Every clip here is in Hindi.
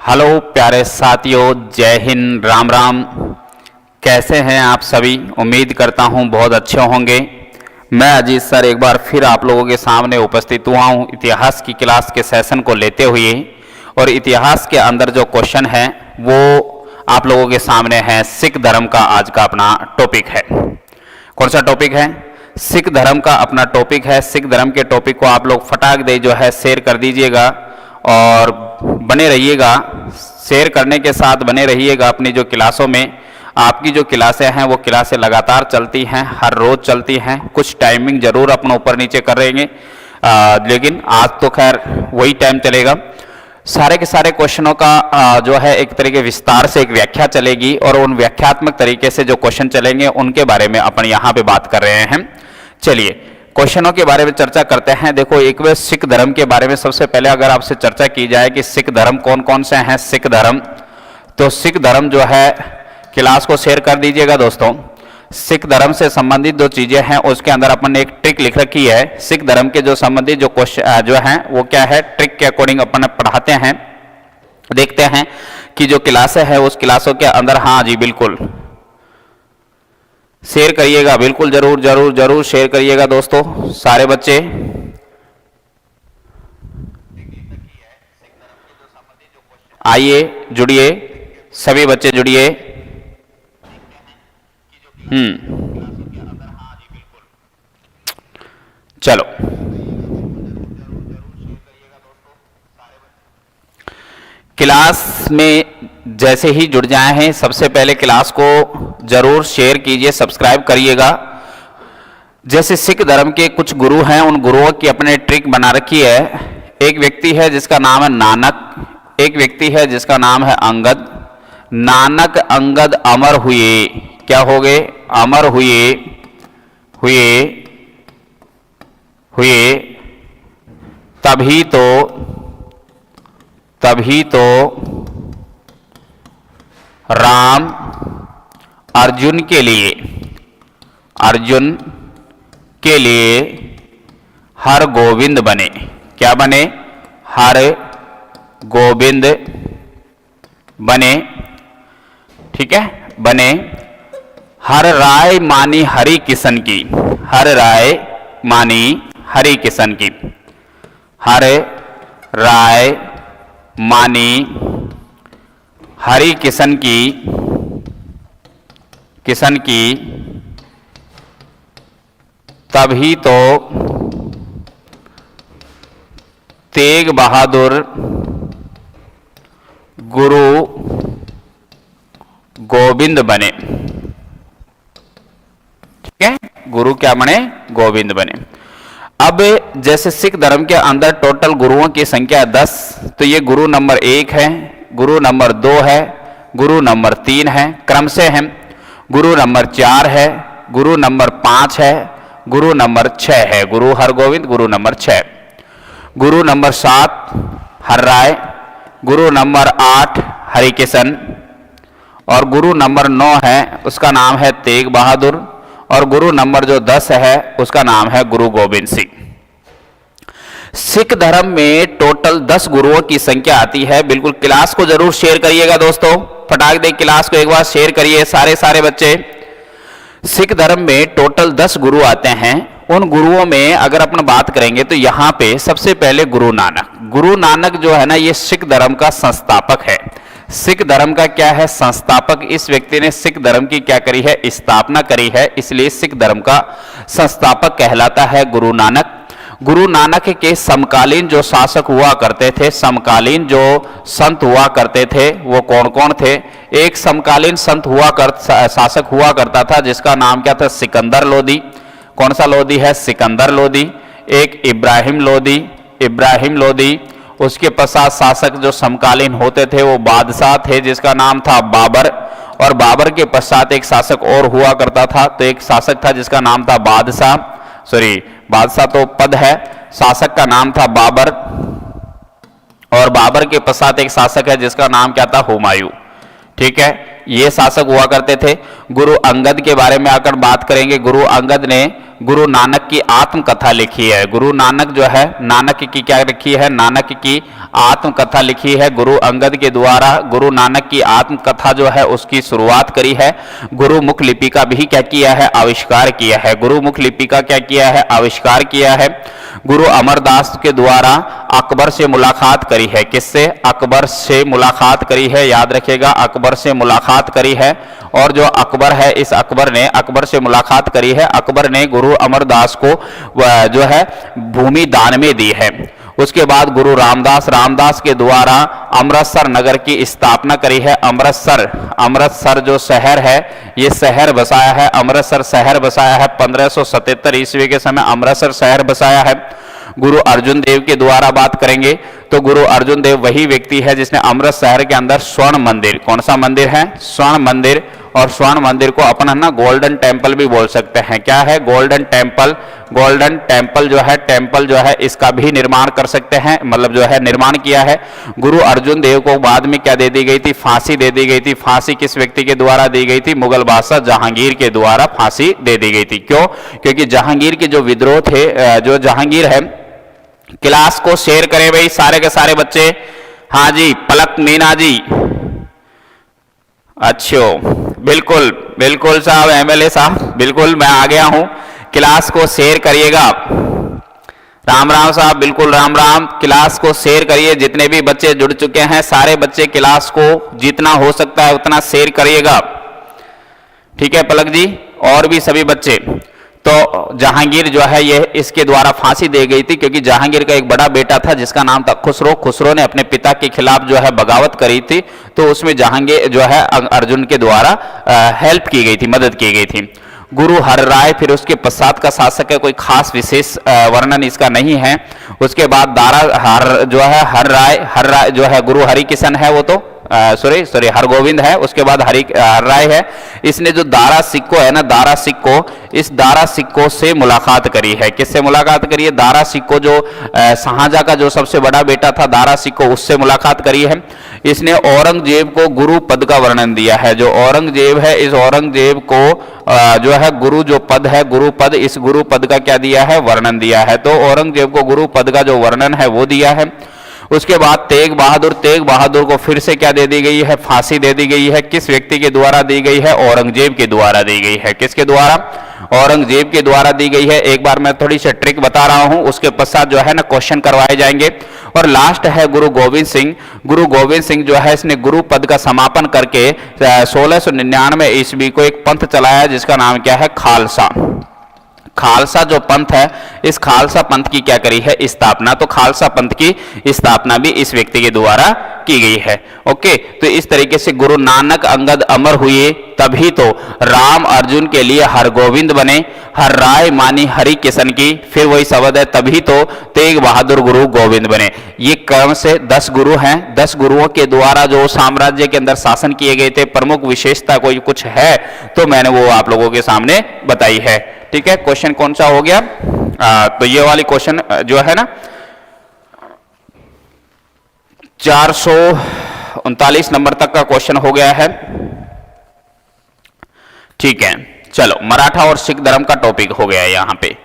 हेलो प्यारे साथियों, जय हिंद, राम राम। कैसे हैं आप सभी? उम्मीद करता हूं बहुत अच्छे होंगे। मैं अजीत सर एक बार फिर आप लोगों के सामने उपस्थित हुआ हूं इतिहास की क्लास के सेशन को लेते हुए। और इतिहास के अंदर जो क्वेश्चन है वो आप लोगों के सामने है। सिख धर्म का आज का अपना टॉपिक है। कौन सा टॉपिक है? सिख धर्म का अपना टॉपिक है। सिख धर्म के टॉपिक को आप लोग फटाक दे जो है शेयर कर दीजिएगा और बने रहिएगा। शेयर करने के साथ बने रहिएगा अपनी जो क्लासों में। आपकी जो क्लासें हैं वो क्लासें लगातार चलती हैं, हर रोज चलती हैं। कुछ टाइमिंग जरूर अपना ऊपर नीचे कर रहेंगे, लेकिन आज तो खैर वही टाइम चलेगा। सारे के सारे क्वेश्चनों का जो है एक तरीके विस्तार से एक व्याख्या चलेगी और उन व्याख्यात्मक तरीके से जो क्वेश्चन चलेंगे उनके बारे में अपन यहाँ पे बात कर रहे हैं। चलिए क्वेश्चनों के बारे में चर्चा करते हैं। देखो, एक बार सिख धर्म के बारे में सबसे पहले अगर आपसे चर्चा की जाए कि सिख धर्म कौन कौन से हैं सिख धर्म, तो सिख धर्म जो है क्लास को शेयर कर दीजिएगा दोस्तों। सिख धर्म से संबंधित जो चीजें हैं उसके अंदर अपन ने एक ट्रिक लिख रखी है। सिख धर्म के जो संबंधित जो क्वेश्चन जो हैं वो क्या है, ट्रिक के अकॉर्डिंग अपन पढ़ाते हैं। देखते हैं कि जो क्लासें हैं उस क्लासों के अंदर, हाँ जी बिल्कुल शेयर करिएगा, बिल्कुल जरूर जरूर जरूर शेयर करिएगा दोस्तों सारे बच्चे। आइए जुड़िए, सभी बच्चे जुड़िए। चलो क्लास में जैसे ही जुड़ जाए हैं सबसे पहले क्लास को जरूर शेयर कीजिए, सब्सक्राइब करिएगा। जैसे सिख धर्म के कुछ गुरु हैं, उन गुरुओं की अपने ट्रिक बना रखी है। एक व्यक्ति है जिसका नाम है नानक, एक व्यक्ति है जिसका नाम है अंगद। नानक अंगद अमर हुए, क्या हो गए? अमर हुए हुए हुए तभी तो राम अर्जुन के लिए हर गोविंद बने। क्या बने? हर गोविंद बने, ठीक है, बने। हर राय मानी हरि किशन की, हर राय मानी हरि किशन की, हर राय मानी हरि किशन की तभी तो तेग बहादुर गुरु गोविंद बने। ठीक है, गुरु क्या बने? गोविंद बने। अब जैसे सिख धर्म के अंदर टोटल गुरुओं की संख्या 10, तो ये गुरु नंबर 1 है, गुरु नंबर 2 है, गुरु नंबर 3 है, क्रम से है। गुरु नंबर 4 है, गुरु नंबर 5 है, गुरु नंबर 6 है, गुरु हरगोविंद, गुरु नंबर 6। गुरु नंबर 7 हर राय, गुरु नंबर 8 हरिकिशन, और गुरु नंबर 9 है उसका नाम है तेग बहादुर, और गुरु नंबर जो 10 है उसका नाम है गुरु गोविंद सिंह। सिख धर्म में टोटल 10 गुरुओं की संख्या आती है। बिल्कुल क्लास को जरूर शेयर करिएगा दोस्तों, फटाक दे क्लास को एक बार शेयर करिए सारे बच्चे। सिख धर्म में टोटल 10 गुरु आते हैं। उन गुरुओं में अगर अपन बात करेंगे तो यहाँ पे सबसे पहले गुरु नानक जो है ना, ये सिख धर्म का संस्थापक है। सिख धर्म का क्या है? संस्थापक। इस व्यक्ति ने सिख धर्म की क्या करी है? स्थापना करी है, इसलिए सिख धर्म का संस्थापक कहलाता है गुरु नानक। गुरु नानक के समकालीन जो शासक हुआ करते थे, समकालीन जो संत हुआ करते थे, वो कौन कौन थे? एक समकालीन संत शासक हुआ करता था जिसका नाम क्या था? सिकंदर लोदी। कौन सा लोदी है? सिकंदर लोदी। एक इब्राहिम लोदी। उसके पश्चात शासक जो समकालीन होते थे वो बादशाह थे जिसका नाम था बाबर। और बाबर के पश्चात एक शासक और हुआ करता था, तो एक शासक था जिसका नाम था बादशाह तो पद है, शासक का नाम था बाबर। और बाबर के पश्चात एक शासक है जिसका नाम क्या था? हुमायूं। ठीक है, ये शासक हुआ करते थे। गुरु अंगद के बारे में अगर बात करेंगे, गुरु अंगद ने गुरु नानक की आत्मकथा लिखी है। गुरु नानक जो है, नानक की क्या लिखी है? नानक की आत्मकथा लिखी है गुरु अंगद के द्वारा। गुरु नानक की आत्मकथा जो है उसकी शुरुआत करी है। गुरुमुख लिपि का भी क्या किया है, आविष्कार किया है। गुरुमुख लिपि का क्या किया है, आविष्कार किया है। गुरु अमरदास के द्वारा अकबर से मुलाकात करी है। किससे, अकबर से मुलाकात करी है, याद रखिएगा, अकबर से मुलाकात करी है। और जो अकबर है, इस अकबर ने अकबर से मुलाकात करी है। अकबर ने गुरु अमरदास को जो है भूमि दान में दी है। उसके बाद गुरु रामदास के द्वारा अमृतसर नगर की स्थापना करी है। अमृतसर जो शहर है, ये शहर बसाया है, अमृतसर शहर बसाया है। 1577 ईस्वी के समय अमृतसर शहर बसाया है। गुरु अर्जुन देव के द्वारा बात करेंगे तो गुरु अर्जुन देव वही व्यक्ति है जिसने अमृत शहर के अंदर स्वर्ण मंदिर, कौन सा मंदिर है, स्वर्ण मंदिर, और स्वर्ण मंदिर को अपन है ना गोल्डन टेम्पल भी बोल सकते हैं। क्या है, गोल्डन टेम्पल। गोल्डन टेम्पल जो है इसका भी निर्माण कर सकते हैं, मतलब जो है निर्माण किया है। गुरु अर्जुन देव को बाद में क्या दे दी गई थी, फांसी दे दी गई थी। फांसी किस व्यक्ति के द्वारा दी गई थी, मुगल बादशाह जहांगीर के द्वारा फांसी दे दी गई थी। क्यों, क्योंकि जहांगीर के जो विद्रोह थे, जो जहांगीर है, क्लास को शेयर करें भाई सारे के सारे बच्चे। हाँ जी, पलक मीना जी, अच्छो, बिल्कुल बिल्कुल साहब, एमएलए साहब, बिल्कुल मैं आ गया हूं। क्लास को शेयर करिएगा। राम राम साहब, बिल्कुल राम राम। क्लास को शेयर करिए, जितने भी बच्चे जुड़ चुके हैं सारे बच्चे क्लास को जितना हो सकता है उतना शेयर करिएगा, ठीक है पलक जी, और भी सभी बच्चे। तो जहांगीर जो है ये इसके द्वारा फांसी दे गई थी, क्योंकि जहांगीर का एक बड़ा बेटा था जिसका नाम था खुसरो। खुसरो ने अपने पिता के खिलाफ जो है बगावत करी थी, तो उसमें जहांगीर जो है अर्जुन के द्वारा हेल्प की गई थी, मदद की गई थी। गुरु हर राय फिर उसके पश्चात का शासक है, कोई खास विशेष वर्णन इसका नहीं है। उसके बाद हर राय जो है गुरु हरिकिशन है, वो तो सॉरी हरगोविंद है। उसके बाद हर राय है। इसने जो दारा सिक्को है ना, दारा सिक्को, इस दारा सिक्को से मुलाकात करी है। किससे मुलाकात करी है, दारा सिक्को जो शाहजहां का जो सबसे बड़ा बेटा था दारा सिक्को, उससे मुलाकात करी है। इसने औरंगजेब को गुरु पद का वर्णन दिया है। जो औरंगजेब है, इस औरंगजेब को जो है गुरु जो पद है, गुरु पद, इस गुरु पद का क्या दिया है, वर्णन दिया है। तो औरंगजेब को गुरु पद का जो वर्णन है वो दिया है। उसके बाद तेग बहादुर को फिर से क्या दे दी गई है, फांसी दे दी गई है। किस व्यक्ति के द्वारा दी गई है, औरंगजेब के द्वारा दी गई है। किसके द्वारा, औरंगजेब के द्वारा दी गई है। एक बार मैं थोड़ी सी ट्रिक बता रहा हूं, उसके पश्चात जो है ना क्वेश्चन करवाए जाएंगे। और लास्ट है गुरु गोविंद सिंह। गुरु गोविंद सिंह जो है इसने गुरु पद का समापन करके 1699 ईस्वी को एक पंथ चलाया जिसका नाम क्या है, खालसा। खालसा जो पंथ है, इस खालसा पंथ की क्या करी है, स्थापना। तो खालसा पंथ की स्थापना भी इस व्यक्ति के द्वारा की गई है। ओके, तो इस तरीके से गुरु नानक अंगद अमर हुए, तभी तो राम अर्जुन के लिए हरगोविंद बने, हर राय मानी हरि किशन की, फिर वही शब्द है, तभी तो तेग बहादुर गुरु गोविंद बने। ये क्रम से 10 गुरु हैं। 10 गुरुओं के द्वारा जो साम्राज्य के अंदर शासन किए गए थे, प्रमुख विशेषता कोई कुछ है तो मैंने वो आप लोगों के सामने बताई है। ठीक है, क्वेश्चन कौन सा हो गया, तो ये वाली क्वेश्चन जो है ना 439 नंबर तक का क्वेश्चन हो गया है। ठीक है, चलो मराठा और सिख धर्म का टॉपिक हो गया है, यहां पे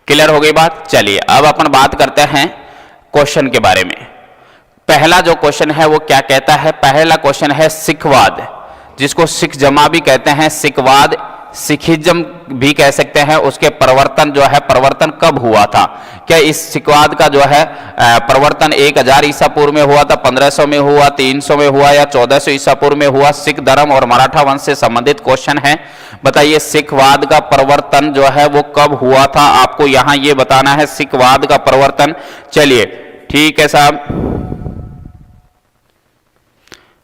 क्लियर हो गई बात। चलिए अब अपन बात करते हैं क्वेश्चन के बारे में। पहला जो क्वेश्चन है वो क्या कहता है, पहला क्वेश्चन है सिखवाद, जिसको सिख जमा भी कहते हैं, सिखवाद, सिखिज्म भी कह सकते हैं। उसके परिवर्तन जो है, परिवर्तन कब हुआ था, क्या इस सिखवाद का जो है परिवर्तन 1000 ईसा पूर्व में हुआ था, 1500 में हुआ, 300 में हुआ या 1400 ईसा पूर्व में हुआ। सिख धर्म और मराठा वंश से संबंधित क्वेश्चन है। बताइए सिखवाद का परिवर्तन जो है वो कब हुआ था, आपको यहां ये बताना है, सिखवाद का परिवर्तन। चलिए ठीक है साहब,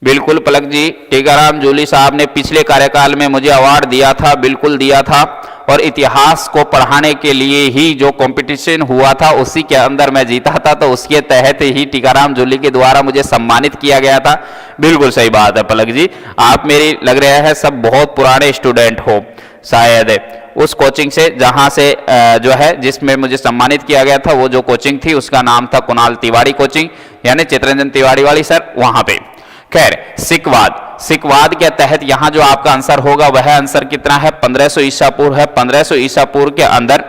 बिल्कुल पलक जी, टीकाराम जूली साहब ने पिछले कार्यकाल में मुझे अवार्ड दिया था, बिल्कुल दिया था, और इतिहास को पढ़ाने के लिए ही जो कंपटीशन हुआ था उसी के अंदर मैं जीता था, तो उसके तहत ही टीकाराम जूली के द्वारा मुझे सम्मानित किया गया था। बिल्कुल सही बात है पलक जी, आप मेरी लग रहा है सब बहुत पुराने स्टूडेंट हो शायद उस कोचिंग से, जहां से जो है जिसमें मुझे सम्मानित किया गया था, वो जो कोचिंग थी उसका नाम था कुणाल तिवारी कोचिंग, यानी चित्ररंजन तिवारी वाली सर, वहां पे। खैर सिखवाद, सिखवाद के तहत यहां जो आपका आंसर होगा वह आंसर कितना है, 1500 ईसा पूर्व है। 1500 ईसा पूर्व के अंदर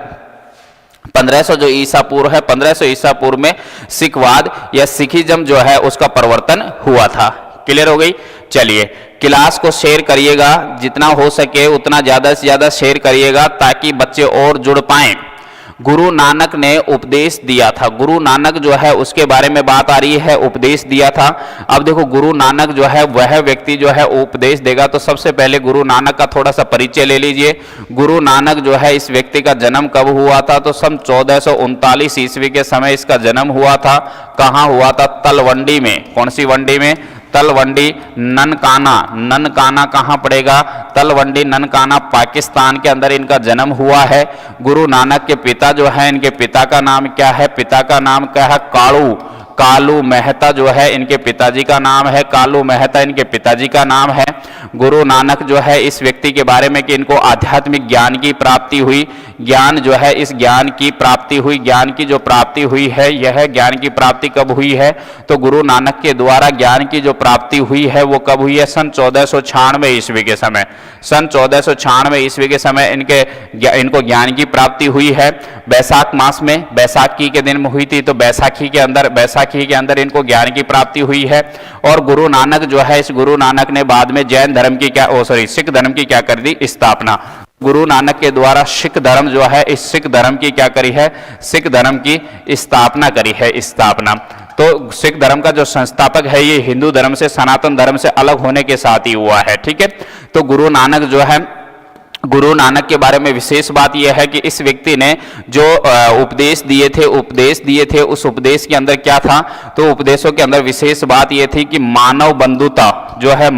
1500 जो ईसा पूर्व है, 1500 ईसा पूर्व में सिखवाद या सिखिज्म जो है उसका परिवर्तन हुआ था। क्लियर हो गई। चलिए क्लास को शेयर करिएगा, जितना हो सके उतना ज्यादा से ज्यादा शेयर करिएगा ताकि बच्चे और जुड़ पाएं। गुरु नानक ने उपदेश दिया था, गुरु नानक जो है उसके बारे में बात आ रही है, उपदेश दिया था। अब देखो गुरु नानक जो है वह व्यक्ति जो है उपदेश देगा, तो सबसे पहले गुरु नानक का थोड़ा सा परिचय ले लीजिए। गुरु नानक जो है इस व्यक्ति का जन्म कब हुआ था, तो सन 1439 ईस्वी के समय इसका जन्म हुआ था। कहाँ हुआ था? तलवंडी में। कौन सी वंडी में? तलवंडी। ननकाना, ननकाना कहाँ पड़ेगा? तलवंडी ननकाना पाकिस्तान के अंदर इनका जन्म हुआ है। गुरु नानक के पिता जो है, इनके पिता का नाम क्या है? पिता का नाम क्या है? कालू मेहता जो है इनके पिताजी का नाम है, कालू मेहता इनके पिताजी का नाम है। गुरु नानक जो है इस व्यक्ति के बारे में कि इनको आध्यात्मिक ज्ञान की प्राप्ति हुई, ज्ञान जो है इस ज्ञान की प्राप्ति हुई, ज्ञान की जो प्राप्ति हुई है, यह ज्ञान की प्राप्ति कब हुई है? तो गुरु नानक के द्वारा ज्ञान की जो प्राप्ति हुई है वो कब हुई है? सन 1496 ईस्वी के समय। सन 1496 ईस्वी के समय इनको ज्ञान की प्राप्ति हुई है। बैसाख मास में, बैसाखी के दिन में हुई थी, तो बैसाखी के अंदर इनको ज्ञान की प्राप्ति हुई है। और गुरु नानक जो है, इस गुरु नानक ने बाद में जैन धर्म की सिख धर्म की क्या कर दी? स्थापना। गुरु नानक के द्वारा सिख धर्म जो है, इस सिख धर्म की क्या करी है? सिख धर्म की स्थापना करी है, स्थापना। तो सिख धर्म का जो संस्थापक है ये हिंदू धर्म से, सनातन धर्म से अलग होने के साथ ही हुआ है। ठीक है। तो गुरु नानक जो है, गुरु नानक के बारे में विशेष बात यह है कि इस व्यक्ति ने जो उपदेश दिए थे, उस उपदेश के अंदर क्या था? तो उपदेशों के अंदर विशेष बात यह थी कि मानव बंधुता जो है,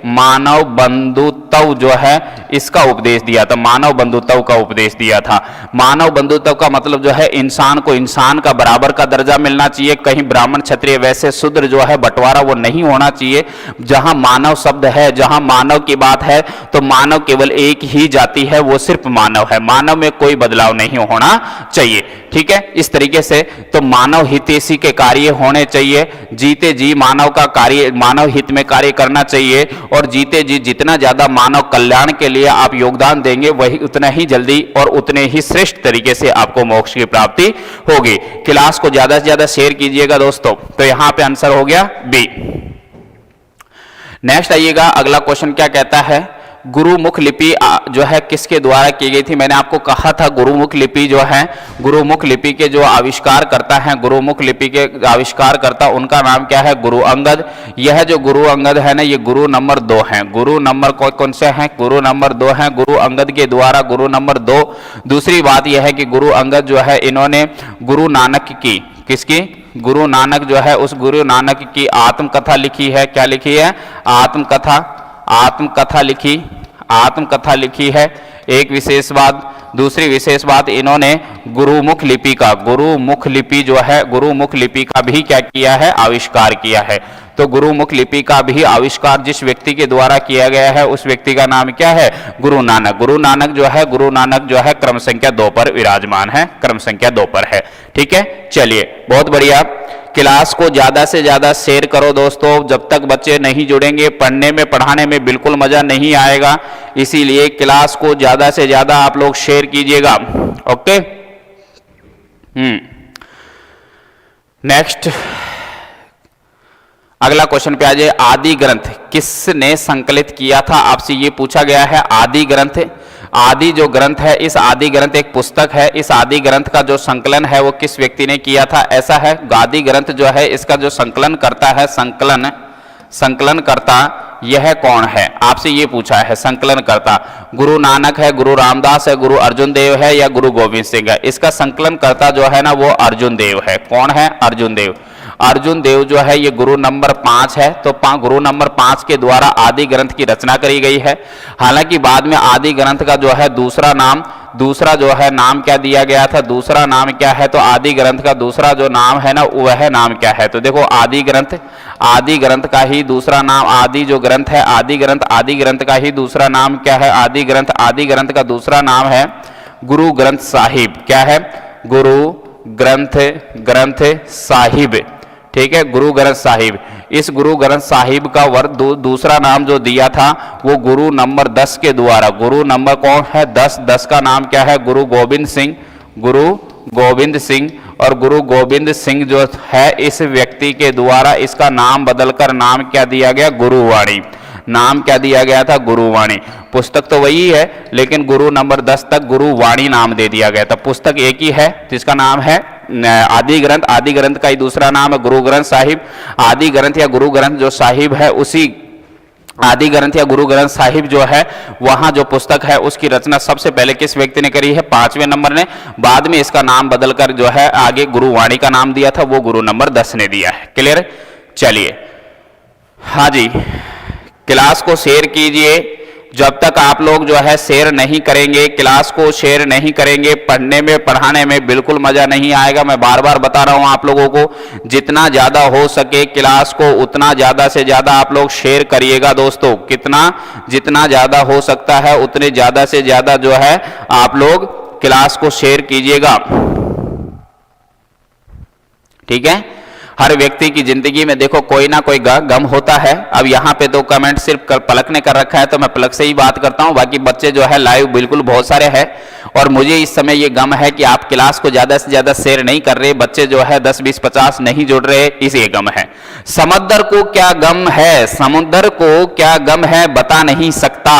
मानव बंधुत्व जो है इसका उपदेश दिया था, मानव बंधुत्व का उपदेश दिया था। मानव बंधुत्व का मतलब जो है इंसान को इंसान का बराबर का दर्जा मिलना चाहिए, कहीं ब्राह्मण क्षत्रिय वैसे शूद्र जो है बंटवारा वो नहीं होना चाहिए। जहां मानव शब्द है, जहां मानव की बात है, तो मानव केवल एक ही जाति है, वो सिर्फ मानव है, मानव में कोई बदलाव नहीं होना चाहिए। ठीक है। इस तरीके से तो मानव हितैषी के कार्य होने चाहिए, जीते जी मानव का कार्य, मानव हित में कार्य करना चाहिए, और जीते जी जितना ज्यादा मानव कल्याण के लिए आप योगदान देंगे वही उतना ही जल्दी और उतने ही श्रेष्ठ तरीके से आपको मोक्ष की प्राप्ति होगी। क्लास को ज्यादा से ज्यादा शेयर कीजिएगा दोस्तों। तो यहां पे आंसर हो गया बी। नेक्स्ट आइएगा, अगला क्वेश्चन क्या कहता है? गुरुमुख लिपि जो है किसके द्वारा की गई थी? मैंने आपको कहा था गुरुमुख लिपि जो है, गुरुमुख लिपि के जो आविष्कार करता है, गुरुमुख लिपि के आविष्कार करता, उनका नाम क्या है? गुरु अंगद। यह जो गुरु अंगद है ना, ये गुरु नंबर 2 है। गुरु नंबर कौन से हैं? गुरु नंबर 2 है। गुरु अंगद के द्वारा गुरु नंबर 2। दूसरी बात यह है कि गुरु अंगद जो है इन्होंने गुरु नानक की, किसकी? गुरु नानक जो है उस गुरु नानक की आत्मकथा लिखी है। क्या लिखी है? आत्मकथा लिखी है। एक विशेष बात। दूसरी विशेष बात, इन्होंने गुरुमुख लिपि जो है, गुरुमुख लिपि का भी क्या किया है? आविष्कार किया है। तो गुरुमुख लिपि का भी आविष्कार जिस व्यक्ति के द्वारा किया गया है उस व्यक्ति का नाम क्या है? गुरु नानक। गुरु नानक जो है क्रम संख्या 2 पर विराजमान है, क्रम संख्या 2 पर है। ठीक है। चलिए बहुत बढ़िया। क्लास को ज्यादा से ज्यादा शेयर करो दोस्तों। जब तक बच्चे नहीं जुड़ेंगे पढ़ने में पढ़ाने में बिल्कुल मजा नहीं आएगा, इसीलिए क्लास को ज्यादा से ज्यादा आप लोग शेयर कीजिएगा। ओके। नेक्स्ट अगला क्वेश्चन पे आ जाए। आदि ग्रंथ किसने संकलित किया था? आपसे ये पूछा गया है। आदि ग्रंथ, आदि जो ग्रंथ है, इस आदि ग्रंथ एक पुस्तक है, इस आदि ग्रंथ का जो संकलन है वो किस व्यक्ति ने किया था? ऐसा है, आदि ग्रंथ जो है इसका जो संकलन करता है, संकलन करता यह कौन है? आपसे ये पूछा है। संकलन करता गुरु नानक है, गुरु रामदास है, गुरु अर्जुन देव है या गुरु गोविंद सिंह है? इसका संकलन करता जो है ना वो अर्जुन देव है। कौन है? अर्जुन देव। अर्जुन देव जो है ये गुरु नंबर 5 है। तो गुरु नंबर 5 के द्वारा आदि ग्रंथ की रचना करी गई है। हालांकि बाद में आदि ग्रंथ का जो है दूसरा जो है नाम क्या दिया गया था? दूसरा नाम क्या है? तो आदि ग्रंथ का दूसरा जो नाम है ना वह नाम क्या है? तो देखो आदि ग्रंथ का ही दूसरा नाम, आदि जो ग्रंथ है आदि ग्रंथ का ही दूसरा नाम क्या है? आदि ग्रंथ का दूसरा नाम है गुरु ग्रंथ साहिब। क्या है? गुरु ग्रंथ साहिब। ठीक है, गुरु ग्रंथ साहिब। इस गुरु ग्रंथ साहिब का दूसरा नाम जो दिया था वो गुरु नंबर 10 के द्वारा, गुरु नंबर कौन है? 10 का नाम क्या है? गुरु गोविंद सिंह। गुरु गोविंद सिंह। और गुरु गोविंद सिंह जो है इस व्यक्ति के द्वारा इसका नाम बदलकर नाम क्या दिया गया? गुरुवाणी। नाम क्या दिया गया था? गुरुवाणी। पुस्तक तो वही है लेकिन गुरु नंबर 10 तक गुरुवाणी नाम दे दिया गया था। पुस्तक एक ही है जिसका नाम है आदि ग्रंथ। आदि ग्रंथ का ही दूसरा नाम है गुरु ग्रंथ साहिब। आदि ग्रंथ या गुरु ग्रंथ जो साहिब है उसी आदि ग्रंथ या गुरु ग्रंथ साहिब जो है वहां जो पुस्तक है उसकी रचना सबसे पहले किस व्यक्ति ने करी है? 5वें नंबर ने। बाद में इसका नाम बदलकर जो है आगे गुरुवाणी का नाम दिया था, वो गुरु नंबर 10 ने दिया है। क्लियर? चलिए, हाँ जी, क्लास को शेयर कीजिए। जब तक आप लोग जो है शेयर नहीं करेंगे, क्लास को शेयर नहीं करेंगे, पढ़ने में पढ़ाने में बिल्कुल मजा नहीं आएगा। मैं बार बार बता रहा हूं आप लोगों को, जितना ज्यादा हो सके क्लास को उतना ज्यादा से ज्यादा आप लोग शेयर करिएगा दोस्तों। कितना, जितना ज्यादा हो सकता है उतने ज्यादा से ज्यादा जो है आप लोग क्लास को शेयर कीजिएगा। ठीक है? हर व्यक्ति की जिंदगी में देखो कोई ना कोई गम होता है। अब यहाँ पे तो कमेंट सिर्फ पलक ने कर रखा है तो मैं पलक से ही बात करता हूँ, बाकी बच्चे जो है लाइव बिल्कुल बहुत सारे हैं। और मुझे इस समय ये गम है कि आप क्लास को ज्यादा से ज्यादा शेयर नहीं कर रहे, बच्चे जो है 10 20 50 नहीं जुड़ रहे, इसे गम है। समंदर को क्या गम है? समुद्र को क्या गम है बता नहीं सकता।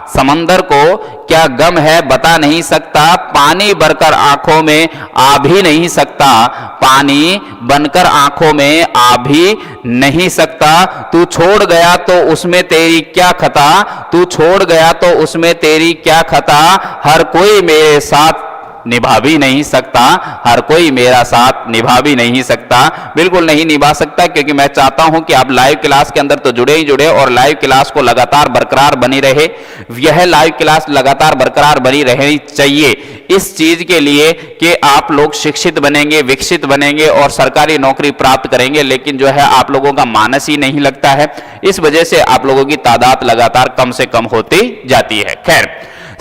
समंदर को क्या गम है बता नहीं सकता। पानी भरकर आंखों में आ भी नहीं सकता। पानी बनकर आंखों में आ भी नहीं सकता। तू छोड़ गया तो उसमें तेरी क्या खता। तू छोड़ गया तो उसमें तेरी क्या खता। हर कोई मेरे साथ निभा भी नहीं सकता। हर कोई मेरा साथ निभा भी नहीं सकता। बिल्कुल नहीं निभा सकता, क्योंकि मैं चाहता हूं कि आप लाइव क्लास के अंदर तो जुड़े ही जुड़े और लाइव क्लास को लगातार बरकरार बनी रहे। यह लाइव क्लास लगातार बरकरार बनी रहनी चाहिए इस चीज के लिए कि आप लोग शिक्षित बनेंगे, विकसित बनेंगे और सरकारी नौकरी प्राप्त करेंगे। लेकिन जो है आप लोगों का मानस ही नहीं लगता है, इस वजह से आप लोगों की तादाद लगातार कम से कम होती जाती है। खैर,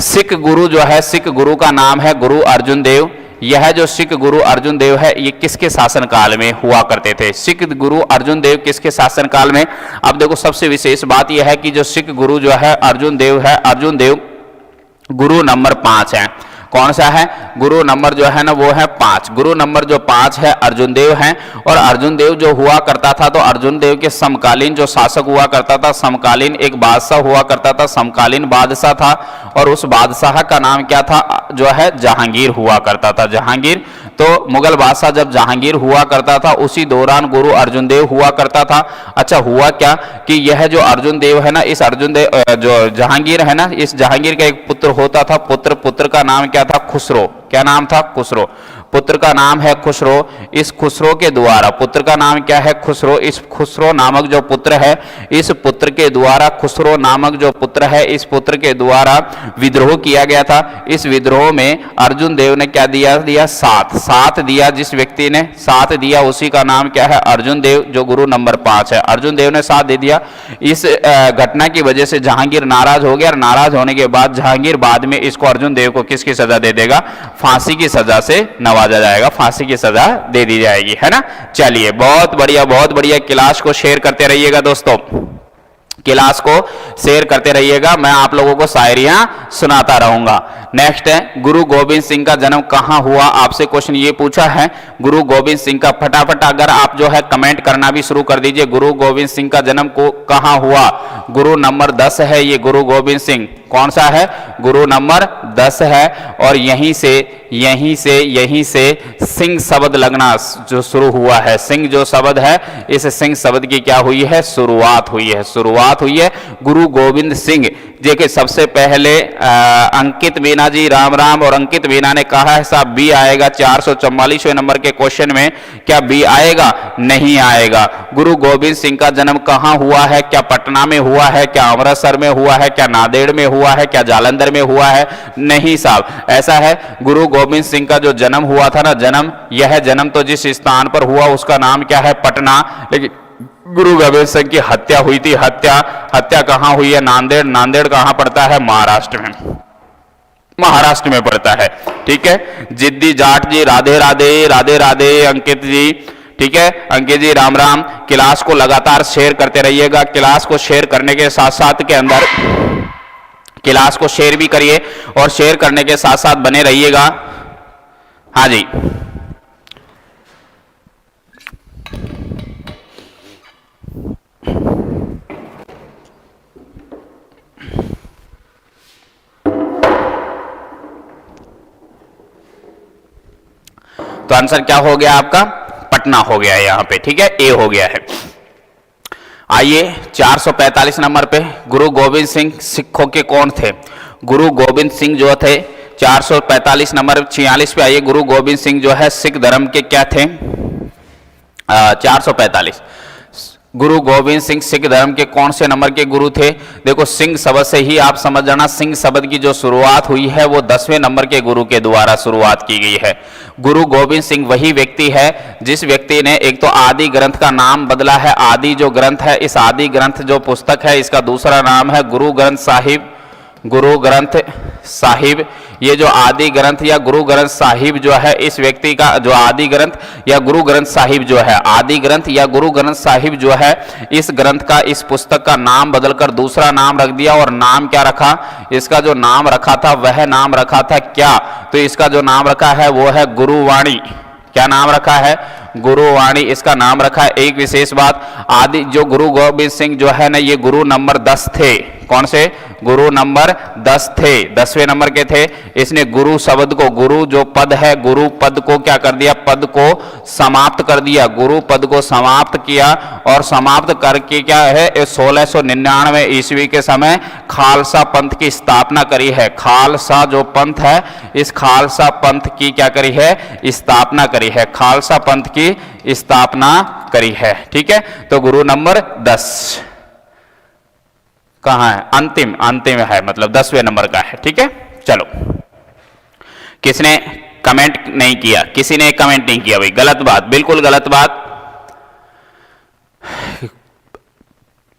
सिख गुरु जो है, सिख गुरु का नाम है गुरु अर्जुन देव। यह जो सिख गुरु अर्जुन देव है ये किसके शासन काल में हुआ करते थे? सिख गुरु अर्जुन देव किसके शासन काल में? अब देखो, सबसे विशेष बात यह है कि जो सिख गुरु जो है अर्जुन देव है, अर्जुन देव गुरु नंबर 5 है। कौन सा है? गुरु नंबर जो है ना वो है 5। गुरु नंबर जो 5 है अर्जुन देव है। और अर्जुन देव जो हुआ करता था तो अर्जुन देव के समकालीन जो शासक हुआ करता था, समकालीन एक बादशाह हुआ करता था, समकालीन बादशाह था। और उस बादशाह का नाम क्या था? जो है जहांगीर हुआ करता था। जहांगीर, तो मुगल बादशाह जब जहांगीर हुआ करता था उसी दौरान गुरु अर्जुन देव हुआ करता था। अच्छा, हुआ क्या कि यह जो अर्जुन देव है ना, इस अर्जुन देव जो जहांगीर है ना, इस जहांगीर का एक पुत्र होता था। पुत्र का नाम क्या था? खुसरो। क्या नाम था? खुसरो। पुत्र का नाम है खुसरो। इस खुसरो के द्वारा, पुत्र का नाम क्या है? खुसरो। इस खुसरो नामक जो पुत्र है, इस पुत्र के द्वारा, खुसरो नामक जो पुत्र है, इस पुत्र के द्वारा विद्रोह किया गया था। इस विद्रोह में अर्जुन देव ने क्या दिया? साथ दिया। जिस व्यक्ति ने साथ दिया उसी का नाम क्या है? अर्जुन देव, जो गुरु नंबर 5 है। अर्जुन देव ने साथ दे दिया। इस घटना की वजह से जहांगीर नाराज हो गया। नाराज होने के बाद जहांगीर बाद में इसको अर्जुन देव को किसकी सजा दे देगा? फांसी की सजा से नवाजा जाएगा, फांसी की सजा दे दी जाएगी, है ना। चलिए, बहुत बढ़िया, बहुत बढ़िया। क्लास को शेयर करते रहिएगा दोस्तों, क्लास को शेयर करते रहिएगा। मैं आप लोगों को शायरियां सुनाता रहूंगा। नेक्स्ट है, गुरु गोविंद सिंह का जन्म कहां हुआ? आपसे क्वेश्चन ये पूछा है गुरु गोविंद सिंह का। फटाफट अगर आप जो है कमेंट करना भी शुरू कर दीजिए। गुरु गोविंद सिंह का जन्म को कहां हुआ? गुरु नंबर 10 है ये गुरु गोविंद सिंह। कौन सा है? गुरु नंबर 10 है। और यहीं से सिंह शब्द लगना जो शुरू हुआ है। सिंह जो शब्द है, इस सिंह शब्द की क्या हुई है? शुरुआत हुई है। शुरुआत हुई है गुरु गोविंद सिंह। देखिए, सबसे पहले अंकित मीना जी, राम राम। और अंकित मीना ने कहा है साहब बी आएगा 444वें नंबर के क्वेश्चन में। क्या बी आएगा? नहीं आएगा। गुरु गोविंद सिंह का जन्म कहां हुआ है? क्या पटना में हुआ है? क्या अमृतसर में हुआ है? क्या नांदेड़ में हुआ है? क्या जालंधर में हुआ है? नहीं साहब, ऐसा है गुरु गोविंद सिंह का जो जन्म हुआ था ना, यह जन्म तो जिस स्थान पर हुआ उसका नाम क्या है? पटना। लेकिन गुरु गोविंद सिंह की हत्या हुई थी। हत्या कहां हुई है? नांदेड़। नांदेड़ कहां पड़ता है? महाराष्ट्र में। महाराष्ट्र में पड़ता है। ठीक है, जिद्दी जाट जी, राधे राधे, राधे राधे। अंकित जी, ठीक है, अंकित जी राम राम। क्लास को लगातार शेयर करते रहिएगा। क्लास को शेयर करने के साथ साथ के अंदर क्लास को शेयर भी करिए और शेयर करने के साथ साथ बने रहिएगा। आ जाइए। तो आंसर क्या हो गया आपका? पटना हो गया यहां पे, ठीक है, ए हो गया है। आइए 445 नंबर पे, गुरु गोविंद सिंह सिखों के कौन थे? गुरु गोविंद सिंह जो थे 445 नंबर 46 पे आइए, गुरु गोविंद सिंह जो है सिख धर्म के क्या थे? 445 गुरु गोविंद सिंह सिख धर्म के कौन से नंबर के गुरु थे? देखो सिंह शब्द से ही आप समझ जाना, सिंह शब्द की जो शुरुआत हुई है वो 10वें नंबर के गुरु के द्वारा शुरुआत की गई है। गुरु गोविंद सिंह वही व्यक्ति है जिस व्यक्ति ने एक तो आदि ग्रंथ का नाम बदला है। आदि जो ग्रंथ है, इस आदि ग्रंथ जो पुस्तक है इसका दूसरा नाम है गुरु ग्रंथ साहिब। गुरु ग्रंथ साहिब, ये जो आदि ग्रंथ या गुरु ग्रंथ साहिब जो है, इस व्यक्ति का जो आदि ग्रंथ या गुरु ग्रंथ साहिब जो है, आदि ग्रंथ या गुरु ग्रंथ साहिब जो है, इस ग्रंथ का, इस पुस्तक का नाम बदलकर दूसरा नाम रख दिया। और नाम क्या रखा? इसका जो नाम रखा था वह नाम रखा था क्या? तो इसका जो नाम रखा है वो है गुरुवाणी। क्या नाम रखा है? गुरुवाणी इसका नाम रखा है। एक विशेष बात, आदि जो गुरु गोविंद सिंह जो है ना, ये गुरु नंबर 10 थे। कौन से? गुरु नंबर 10 थे, 10वें नंबर के थे। इसने गुरु शब्द को, गुरु जो पद है, गुरु पद को क्या कर दिया? पद को समाप्त कर दिया, गुरु पद को समाप्त किया। और समाप्त करके क्या है, 1699 ईस्वी के समय खालसा पंथ की स्थापना करी है। खालसा जो पंथ है, इस खालसा पंथ की क्या करी है? स्थापना करी है, खालसा पंथ की स्थापना करी है। ठीक है, तो गुरु नंबर 10 कहां है? अंतिम, अंतिम है, मतलब 10वें नंबर का है। ठीक है, चलो। किसने कमेंट नहीं किया? किसी ने कमेंट नहीं किया भाई, गलत बात, बिल्कुल गलत बात।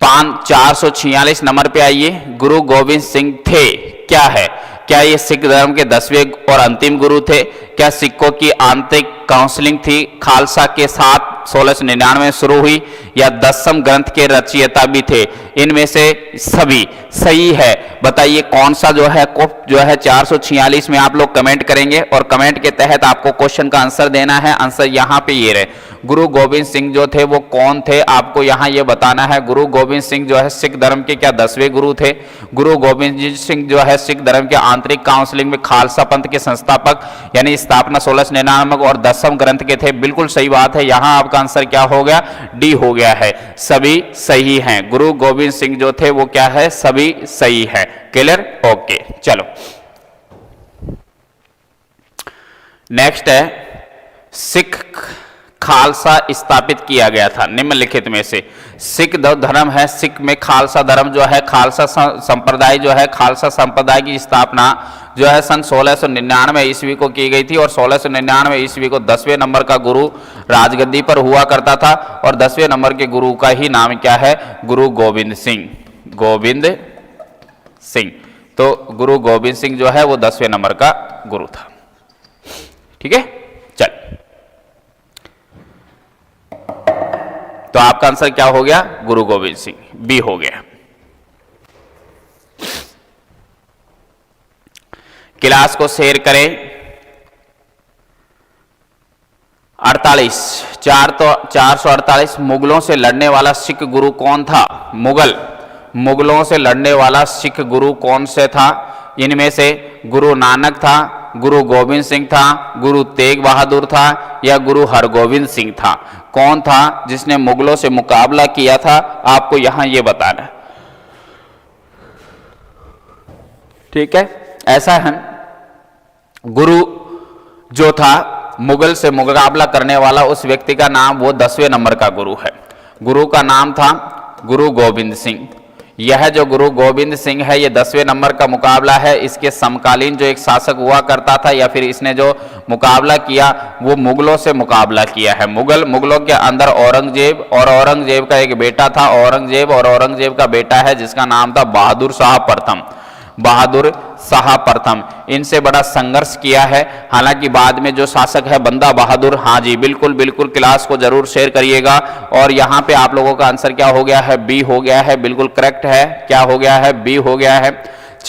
446 नंबर पे आइए, गुरु गोविंद सिंह थे क्या है? क्या ये सिख धर्म के 10वें और अंतिम गुरु थे? क्या सिखों की आंतरिक काउंसलिंग थी खालसा के साथ 1699 में शुरू हुई, या 10वें ग्रंथ के रचयिता भी थे? इनमें से सभी सही है। बताइए कौन सा जो है 446 में आप लोग कमेंट करेंगे और कमेंट के तहत आपको क्वेश्चन का आंसर देना है। आंसर यहां पे ये रहे, गुरु गोविंद सिंह जो थे वो कौन थे, आपको यहां ये बताना है। गुरु गोविंद सिंह जो है सिख धर्म के क्या 10वें गुरु थे? गुरु गोविंद सिंह जो है सिख धर्म के आंतरिक काउंसलिंग में खालसा पंथ के संस्थापक यानी स्थापना 1699 और 10वें ग्रंथ के थे। बिल्कुल सही बात है, यहां आपका आंसर क्या हो गया? डी हो गया है। सभी सही हैं, गुरु गोविंद सिंह जो थे वो क्या है? सभी सही है। क्लियर? ओके, चलो नेक्स्ट है, सिख खालसा स्थापित किया गया था निम्नलिखित में से। सिख धर्म है, सिख में खालसा धर्म जो है, खालसा संप्रदाय जो है, खालसा संप्रदाय की स्थापना जो है सन 1699 ईस्वी को की गई थी। और 1699 ईस्वी को 10वें नंबर का गुरु राजगद्दी पर हुआ करता था। और 10वें नंबर के गुरु का ही नाम क्या है? गुरु गोविंद सिंह। गोविंद सिंह, तो गुरु गोविंद सिंह जो है वो 10वें नंबर का गुरु था। ठीक है, चल, तो आपका आंसर क्या हो गया? गुरु गोविंद सिंह, बी हो गया। क्लास को शेयर करें। 448 मुगलों से लड़ने वाला सिख गुरु कौन था? मुगलों से लड़ने वाला सिख गुरु कौन से था? इनमें से गुरु नानक था, गुरु गोविंद सिंह था, गुरु तेग बहादुर था, या गुरु हरगोविंद सिंह था? कौन था जिसने मुगलों से मुकाबला किया था? आपको यहां यह बताना है। ठीक है, ऐसा है, गुरु जो था मुगल से मुकाबला करने वाला, उस व्यक्ति का नाम वो 10वें नंबर का गुरु है। गुरु का नाम था गुरु गोविंद सिंह। यह जो गुरु गोविंद सिंह है ये 10वें नंबर का मुकाबला है। इसके समकालीन जो एक शासक हुआ करता था या फिर इसने जो मुकाबला किया वो मुगलों से मुकाबला किया है। मुगलों के अंदर औरंगजेब, और औरंगजेब का एक बेटा था औरंगजेब, और औरंगजेब का बेटा है जिसका नाम था बहादुर शाह प्रथम। बहादुर शाह प्रथम, इनसे बड़ा संघर्ष किया है। हालांकि बाद में जो शासक है बंदा बहादुर, हाँ जी बिल्कुल बिल्कुल, क्लास को जरूर शेयर करिएगा। और यहाँ पे आप लोगों का आंसर क्या हो गया है? बी हो गया है, बिल्कुल करेक्ट है। क्या हो गया है? बी हो गया है।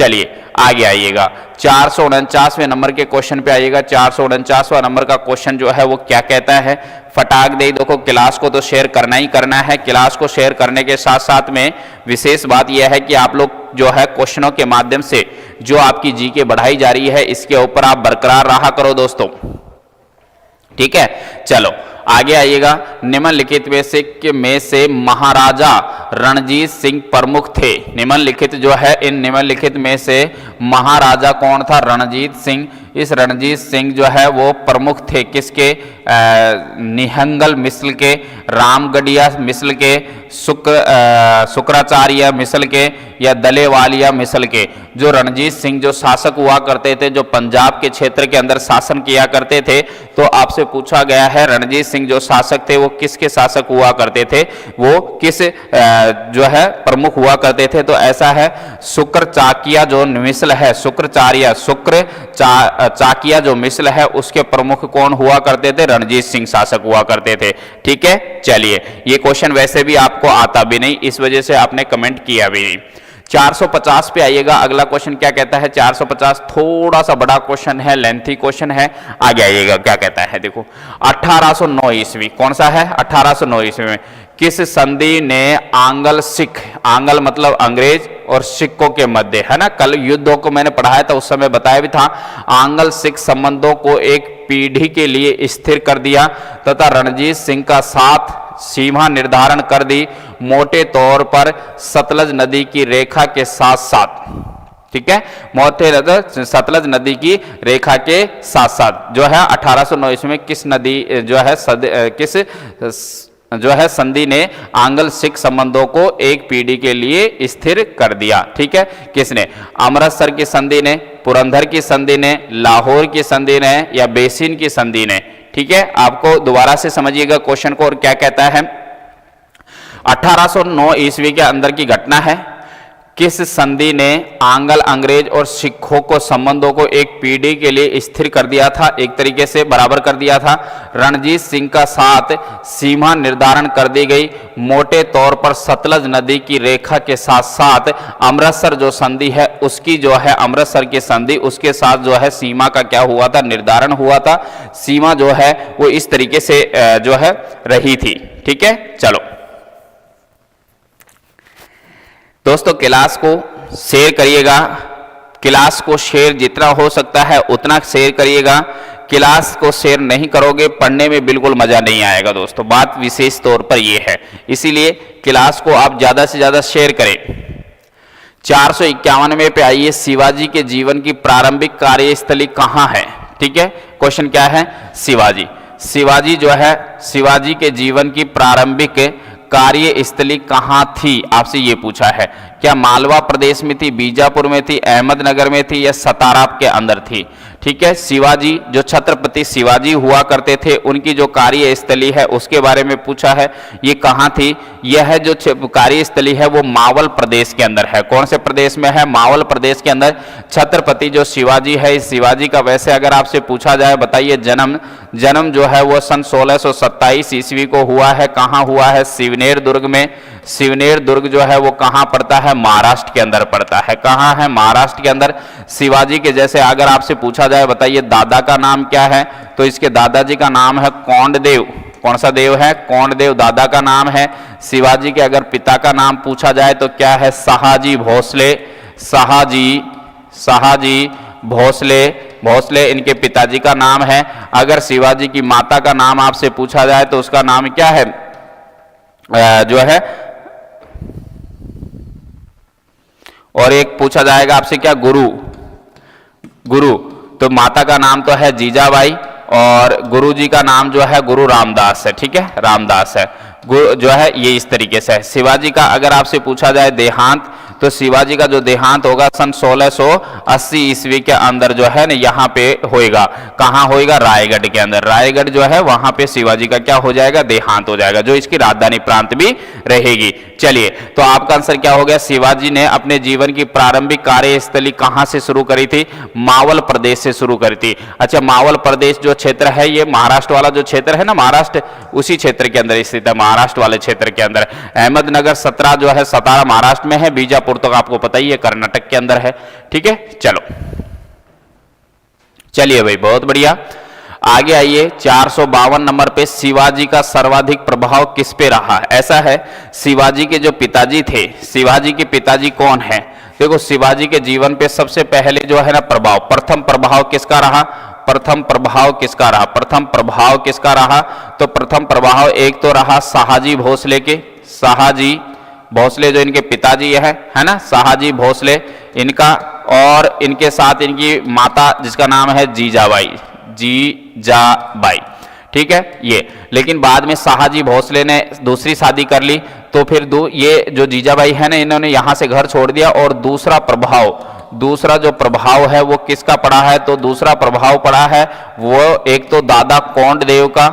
चलिए आगे आइएगा, 449वें नंबर के क्वेश्चन पे आइएगा। 449वां नंबर का क्वेश्चन जो है वो क्या कहता है, फटाक दे देखो, क्लास को तो शेयर करना ही करना है। क्लास को शेयर करने के साथ साथ में विशेष बात यह है कि आप लोग जो है क्वेश्चनों के माध्यम से जो आपकी जीके बढ़ाई जा रही है इसके ऊपर आप बरकरार रहा करो दोस्तों, ठीक है। चलो आगे आइएगा, निम्नलिखित में से महाराजा रणजीत सिंह प्रमुख थे। निम्नलिखित जो है, इन निम्नलिखित में से महाराजा कौन था, रणजीत सिंह। इस रणजीत सिंह जो है वो प्रमुख थे किसके, निहंगल मिसल के, रामगढ़िया मिसल के, शुक्राचार्य मिसल के या दलेवालिया मिसल के। जो रणजीत सिंह जो शासक हुआ करते थे, जो पंजाब के क्षेत्र के अंदर शासन किया करते थे, तो आपसे पूछा गया है रणजीत सिंह जो शासक थे वो किसके शासक हुआ करते थे, वो किस जो है प्रमुख हुआ करते थे। तो ऐसा है, शुक्राचार्य जो मिसल है, शुक्राचार्य चाकिया जो मिसल है उसके प्रमुख कौन हुआ करते थे, रणजीत सिंह शासक हुआ करते थे, ठीक है। चलिए, ये क्वेश्चन वैसे भी आपको आता भी नहीं, इस वजह से आपने कमेंट किया भी नहीं। 450 पे आइएगा, अगला क्वेश्चन क्या कहता है, 450 थोड़ा सा बड़ा क्वेश्चन है, लेंथी क्वेश्चन है। आगे आइएगा क्या कहता है, देखो 1809 ईस्वी, कौन सा है, 1809 ईस्वी में किस संधि ने आंग्ल सिख, आंग्ल मतलब अंग्रेज और सिखों के मध्य, है ना, कल युद्धों को मैंने पढ़ाया था, उस समय बताया भी था, आंग्ल सिख संबंधों को एक पीढ़ी के लिए स्थिर कर दिया तथा रणजीत सिंह का साथ सीमा निर्धारण कर दी, मोटे तौर पर सतलज नदी की रेखा के साथ साथ, ठीक है, मोटे सतलज नदी की रेखा के साथ साथ जो है 1809 ईस्वी में किस नदी जो है किस जो है संधि ने आंग्ल सिख संबंधों को एक पीढ़ी के लिए स्थिर कर दिया, ठीक है। किसने, अमृतसर की संधि ने, पुरंदर की संधि ने, लाहौर की संधि ने या बेसिन की संधि ने, ठीक है। आपको दोबारा से समझिएगा क्वेश्चन को, और क्या कहता है, 1809 ईस्वी के अंदर की घटना है, किस संधि ने आंग्ल अंग्रेज और सिखों को संबंधों को एक पीढ़ी के लिए स्थिर कर दिया था, एक तरीके से बराबर कर दिया था। रणजीत सिंह का साथ सीमा निर्धारण कर दी गई, मोटे तौर पर सतलज नदी की रेखा के साथ साथ अमृतसर जो संधि है उसकी जो है, अमृतसर की संधि उसके साथ जो है सीमा का क्या हुआ था, निर्धारण हुआ था। सीमा जो है वो इस तरीके से जो है रही थी, ठीक है। चलो दोस्तों, क्लास को शेयर करिएगा, क्लास को शेयर जितना हो सकता है उतना शेयर करिएगा। क्लास को शेयर नहीं करोगे पढ़ने में बिल्कुल मजा नहीं आएगा दोस्तों, बात विशेष तौर पर यह है, इसीलिए क्लास को आप ज्यादा से ज्यादा शेयर करें। 451 पे आइए, शिवाजी के जीवन की प्रारंभिक कार्यस्थली कहाँ है, ठीक है। क्वेश्चन क्या है, शिवाजी जो है, शिवाजी के जीवन की प्रारंभिक कार्यस्थली कहाँ थी, आपसे ये पूछा है। क्या मालवा प्रदेश में थी, बीजापुर में थी, अहमदनगर में थी या सतारा के अंदर थी, ठीक है। शिवाजी जो छत्रपति शिवाजी हुआ करते थे उनकी जो कार्यस्थली है उसके बारे में पूछा है, ये कहाँ थी। यह जो कार्यस्थली है वो मावल प्रदेश के अंदर है। कौन से प्रदेश में है, मावल प्रदेश के अंदर। छत्रपति जो शिवाजी है, इस शिवाजी का वैसे अगर आपसे पूछा जाए, बताइए जन्म जो है वो सन 1627 ईस्वी को हुआ है। कहाँ हुआ है, शिवनेर दुर्ग में। शिवनेर दुर्ग जो है वो कहाँ पड़ता है, महाराष्ट्र के अंदर पड़ता है। कहाँ है, महाराष्ट्र के अंदर। शिवाजी के जैसे अगर आपसे पूछा जाए, बताइए दादा का नाम क्या है, तो इसके दादाजी का नाम है कोंडदेव। कौन सा देव है, कोंडदेव दादा का नाम है। शिवाजी के अगर पिता का नाम पूछा जाए तो क्या है, शाहजी भोसले। शाहजी भोसले इनके पिताजी का नाम है। अगर शिवाजी की माता का नाम आपसे पूछा जाए तो उसका नाम क्या है, जो है, और एक पूछा जाएगा आपसे क्या, गुरु। तो माता का नाम तो है जीजाबाई और गुरुजी का नाम जो है गुरु रामदास है, ठीक है, रामदास है। जो है ये इस तरीके से है। शिवाजी का अगर आपसे पूछा जाए देहांत, तो शिवाजी का जो देहांत होगा सन 1680 ईस्वी के अंदर जो है ना यहाँ पे होएगा। कहाँ होएगा, रायगढ़ के अंदर। रायगढ़ जो है वहां पे शिवाजी का क्या हो जाएगा, देहांत हो जाएगा, जो इसकी राजधानी प्रांत भी रहेगी। चलिए, तो आपका आंसर क्या हो गया, शिवाजी ने अपने जीवन की प्रारंभिक कार्यस्थली कहां से शुरू करी थी, मावल प्रदेश से शुरू करी थी। अच्छा, मावल प्रदेश जो क्षेत्र है ये महाराष्ट्र वाला जो क्षेत्र है ना, महाराष्ट्र, उसी क्षेत्र के अंदर स्थित है, महाराष्ट्र वाले क्षेत्र के अंदर। अहमदनगर 17 जो है सतारा महाराष्ट्र में है, बीजापुर रायपुर तो आपको पता ही है, कर्नाटक के अंदर है। ठीक है, चलो चलिए भाई, बहुत बढ़िया। आगे आइए, 452 नंबर पे शिवाजी का सर्वाधिक प्रभाव किस पे रहा? ऐसा है, शिवाजी के जो पिताजी थे, शिवाजी के पिताजी कौन है? देखो, शिवाजी के जीवन पे सबसे पहले जो है ना प्रभाव, प्रथम प्रभाव किसका रहा? प्रथम प्रभाव किसका रहा? प्रथम प्रभाव किसका रहा? तो प्रथम प्रभाव एक तो रहा शाहजी भोसले के, शाहजी भोसले जो इनके पिताजी है ना, शाहजी भोसले इनका, और इनके साथ इनकी माता जिसका नाम है जीजाबाई, जीजाबाई। ठीक है, ये लेकिन बाद में शाहजी भोसले ने दूसरी शादी कर ली, तो फिर ये जो जीजाबाई है ना, इन्होंने यहां से घर छोड़ दिया, और दूसरा जो प्रभाव है वो किसका पड़ा है? तो दूसरा प्रभाव पड़ा है वो एक तो दादा कोंडदेव का,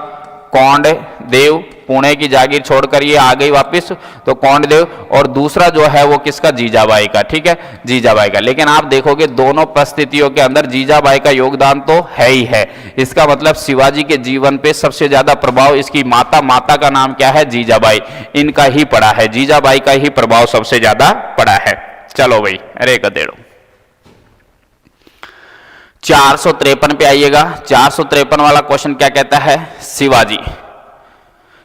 कोंडदेव पुणे की जागीर छोड़कर ये आ गई वापिस, तो कोंडदेव, और दूसरा जो है वो किसका? जीजाबाई का। ठीक है, जीजाबाई का। लेकिन आप देखोगे दोनों परिस्थितियों के अंदर जीजाबाई का योगदान तो है ही है। इसका मतलब शिवाजी के जीवन पे सबसे ज्यादा प्रभाव इसकी माता का नाम क्या है? जीजाबाई, इनका ही पड़ा है, जीजाबाई का ही प्रभाव सबसे ज्यादा पड़ा है। चलो भाई, अरे कदेड़ो, 453 पे आइएगा। 453 वाला क्वेश्चन क्या कहता है?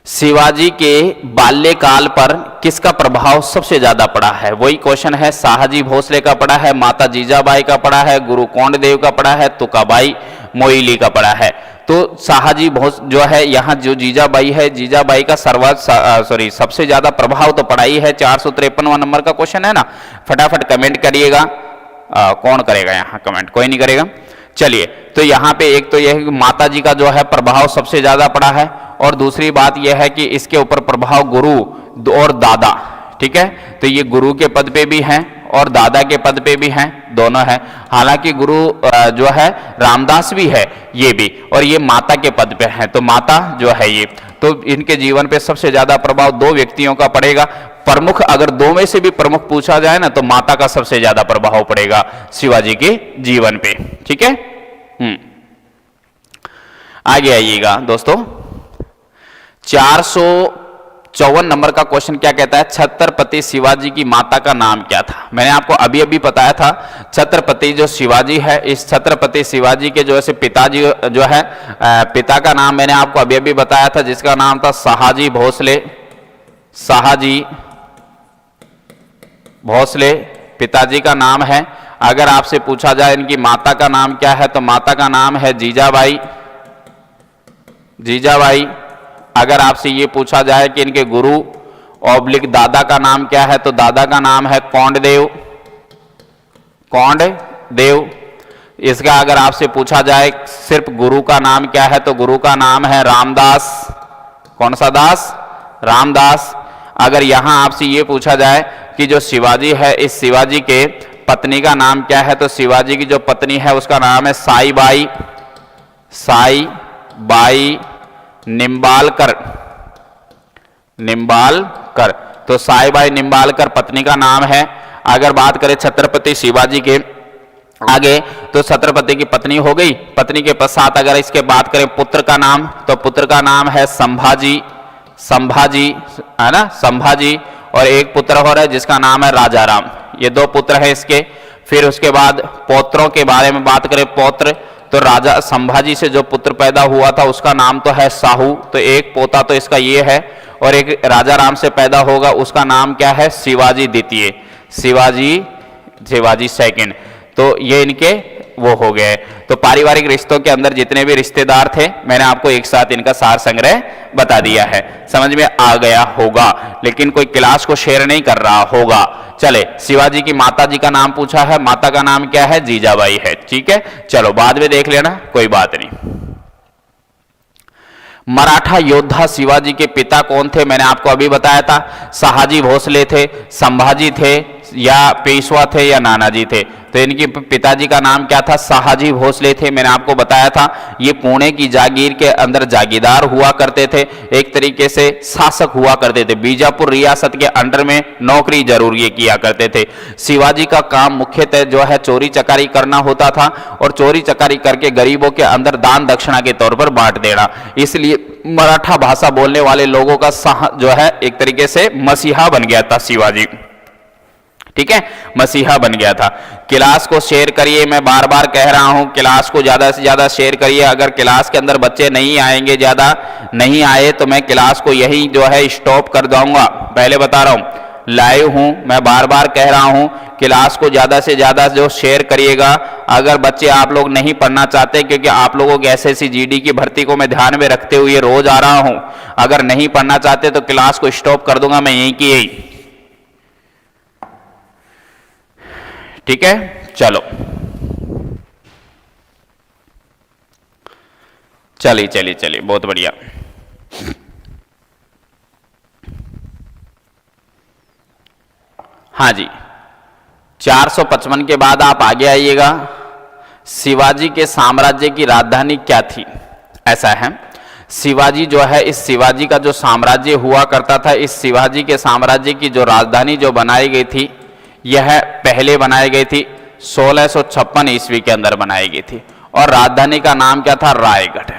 शिवाजी के बाल्यकाल पर किसका प्रभाव सबसे ज्यादा पड़ा है? वही क्वेश्चन है, शाहजी भोसले का पड़ा है, माता जीजाबाई का पड़ा है, गुरु कोंडदेव का पड़ा है, तुकाबाई मोइली का पड़ा है। तो शाहजी भोस जो है, यहाँ जो जीजाबाई है, जीजाबाई का सबसे ज्यादा प्रभाव तो पड़ा ही है। 453वां नंबर का क्वेश्चन है ना, फटाफट कमेंट करिएगा। कौन करेगा यहाँ कमेंट? कोई नहीं करेगा। चलिए, तो यहाँ पे एक तो यह माता जी का जो है प्रभाव सबसे ज्यादा पड़ा है, और दूसरी बात यह है कि इसके ऊपर प्रभाव गुरु और दादा। ठीक है, तो ये गुरु के पद पे भी हैं और दादा के पद पे भी हैं, दोनों हैं। हालांकि गुरु जो है रामदास भी है, ये भी, और ये माता के पद पे हैं, तो माता जो है ये, तो इनके जीवन पे सबसे ज्यादा प्रभाव दो व्यक्तियों का पड़ेगा। प्रमुख अगर दो में से भी प्रमुख पूछा जाए ना, तो माता का सबसे ज्यादा प्रभाव पड़ेगा शिवाजी के जीवन पे। ठीक है, आगे आइएगा दोस्तों। 454 नंबर का क्वेश्चन क्या कहता है? छत्रपति शिवाजी की माता का नाम क्या था? मैंने आपको अभी अभी बताया था, छत्रपति जो शिवाजी है, इस छत्रपति शिवाजी के जो है पिताजी जो है, पिता का नाम मैंने आपको अभी अभी बताया था, जिसका नाम था शाहजी भोसले। शाहजी भोसले पिताजी का नाम है। अगर आपसे पूछा जाए इनकी माता का नाम क्या है, तो माता का नाम है जीजाबाई, जीजाबाई। अगर आपसे ये पूछा जाए कि इनके गुरु ऑब्लिक दादा का नाम क्या है, तो दादा का नाम है कोंडदेव, कोंडदेव। इसका अगर आपसे पूछा जाए सिर्फ गुरु का नाम क्या है, तो गुरु का नाम है रामदास। कौन सा दास? रामदास। अगर यहां आपसे ये पूछा जाए कि जो शिवाजी है, इस शिवाजी के पत्नी का नाम क्या है, तो शिवाजी की जो पत्नी है उसका नाम है साईबाई, साईबाई निम्बालकर, निम्बालकर। तो साईबाई निम्बालकर पत्नी का नाम है। अगर बात करें छत्रपति शिवाजी के आगे, तो छत्रपति की पत्नी हो गई, पत्नी के पश्चात अगर इसके बात करें पुत्र का नाम, तो पुत्र का नाम है संभाजी, संभाजी है ना, संभाजी। और एक पुत्र हो रहा है जिसका नाम है राजाराम। ये दो पुत्र है इसके। फिर उसके बाद पौत्रों के बारे में बात करें, पौत्र, तो राजा संभाजी से जो पुत्र पैदा हुआ था उसका नाम तो है साहू, तो एक पोता तो इसका ये है। और एक राजाराम से पैदा होगा, उसका नाम क्या है? शिवाजी द्वितीय, शिवाजी सेकंड। तो ये इनके वो हो गए। तो पारिवारिक रिश्तों के अंदर जितने भी रिश्तेदार थे, मैंने आपको एक साथ इनका सार संग्रह बता दिया है। समझ में आ गया होगा, लेकिन कोई क्लास को शेयर नहीं कर रहा होगा। चले, शिवाजी की माता जी का नाम पूछा है, माता का नाम क्या है? जीजाबाई है। ठीक है, चलो बाद में देख लेना, कोई बात नहीं। मराठा योद्धा शिवाजी के पिता कौन थे? मैंने आपको अभी बताया था, शाहजी भोसले थे, संभाजी थे, या पेशवा थे, या नानाजी थे। तो इनके पिताजी का नाम क्या था? शाहजी भोसले थे। मैंने आपको बताया था ये पुणे की जागीर के अंदर जागीरदार हुआ करते थे, एक तरीके से शासक हुआ करते थे। बीजापुर रियासत के अंडर में नौकरी जरूर ये किया करते थे। शिवाजी का काम मुख्यतः जो है चोरी चकारी करना होता था, और चोरी चकारी करके गरीबों के अंदर दान दक्षिणा के तौर पर बांट देना। इसलिए मराठा भाषा बोलने वाले लोगों का जो है एक तरीके से मसीहा बन गया था शिवाजी। ठीक है, मसीहा बन गया था। क्लास को शेयर करिए, मैं बार बार कह रहा हूं क्लास को ज्यादा से ज्यादा शेयर करिए। अगर क्लास के अंदर बच्चे नहीं आएंगे, ज्यादा नहीं आए तो मैं क्लास को यही जो है स्टॉप कर दूंगा। पहले बता रहा हूं, लाइव हूं, मैं बार बार कह रहा हूं क्लास को ज्यादा से ज्यादा जो शेयर करिएगा। अगर बच्चे आप लोग नहीं पढ़ना चाहते, क्योंकि आप लोगों के एसएससी जीडी की भर्ती को मैं ध्यान में रखते हुए रोज आ रहा हूं, अगर नहीं पढ़ना चाहते तो क्लास को स्टॉप कर दूंगा मैं यहीं की यही। ठीक है, चलो चलिए चलिए चलिए, बहुत बढ़िया। हाँ जी, 455 के बाद आप आगे आइएगा। शिवाजी के साम्राज्य की राजधानी क्या थी? ऐसा है, शिवाजी जो है, इस शिवाजी का जो साम्राज्य हुआ करता था, इस शिवाजी के साम्राज्य की जो राजधानी जो बनाई गई थी, यह पहले बनाई गई थी 1656 ईस्वी के अंदर बनाई गई थी, और राजधानी का नाम क्या था? रायगढ़।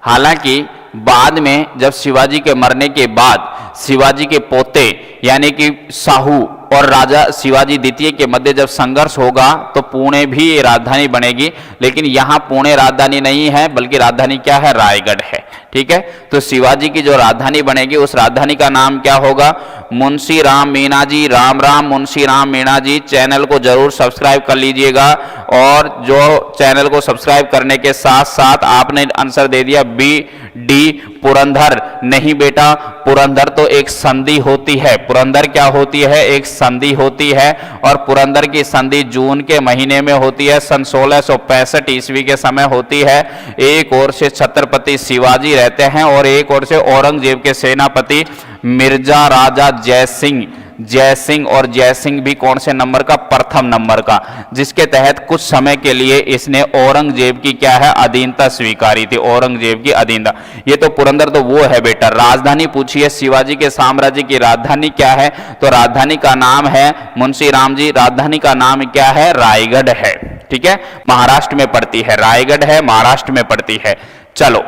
हालांकि बाद में जब शिवाजी के मरने के बाद शिवाजी के पोते यानी कि शाहू और राजा शिवाजी द्वितीय के मध्य जब संघर्ष होगा तो पुणे भी ये राजधानी बनेगी, लेकिन यहाँ पुणे राजधानी नहीं है, बल्कि राजधानी क्या है? रायगढ़ है। ठीक है, तो शिवाजी की जो राजधानी बनेगी उस राजधानी का नाम क्या होगा? मुंशी राम मीणा जी। राम राम मुंशी राम मीणा जी। चैनल को जरूर सब्सक्राइब कर लीजिएगा, और जो चैनल को सब्सक्राइब करने के साथ साथ आपने आंसर दे दिया बी डी पुरंदर। नहीं बेटा, पुरंदर तो एक संधि होती है। पुरंदर क्या होती है? एक संधि होती है, और पुरंदर की संधि जून के महीने में होती है, सन 1665 ईस्वी के समय होती है। एक ओर से छत्रपति शिवाजी रहते हैं और एक ओर से औरंगजेब के सेनापति मिर्जा राजा जय सिंह और जय सिंह भी कौन से नंबर का? प्रथम नंबर का, जिसके तहत कुछ समय के लिए इसने औरंगजेब की क्या है? अधीनता स्वीकारी थी, औरंगजेब की अधीनता। ये तो पुरंदर तो वो है बेटा। राजधानी पूछिए, शिवाजी के साम्राज्य की राजधानी क्या है? तो राजधानी का नाम है मुंशी राम जी। राजधानी का नाम क्या है? रायगढ़ है। ठीक है, महाराष्ट्र में पड़ती है, रायगढ़ है, महाराष्ट्र में पड़ती है। चलो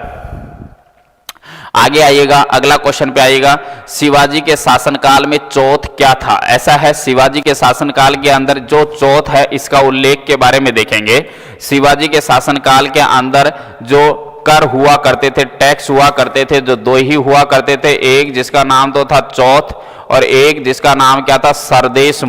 आगे आइएगा, अगला क्वेश्चन पे आइएगा। शिवाजी के शासनकाल में चौथ क्या था? ऐसा है, शिवाजी के शासनकाल के अंदर जो चौथ है इसका उल्लेख के बारे में देखेंगे। शिवाजी के शासनकाल के अंदर जो कर हुआ करते थे, टैक्स हुआ करते थे, जो दो ही हुआ करते थे, एक जिसका नाम तो था चौथ और एक जिसका नाम क्या था? सरदेश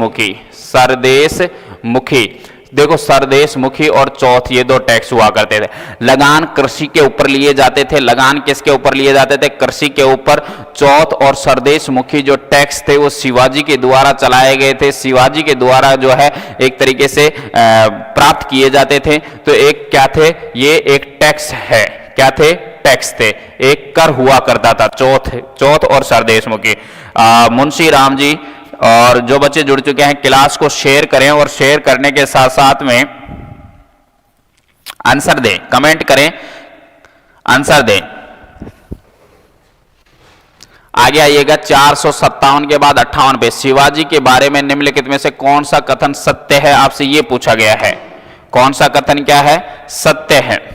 मुखी। देखो, सरदेश मुखी और चौथ, ये दो टैक्स हुआ करते थे। लगान कृषि के ऊपर लिए जाते थे। लगान किसके ऊपर लिए जाते थे? कृषि के ऊपर। चौथ और सरदेश मुखी जो टैक्स थे वो शिवाजी के द्वारा चलाए गए थे, शिवाजी के द्वारा जो है एक तरीके से प्राप्त किए जाते थे। तो एक क्या थे? ये एक टैक्स है। क्या थे? टैक्स थे, एक कर हुआ करता था। चौथ और सरदेश मुखी। मुंशी राम जी और जो बच्चे जुड़ चुके हैं क्लास को शेयर करें, और शेयर करने के साथ साथ में आंसर दें, कमेंट करें, आंसर दें। आगे आइएगा 457 के बाद 58 पे। शिवाजी के बारे में निम्नलिखित में से कौन सा कथन सत्य है? आपसे यह पूछा गया है। कौन सा कथन क्या है? सत्य है।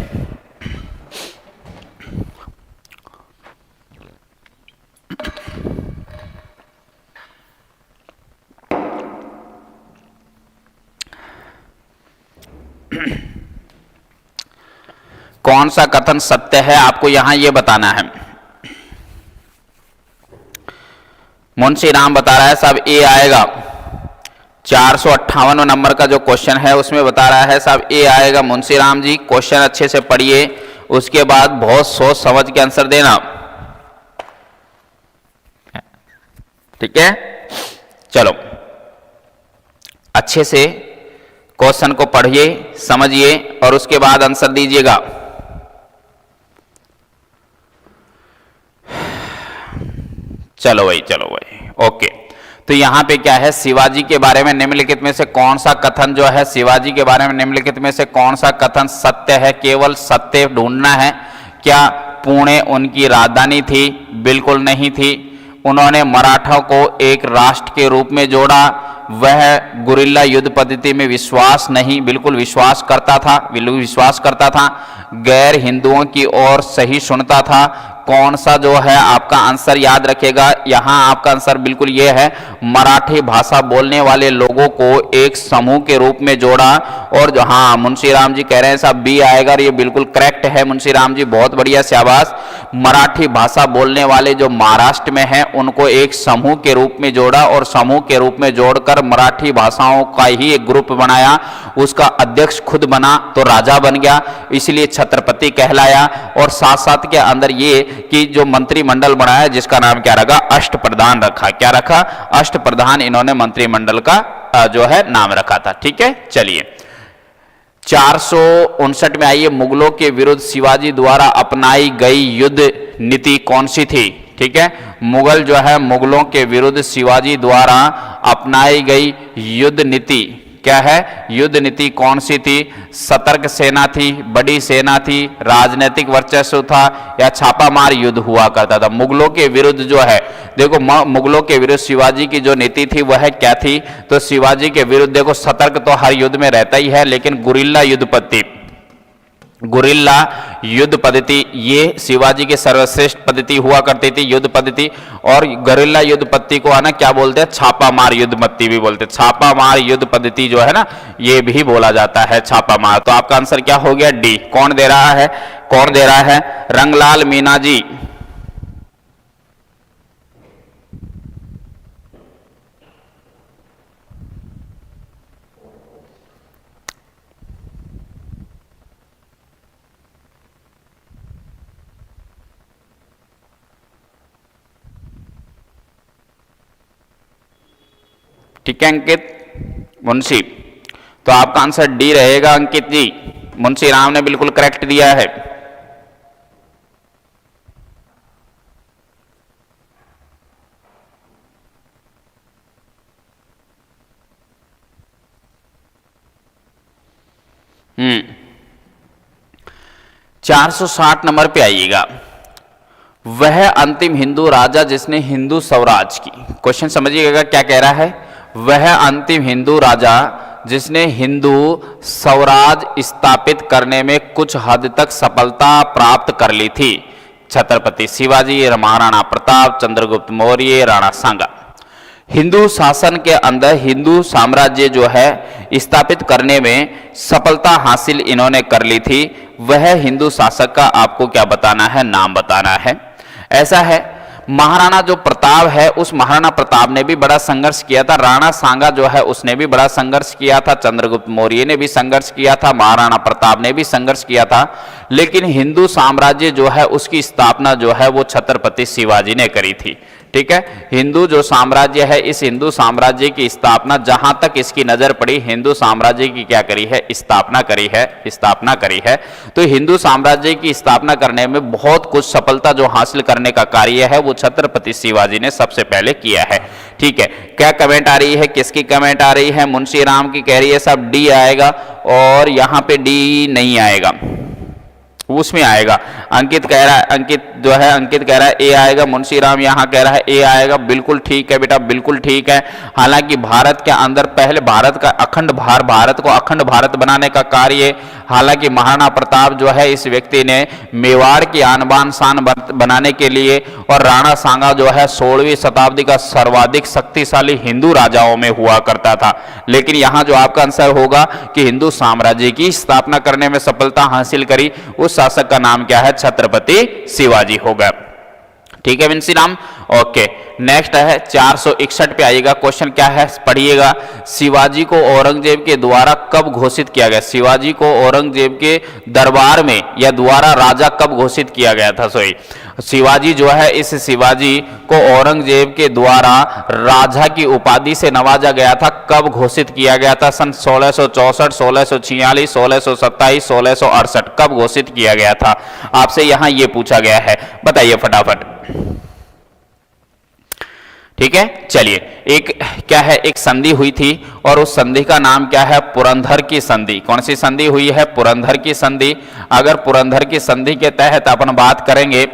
कौन सा कथन सत्य है आपको यहां यह बताना है। मुंशी राम बता रहा है साहब ए आएगा। 458 नंबर का जो क्वेश्चन है उसमें बता रहा है साहब ए आएगा। मुंशी राम जी क्वेश्चन अच्छे से पढ़िए, उसके बाद बहुत सोच समझ के आंसर देना। ठीक है, चलो अच्छे से क्वेश्चन को पढ़िए, समझिए और उसके बाद आंसर दीजिएगा। चलो भाई ओके। तो यहां पे क्या है? शिवाजी के बारे में निम्नलिखित में से कौन सा कथन जो है, शिवाजी के बारे में निम्नलिखित में से कौन सा कथन सत्य है? केवल सत्य ढूंढना है। क्या पुणे उनकी राजधानी थी? बिल्कुल नहीं थी। उन्होंने मराठा को एक राष्ट्र के रूप में जोड़ा। वह गुरिल्ला युद्ध पद्धति में विश्वास नहीं, बिल्कुल विश्वास करता था। गैर हिंदुओं की ओर सही सुनता था। कौन सा जो है आपका आंसर याद रखेगा, यहां आपका आंसर बिल्कुल ये है, मराठी भाषा बोलने वाले लोगों को एक समूह के रूप में जोड़ा। और जो हाँ मुंशीराम जी कह रहे हैं साहब बी आएगा, और ये बिल्कुल करेक्ट है मुंशीराम जी, बहुत बढ़िया, शाबाश। मराठी भाषा बोलने वाले जो महाराष्ट्र में हैं उनको एक समूह के रूप में जोड़ा, और समूह के रूप में जोड़कर मराठी भाषाओं का ही एक ग्रुप बनाया, उसका अध्यक्ष खुद बना तो राजा बन गया, इसलिए छत्रपति कहलाया। और साथ साथ के अंदर ये कि जो मंत्रिमंडल बनाया जिसका नाम क्या रखा, अष्टप्रधान रखा। क्या रखा, अष्टप्रधान, इन्होंने मंत्रिमंडल का जो है नाम रखा था। ठीक है, चलिए 459 में आइए, मुगलों के विरुद्ध शिवाजी द्वारा अपनाई गई युद्ध नीति कौन सी थी। ठीक है, मुगल जो है, मुगलों के विरुद्ध शिवाजी द्वारा अपनाई गई युद्ध नीति क्या है, युद्ध नीति कौन सी थी। सतर्क सेना थी, बड़ी सेना थी, राजनीतिक वर्चस्व था, या छापामार युद्ध हुआ करता था। मुगलों के विरुद्ध जो है, देखो मुगलों के विरुद्ध शिवाजी की जो नीति थी वह क्या थी, तो शिवाजी के विरुद्ध देखो सतर्क तो हर युद्ध में रहता ही है, लेकिन गुरिल्ला युद्ध पद्धति, गुरिल्ला युद्ध पद्धति ये शिवाजी की सर्वश्रेष्ठ पद्धति हुआ करती थी, युद्ध पद्धति। और गुरिल्ला युद्ध पद्धति को आना क्या बोलते हैं, छापामार युद्ध पद्धति भी बोलते हैं। छापामार युद्ध पद्धति जो है ना, ये भी बोला जाता है छापामार। तो आपका आंसर क्या हो गया, डी। कौन दे रहा है, कौन दे रहा है, रंगलाल मीना जी। ठीक है अंकित, मुंशी, तो आपका आंसर डी रहेगा अंकित जी। मुंशी राम ने बिल्कुल करेक्ट दिया है। हम्म, 460 नंबर पे आइएगा। वह अंतिम हिंदू राजा जिसने हिंदू स्वराज की, क्वेश्चन समझिएगा क्या कह रहा है, वह अंतिम हिंदू राजा जिसने हिंदू स्वराज स्थापित करने में कुछ हद तक सफलता प्राप्त कर ली थी। छत्रपति शिवाजी, महाराणा प्रताप, चंद्रगुप्त मौर्य, राणा सांगा। हिंदू शासन के अंदर हिंदू साम्राज्य जो है स्थापित करने में सफलता हासिल इन्होंने कर ली थी। वह हिंदू शासक का आपको क्या बताना है, नाम बताना है। ऐसा है, महाराणा जो प्रताप है, उस महाराणा प्रताप ने भी बड़ा संघर्ष किया था। राणा सांगा जो है उसने भी बड़ा संघर्ष किया था। चंद्रगुप्त मौर्य ने भी संघर्ष किया था। महाराणा प्रताप ने भी संघर्ष किया था। लेकिन हिंदू साम्राज्य जो है उसकी स्थापना जो है वो छत्रपति शिवाजी ने करी थी। ठीक है, हिंदू जो साम्राज्य है, इस हिंदू साम्राज्य की स्थापना जहां तक इसकी नजर पड़ी, हिंदू साम्राज्य की क्या करी है, स्थापना करी है, स्थापना करी है। तो हिंदू साम्राज्य की स्थापना करने में बहुत कुछ सफलता जो हासिल करने का कार्य है वो छत्रपति शिवाजी ने सबसे पहले किया है। ठीक है, क्या कमेंट आ रही है, किसकी कमेंट आ रही है, मुंशी राम की कह रही है सब डी आएगा, और यहां पे डी नहीं आएगा, उसमें आएगा। अंकित कह रहा है, अंकित जो है, अंकित कह रहा है ए आएगा। मुंशी राम यहाँ कह रहा है ए आएगा। बिल्कुल ठीक है बेटा, बिल्कुल ठीक है। हालांकि भारत के अंदर पहले भारत का अखंड भारत को अखंड भारत बनाने का कार्य, हालांकि महाराणा प्रताप जो है इस व्यक्ति ने मेवाड़ की आन बान शान बनाने के लिए, और राणा सांगा जो है 16वीं शताब्दी का सर्वाधिक शक्तिशाली हिंदू राजाओं में हुआ करता था। लेकिन यहाँ जो आपका आंसर होगा कि हिंदू साम्राज्य की स्थापना करने में सफलता हासिल करी, उस शासक का नाम क्या है, छत्रपति शिवाजी होगा। ठीक है विंसी राम, ओके। नेक्स्ट है 461 पे आइएगा। क्वेश्चन क्या है पढ़िएगा, शिवाजी को औरंगजेब के द्वारा कब घोषित किया गया। शिवाजी को औरंगजेब के दरबार में या द्वारा राजा कब घोषित किया गया था। सॉरी, शिवाजी जो है, इस शिवाजी को औरंगजेब के द्वारा राजा की उपाधि से नवाजा गया था। कब घोषित किया गया था, सन 1664, 1646, 1627, 1668, कब घोषित किया गया था। आपसे यहां यह पूछा गया है, बताइए फटाफट। ठीक है, चलिए, एक क्या है, एक संधि हुई थी, और उस संधि का नाम क्या है, पुरंदर की संधि। कौन सी संधि हुई है, पुरंदर की संधि। अगर पुरंदर की संधि के तहत अपन बात करेंगे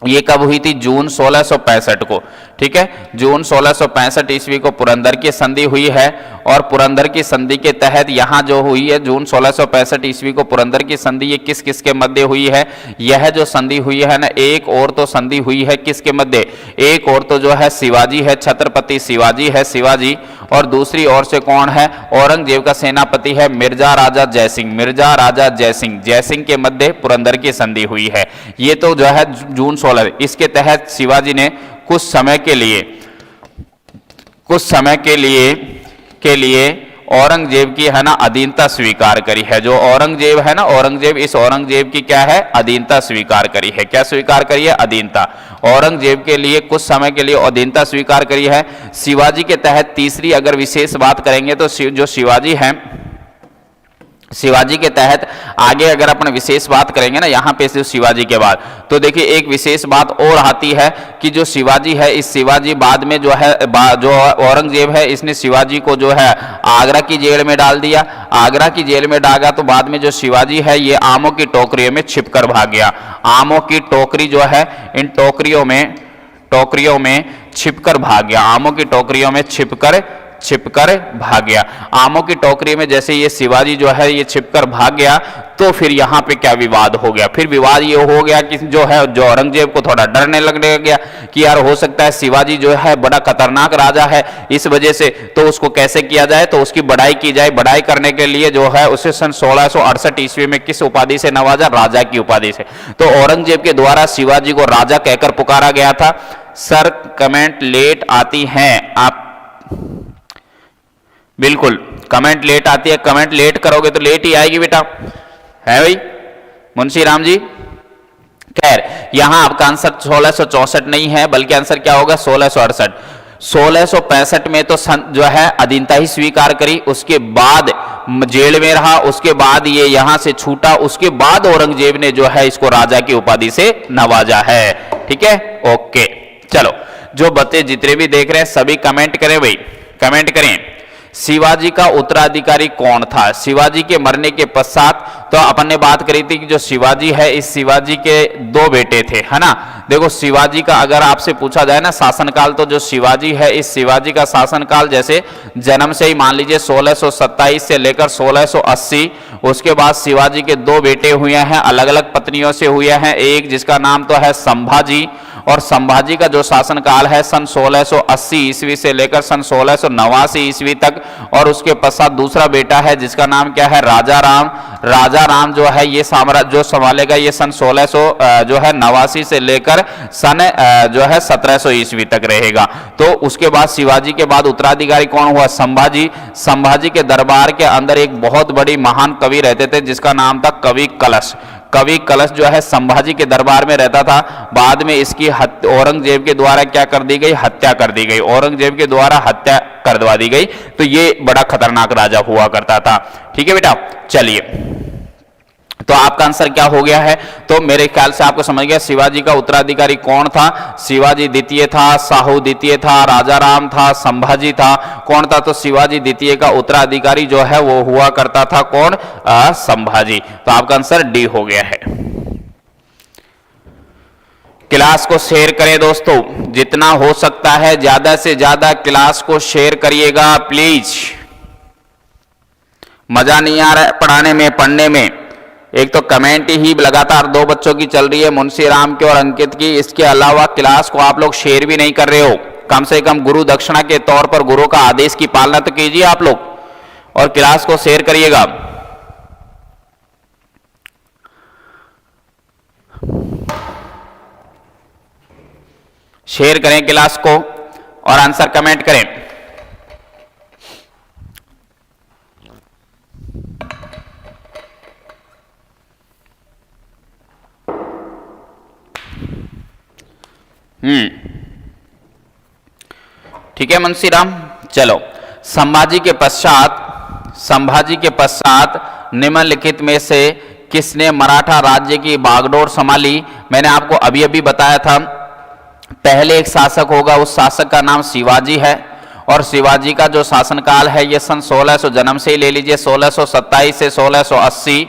ये कब हुई थी? जून 1665 को। ठीक है, जून 1665 ईस्वी को पुरंदर की संधि हुई है, और पुरंदर की संधि के तहत यहां जो हुई है जून 1665 ईस्वी को पुरंदर की संधि, ये किस किस के मध्य हुई है? यह जो संधि हुई है ना, एक और तो संधि हुई है किसके मध्य? एक और तो जो है शिवाजी है, छत्रपति शिवाजी है, शिवाजी, और दूसरी ओर से कौन है? औरंगजेब का सेनापति है मिर्जा राजा जयसिंह, मिर्जा राजा जयसिंह, जयसिंह के मध्य पुरंदर की संधि हुई है। ये तो जो है जून 16, इसके तहत शिवाजी ने कुछ समय के लिए औरंगजेब की है ना अधीनता स्वीकार करी है। जो औरंगजेब है ना, औरंगजेब, इस औरंगजेब की क्या है? अधीनता स्वीकार करी है। क्या स्वीकार करी है? अधीनता। औरंगजेब के लिए कुछ समय के लिए अधीनता स्वीकार करी है। शिवाजी के तहत तीसरी अगर विशेष बात करेंगे तो जो शिवाजी हैं, शिवाजी के तहत आगे अगर अपन विशेष बात करेंगे ना, यहां पे शिवाजी के बाद, तो देखिए एक विशेष बात और आती है कि जो शिवाजी है, इस शिवाजी बाद में जो है जो औरंगजेब है, इसने शिवाजी को जो है आगरा की जेल में डाल दिया। आगरा की जेल में डाला तो बाद में जो शिवाजी है ये आमों की टोकरियों में छिपकर भाग गया। आमों की टोकरी जो है, इन टोकरियों में छिपकर भाग गया। आमों की टोकरियों में छिपकर भाग गया। आमों की टोकरी में जैसे ये शिवाजी जो है ये छिपकर भाग गया, तो फिर यहाँ पे क्या विवाद हो गया? फिर विवाद ये हो गया कि जो औरंगजेब को थोड़ा डरने लगने गया कि यार हो सकता है शिवाजी जो है बड़ा खतरनाक राजा है, इस वजह से तो उसको कैसे किया जाए, तो उसकी बढ़ाई की जाए। बढ़ाई करने के लिए जो है उसे सन 1668 ईस्वी में किस उपाधि से नवाजा? राजा की उपाधि से। तो औरंगजेब के द्वारा शिवाजी को राजा कहकर पुकारा गया था। सर कमेंट लेट आती हैं आप, बिल्कुल कमेंट लेट आती है। कमेंट लेट करोगे तो लेट ही आएगी बेटा, है भाई मुंशी राम जी। खैर यहां आपका आंसर 1664 नहीं है, बल्कि आंसर क्या होगा? 1668। 1665 में तो जो है अधीनता ही स्वीकार करी, उसके बाद जेल में रहा, उसके बाद ये यहां से छूटा, उसके बाद औरंगजेब ने जो है इसको राजा की उपाधि से नवाजा है। ठीक है, ओके। चलो, जो बच्चे जितने भी देख रहे हैं सभी कमेंट करें भाई, कमेंट करें। शिवाजी का उत्तराधिकारी कौन था? शिवाजी के मरने के पश्चात तो अपन ने बात करी थी कि जो शिवाजी है, इस शिवाजी के दो बेटे थे, है ना। देखो शिवाजी का अगर आपसे पूछा जाए ना शासनकाल, तो जो शिवाजी है, इस शिवाजी का शासनकाल जैसे जन्म से ही मान लीजिए 1627 से लेकर 1680, उसके बाद शिवाजी के दो बेटे हुए हैं, अलग अलग पत्नियों से हुए हैं। एक जिसका नाम तो है संभाजी, और संभाजी का जो शासनकाल है सन 1680 ईस्वी से लेकर सन 1689 ईस्वी तक, और उसके पश्चात दूसरा बेटा है जिसका नाम क्या है? राजा राम। राजा राम जो है ये साम्राज्य जो संभालेगा ये सन 1689 से लेकर सन जो है 1700 ईस्वी तक रहेगा। तो उसके बाद शिवाजी के बाद उत्तराधिकारी कौन हुआ? संभाजी। संभाजी के दरबार के अंदर एक बहुत बड़ी महान कवि रहते थे जिसका नाम था कवि कलश। कवि कलश जो है संभाजी के दरबार में रहता था। बाद में इसकी औरंगजेब के द्वारा क्या कर दी गई? हत्या कर दी गई। औरंगजेब के द्वारा हत्या करवा दी गई। तो ये बड़ा खतरनाक राजा हुआ करता था। ठीक है बेटा, चलिए, तो आपका आंसर क्या हो गया है? तो मेरे ख्याल से आपको समझ गया शिवाजी का उत्तराधिकारी कौन था। शिवाजी द्वितीय था, साहू द्वितीय था, राजा राम था, संभाजी था। कौन था? तो शिवाजी द्वितीय का उत्तराधिकारी जो है वो हुआ करता था कौन? संभाजी। तो आपका आंसर डी हो गया है। क्लास को शेयर करें दोस्तों, जितना हो सकता है ज्यादा से ज्यादा क्लास को शेयर करिएगा प्लीज। मजा नहीं आ रहा है पढ़ाने में, पढ़ने में। एक तो कमेंट ही लगातार दो बच्चों की चल रही है, मुंशी राम की और अंकित की। इसके अलावा क्लास को आप लोग शेयर भी नहीं कर रहे हो। कम से कम गुरु दक्षिणा के तौर पर गुरु का आदेश की पालना तो कीजिए आप लोग, और क्लास को शेयर करिएगा। शेयर करें क्लास को और आंसर कमेंट करें। ठीक है मुंशी राम। चलो, संभाजी के पश्चात निम्नलिखित में से किसने मराठा राज्य की बागडोर संभाली? मैंने आपको अभी अभी बताया था, पहले एक शासक होगा, उस शासक का नाम शिवाजी है, और शिवाजी का जो शासनकाल है ये सन 1600 जन्म से ही ले लीजिए 1627 से 1680,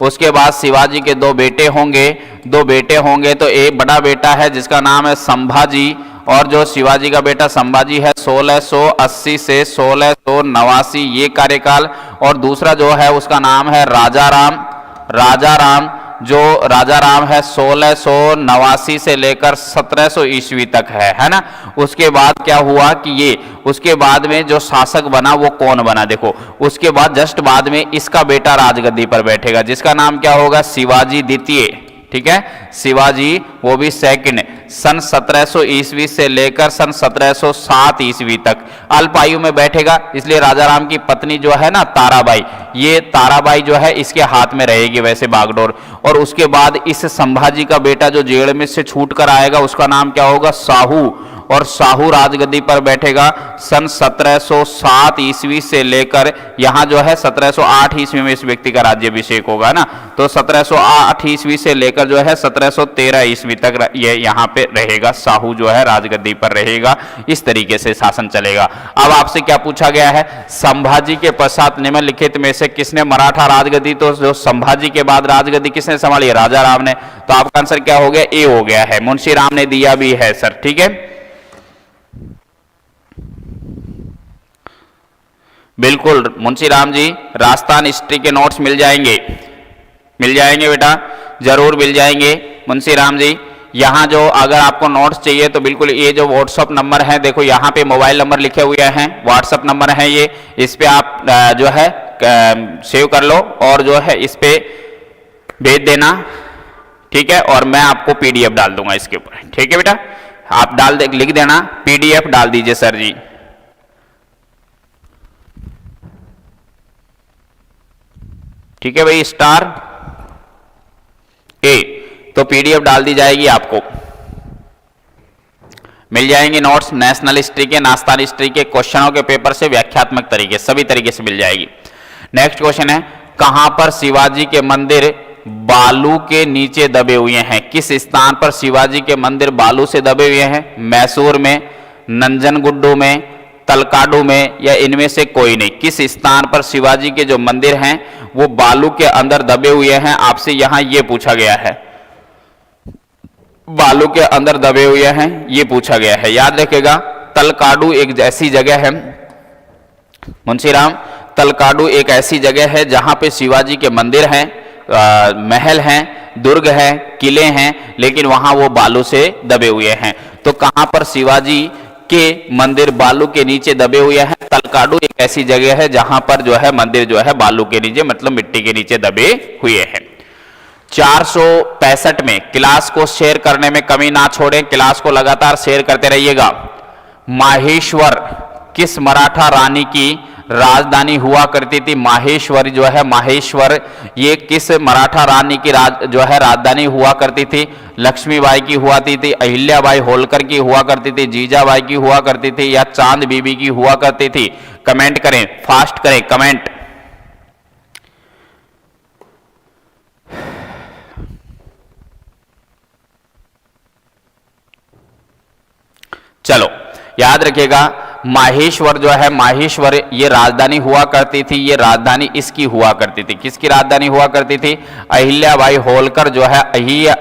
उसके बाद शिवाजी के दो बेटे होंगे तो एक बड़ा बेटा है जिसका नाम है संभाजी, और जो शिवाजी का बेटा संभाजी है 1680 से 1689 ये कार्यकाल, और दूसरा जो है उसका नाम है राजा राम जो राजा राम है 1689 से लेकर 1700 ईस्वी तक है ना। उसके बाद क्या हुआ कि ये उसके बाद में जो शासक बना वो कौन बना, देखो उसके बाद जस्ट बाद में इसका बेटा राजगद्दी पर बैठेगा जिसका नाम क्या होगा, शिवाजी द्वितीय, ठीक है, शिवाजी वो भी सेकंड, सन 1700 ईस्वी से लेकर सन 1707 ईस्वी तक अल्प आयु में बैठेगा। इसलिए राजा राम की पत्नी जो है ना ताराबाई, ये ताराबाई जो है इसके हाथ में रहेगी वैसे बागडोर। और उसके बाद इस संभाजी का बेटा जो जेल में से छूट कर आएगा उसका नाम क्या होगा, साहू, और साहू राजगद्दी पर बैठेगा सन 1707 ईस्वी से लेकर यहां जो है 1708 ईस्वी में इस व्यक्ति का राज्याभिषेक होगा ना। तो 1708 ईस्वी से लेकर जो है 1713 ईस्वी तक ये यहां पे रहेगा, साहू जो है राजगद्दी पर रहेगा। इस तरीके से शासन चलेगा। अब आपसे क्या पूछा गया है, संभाजी के पश्चात निम्नलिखित में से किसने मराठा राजगद्दी, तो जो संभाजी के बाद राजगद्दी किसने संभाली, राजा राम ने। तो आपका आंसर क्या हो गया, ए हो गया है। मुंशी राम ने दिया भी है सर, ठीक है, बिल्कुल मुंशी राम जी, राजस्थान हिस्ट्री के नोट्स मिल जाएंगे बेटा, जरूर मिल जाएंगे मुंशी राम जी। यहाँ जो अगर आपको नोट्स चाहिए तो बिल्कुल ये जो व्हाट्सअप नंबर है, देखो यहाँ पे मोबाइल नंबर लिखे हुए हैं, व्हाट्सअप नंबर है ये, इस पे आप जो है सेव कर लो और जो है इस पे भेज देना, ठीक है, और मैं आपको पीडीएफ डाल दूंगा इसके ऊपर, ठीक है बेटा, आप लिख देना पीडीएफ डाल दीजिए सर जी। ठीक है भाई, स्टार ए, तो पीडीएफ डाल दी जाएगी, आपको मिल जाएंगे नोट्स नेशनल हिस्ट्री के, राजस्थान हिस्ट्री के क्वेश्चनों के पेपर से व्याख्यात्मक तरीके सभी तरीके से मिल जाएगी। नेक्स्ट क्वेश्चन है, कहां पर शिवाजी के मंदिर बालू के नीचे दबे हुए हैं, किस स्थान पर शिवाजी के मंदिर बालू से दबे हुए हैं, मैसूर में, नंजनगुड्डू में, तलकाडू में, या इनमें से कोई नहीं। किस स्थान पर शिवाजी के जो मंदिर हैं वो बालू के अंदर दबे हुए हैं, आपसे यहां ये पूछा गया है, बालू के अंदर दबे हुए हैं ये पूछा गया है। याद रखेगा, तलकाडू एक ऐसी जगह है मुंशीराम, तलकाडू एक ऐसी जगह है जहां पे शिवाजी के मंदिर हैं, महल हैं, दुर्ग हैं, किले हैं, लेकिन वहां वो बालू से दबे हुए हैं। तो कहां पर शिवाजी के मंदिर बालू के नीचे दबे हुए हैं, तलकाडू एक ऐसी जगह है जहां पर जो है मंदिर जो है बालू के नीचे मतलब मिट्टी के नीचे दबे हुए हैं। 465 में क्लास को शेयर करने में कमी ना छोड़ें, क्लास को लगातार शेयर करते रहिएगा। माहेश्वर किस मराठा रानी की राजधानी हुआ करती थी, माहेश्वर जो है, माहेश्वर ये किस मराठा रानी की जो है राजधानी हुआ करती थी, लक्ष्मीबाई की हुआ थी, अहिल्याबाई होलकर की हुआ करती थी, जीजाबाई की हुआ करती थी, या चांद बीबी की हुआ करती थी। कमेंट करें, फास्ट करें कमेंट। चलो याद रखिएगा, माहेश्वर जो है, माहेश्वर ये राजधानी हुआ करती थी, ये राजधानी इसकी हुआ करती थी, किसकी राजधानी हुआ करती थी, अहिल्याबाई होलकर जो है,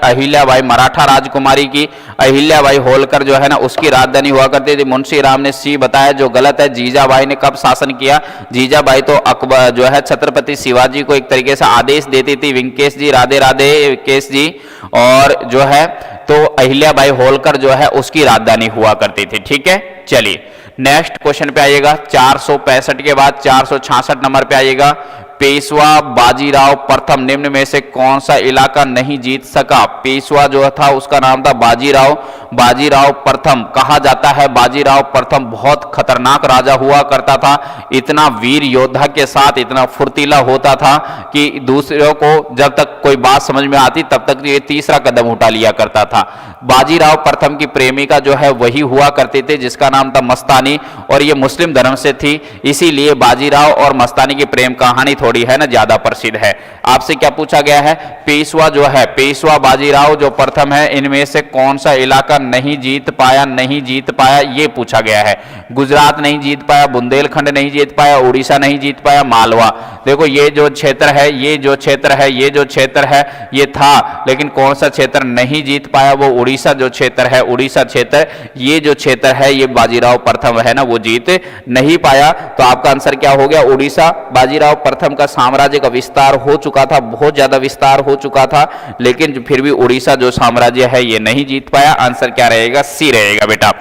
अहिल्याबाई मराठा राजकुमारी की अहिल्याबाई होलकर जो है ना उसकी राजधानी हुआ करती थी। मुंशी राम ने सी बताया जो गलत है। जीजाबाई ने कब शासन किया, जीजाबाई तो अकबर जो है छत्रपति शिवाजी को एक तरीके से आदेश देती थी, वेंकटेश जी राधे राधे वेंकटेश जी, और जो है तो अहिल्याबाई होलकर जो है उसकी राजधानी हुआ करती थी। ठीक है, चलिए नेक्स्ट क्वेश्चन पे आइएगा। 465 के बाद 466 नंबर पे आइएगा। पेशवा बाजीराव प्रथम निम्न में से कौन सा इलाका नहीं जीत सका। पेशवा जो था उसका नाम था बाजीराव, बाजीराव प्रथम कहा जाता है। बाजीराव प्रथम बहुत खतरनाक राजा हुआ करता था, इतना वीर योद्धा के साथ इतना फुर्तीला होता था कि दूसरों को जब तक कोई बात समझ में आती तब तक ये तीसरा कदम उठा लिया करता था। बाजीराव प्रथम की प्रेमिका जो है वही हुआ करते थे जिसका नाम था मस्तानी, और ये मुस्लिम धर्म से थी, इसीलिए बाजीराव और मस्तानी की प्रेम कहानी थोड़ी है ना ज्यादा प्रसिद्ध है। आपसे क्या पूछा गया है, पेशवा जो है, पेशवा बाजीराव जो प्रथम है, इनमें से कौन सा इलाका नहीं जीत पाया, नहीं जीत पाया, ये पूछा गया है। गुजरात नहीं जीत पाया, बुंदेलखंड नहीं जीत पाया, उड़ीसा नहीं जीत पाया, मालवा। देखो ये जो क्षेत्र है, ये जो क्षेत्र है, ये जो क्षेत्र है, ये था, लेकिन कौन सा क्षेत्र नहीं जीत पाया, वो उड़ीसा जो क्षेत्र है, उड़ीसा क्षेत्र, ये जो क्षेत्र है, ये बाजीराव प्रथम है ना वो जीत नहीं पाया। तो आपका आंसर क्या हो गया, उड़ीसा। बाजीराव प्रथम का साम्राज्य का विस्तार हो चुका था, बहुत ज्यादा विस्तार हो चुका था, लेकिन फिर भी उड़ीसा जो साम्राज्य है ये नहीं जीत पाया। आंसर क्या रहेगा, सी रहेगा बेटा।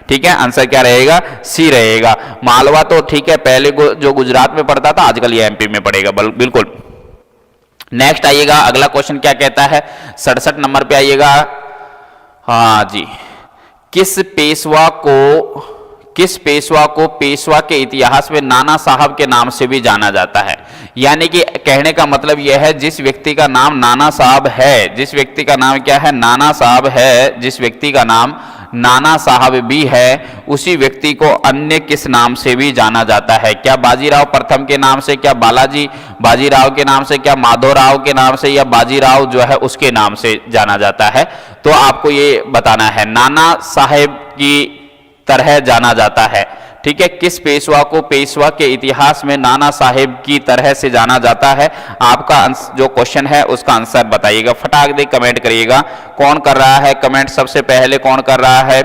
ठीक है, आंसर क्या रहेगा, सी रहेगा। मालवा तो ठीक है, पहले जो गुजरात में पड़ता था, आजकल ये एमपी में पड़ेगा, बिल्कुल। नेक्स्ट आइएगा, अगला क्वेश्चन क्या कहता है, 67 नंबर पे आइएगा। हाँ जी, किस पेशवा को पेशवा के इतिहास में नाना साहब के नाम से भी जाना जाता है। यानी कि कहने का मतलब यह है, जिस व्यक्ति का नाम नाना साहब है, जिस व्यक्ति का नाम क्या है, नाना साहब है, जिस व्यक्ति का नाम नाना साहब भी है, उसी व्यक्ति को अन्य किस नाम से भी जाना जाता है। क्या बाजीराव प्रथम के नाम से, क्या बालाजी बाजीराव के नाम से, क्या माधोराव के नाम से, या बाजीराव जो है उसके नाम से जाना जाता है। तो आपको ये बताना है, नाना साहेब की तरह जाना जाता है। ठीक है, किस पेशवा को पेशवा के इतिहास में नाना साहेब की तरह से जाना जाता है। आपका जो क्वेश्चन है उसका आंसर बताइएगा, फटाक दे कमेंट करिएगा। कौन कर रहा है कमेंट, सबसे पहले कौन कर रहा है,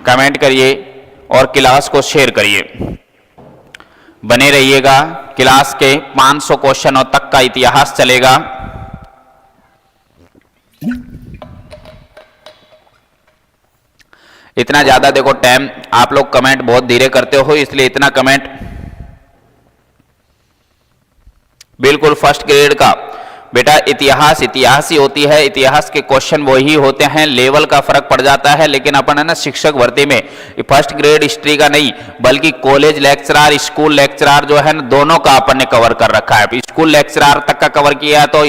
कमेंट करिए और क्लास को शेयर करिए। बने रहिएगा, क्लास के 500 क्वेश्चनों तक का इतिहास चलेगा। इतना ज्यादा देखो टाइम, आप लोग कमेंट बहुत धीरे करते हो, इसलिए इतना कमेंट। बिल्कुल फर्स्ट ग्रेड का बेटा इतिहास ही होती है, इतिहास के क्वेश्चन वही होते हैं, लेवल का फर्क पड़ जाता है। लेकिन अपन है ना शिक्षक भर्ती में फर्स्ट ग्रेड हिस्ट्री का नहीं, बल्कि कॉलेज लेक्चरार, स्कूल लेक्चरार जो है ना, दोनों का अपन ने कवर कर रखा है। स्कूल लेक्चरार तक का कवर किया है, तो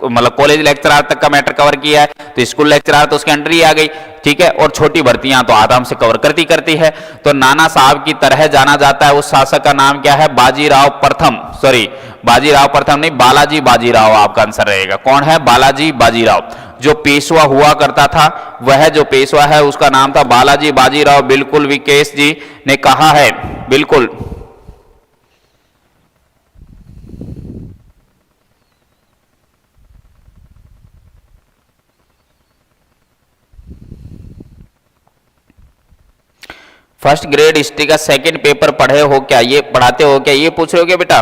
मतलब कॉलेज लेक्चरार तक का मैटर कवर किया है, तो स्कूल लेक्चरार तो उसके अंडर ही आ गई। ठीक है, और छोटी भर्तियां तो आराम से कवर करती है। तो नाना साहब की तरह जाना जाता है, उस शासक का नाम क्या है, बाजीराव प्रथम, सॉरी बाजीराव प्रथम नहीं, बालाजी बाजीराव आपका आंसर रहेगा। कौन है, बालाजी बाजीराव। जो पेशवा हुआ करता था, वह जो पेशवा है उसका नाम था बालाजी बाजीराव। बिल्कुल विकेश जी ने कहा है, बिल्कुल। फर्स्ट ग्रेड हिस्ट्री का सेकंड पेपर पढ़े हो क्या, ये पढ़ाते हो क्या, ये पूछ रहे हो क्या बेटा।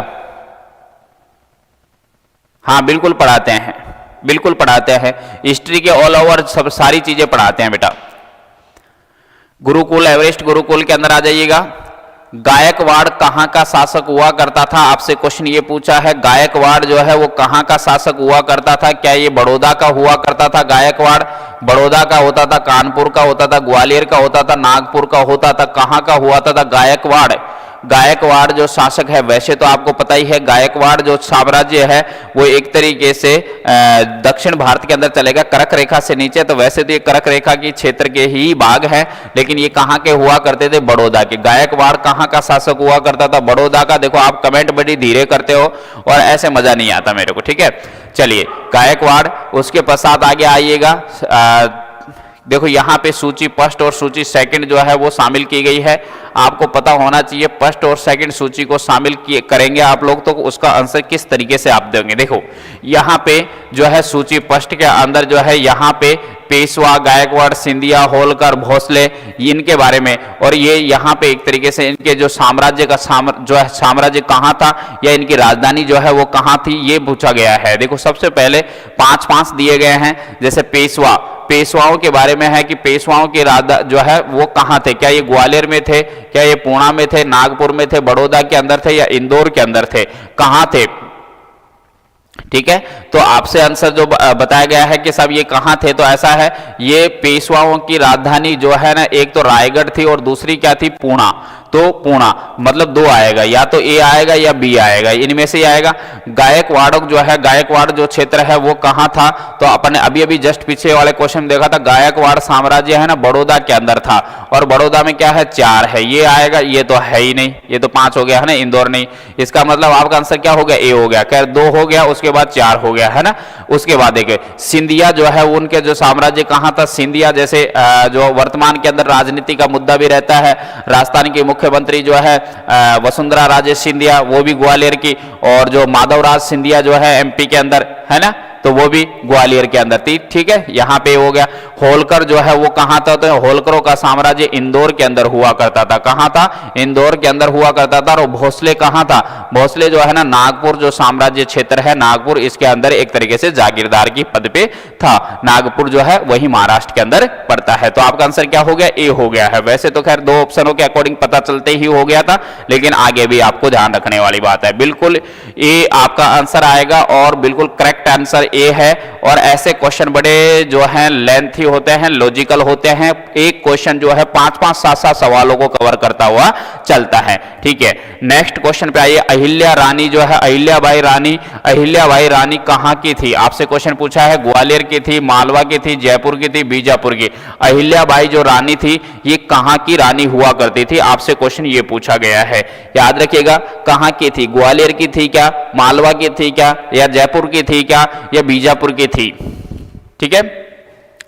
हाँ बिल्कुल पढ़ाते हैं, बिल्कुल पढ़ाते हैं, हिस्ट्री के ऑल ओवर सब सारी चीजें पढ़ाते हैं बेटा। गुरुकुल, एवरेस्ट गुरुकुल के अंदर आ जाइएगा। गायकवाड़ कहाँ का शासक हुआ करता था, आपसे क्वेश्चन ये पूछा है, गायकवाड़ जो है वो कहाँ का शासक हुआ करता था। क्या ये बड़ौदा का हुआ करता था गायकवाड़, बड़ौदा का होता था, कानपुर का होता था, ग्वालियर का होता था, नागपुर का होता था, कहाँ का हुआ था गायकवाड़। गायकवाड़ जो शासक है, वैसे तो आपको पता ही है गायकवाड़ जो साम्राज्य है वो एक तरीके से दक्षिण भारत के अंदर चलेगा, कर्क रेखा से नीचे। तो वैसे तो ये कर्क रेखा की क्षेत्र के ही भाग है, लेकिन ये कहाँ के हुआ करते थे, बड़ौदा के। गायकवाड़ कहाँ का शासक हुआ करता था, बड़ौदा का। देखो आप कमेंट बड़ी धीरे करते हो और ऐसे मजा नहीं आता मेरे को। ठीक है, चलिए गायकवाड़। उसके पश्चात आगे आइएगा, देखो यहाँ पे सूची फर्स्ट और सूची सेकंड जो है वो शामिल की गई है। आपको पता होना चाहिए फर्स्ट और सेकंड सूची को शामिल करेंगे आप लोग तो उसका आंसर किस तरीके से आप देंगे। देखो यहाँ पे जो है सूची फर्स्ट के अंदर जो है यहाँ पे पेशवा, गायकवाड़, सिंधिया, होलकर, भोसले, इनके बारे में, और ये यहाँ पे एक तरीके से इनके जो साम्राज्य का जो है साम्राज्य कहाँ था या इनकी राजधानी जो है वो कहाँ थी, ये पूछा गया है। देखो सबसे पहले 5-5 दिए गए हैं। जैसे पेशवाओं के बारे में है कि पेशवाओं के राजा जो है वो कहाँ थे, क्या ये ग्वालियर में थे, क्या ये पूना में थे, नागपुर में थे, बड़ौदा के अंदर थे, या इंदौर के अंदर थे, कहाँ थे। ठीक है, तो आपसे आंसर जो बताया गया है कि साहब ये कहाँ थे, तो ऐसा है ये पेशवाओं की राजधानी जो है ना, एक तो रायगढ़ थी और दूसरी क्या थी, पूना। तो पूर्णा मतलब 2 आएगा, या तो ए आएगा या बी आएगा, इनमें से ही आएगा। गायकवाड़ जो है, गायकवाड़ जो क्षेत्र है वो कहां था, तो अपन ने अभी अभी जस्ट पीछे वाले क्वेश्चन में देखा था, गायकवाड़ साम्राज्य है ना बड़ौदा के अंदर था, और बड़ौदा में क्या है 4 है, ये आएगा, ये तो है ही नहीं, ये तो 5 हो गया है ना, इंदौर नहीं, इसका मतलब आपका आंसर क्या हो गया, ए हो गया। खैर 2 हो गया, उसके बाद 4 हो गया है ना। उसके बाद देखिए सिंधिया जो है उनके जो साम्राज्य कहां था, सिंधिया जैसे जो वर्तमान के अंदर राजनीति का मुद्दा भी रहता है, राजस्थान की मुख्यमंत्री जो है वसुंधरा राजे सिंधिया, वो भी ग्वालियर की, और जो माधवराज सिंधिया जो है एमपी के अंदर है ना, तो वो भी ग्वालियर के अंदर थी। ठीक है, यहां पे हो गया। होलकर जो है वो कहां था, तो होलकरों का साम्राज्य इंदौर के अंदर हुआ करता था। कहां था, इंदौर के अंदर हुआ करता था। और भोसले कहां था, भोसले जो है ना नागपुर जो साम्राज्य क्षेत्र है नागपुर, इसके अंदर एक तरीके से जागीरदार की पद पे था। नागपुर जो है वही महाराष्ट्र के अंदर पड़ता है। तो आपका आंसर क्या हो गया, ए हो गया है। वैसे तो खैर 2 ऑप्शनों के अकॉर्डिंग पता चलते ही हो गया था, लेकिन आगे भी आपको ध्यान रखने वाली बात है। बिल्कुल ए आपका आंसर आएगा और बिल्कुल करेक्ट आंसर ए है। और ऐसे क्वेश्चन बड़े जो हैं लेंथी होते हैं, लॉजिकल होते हैं। एक क्वेश्चन जो है 5-5, 7-7 सवालों को कवर करता हुआ चलता है। ठीक है, नेक्स्ट क्वेश्चन पे आइए। अहिल्या रानी जो है, अहिल्याबाई रानी कहां की थी? आपसे क्वेश्चन पूछा है, ग्वालियर की थी, मालवा की थी, जयपुर की थी, बीजापुर की। अहिल्याबाई जो रानी थी ये कहां की रानी हुआ करती थी? आपसे क्वेश्चन ये पूछा गया है, याद रखिएगा। कहां की थी, ग्वालियर की थी क्या, मालवा की थी क्या, या जयपुर की थी क्या, या बीजापुर की थी? ठीक है,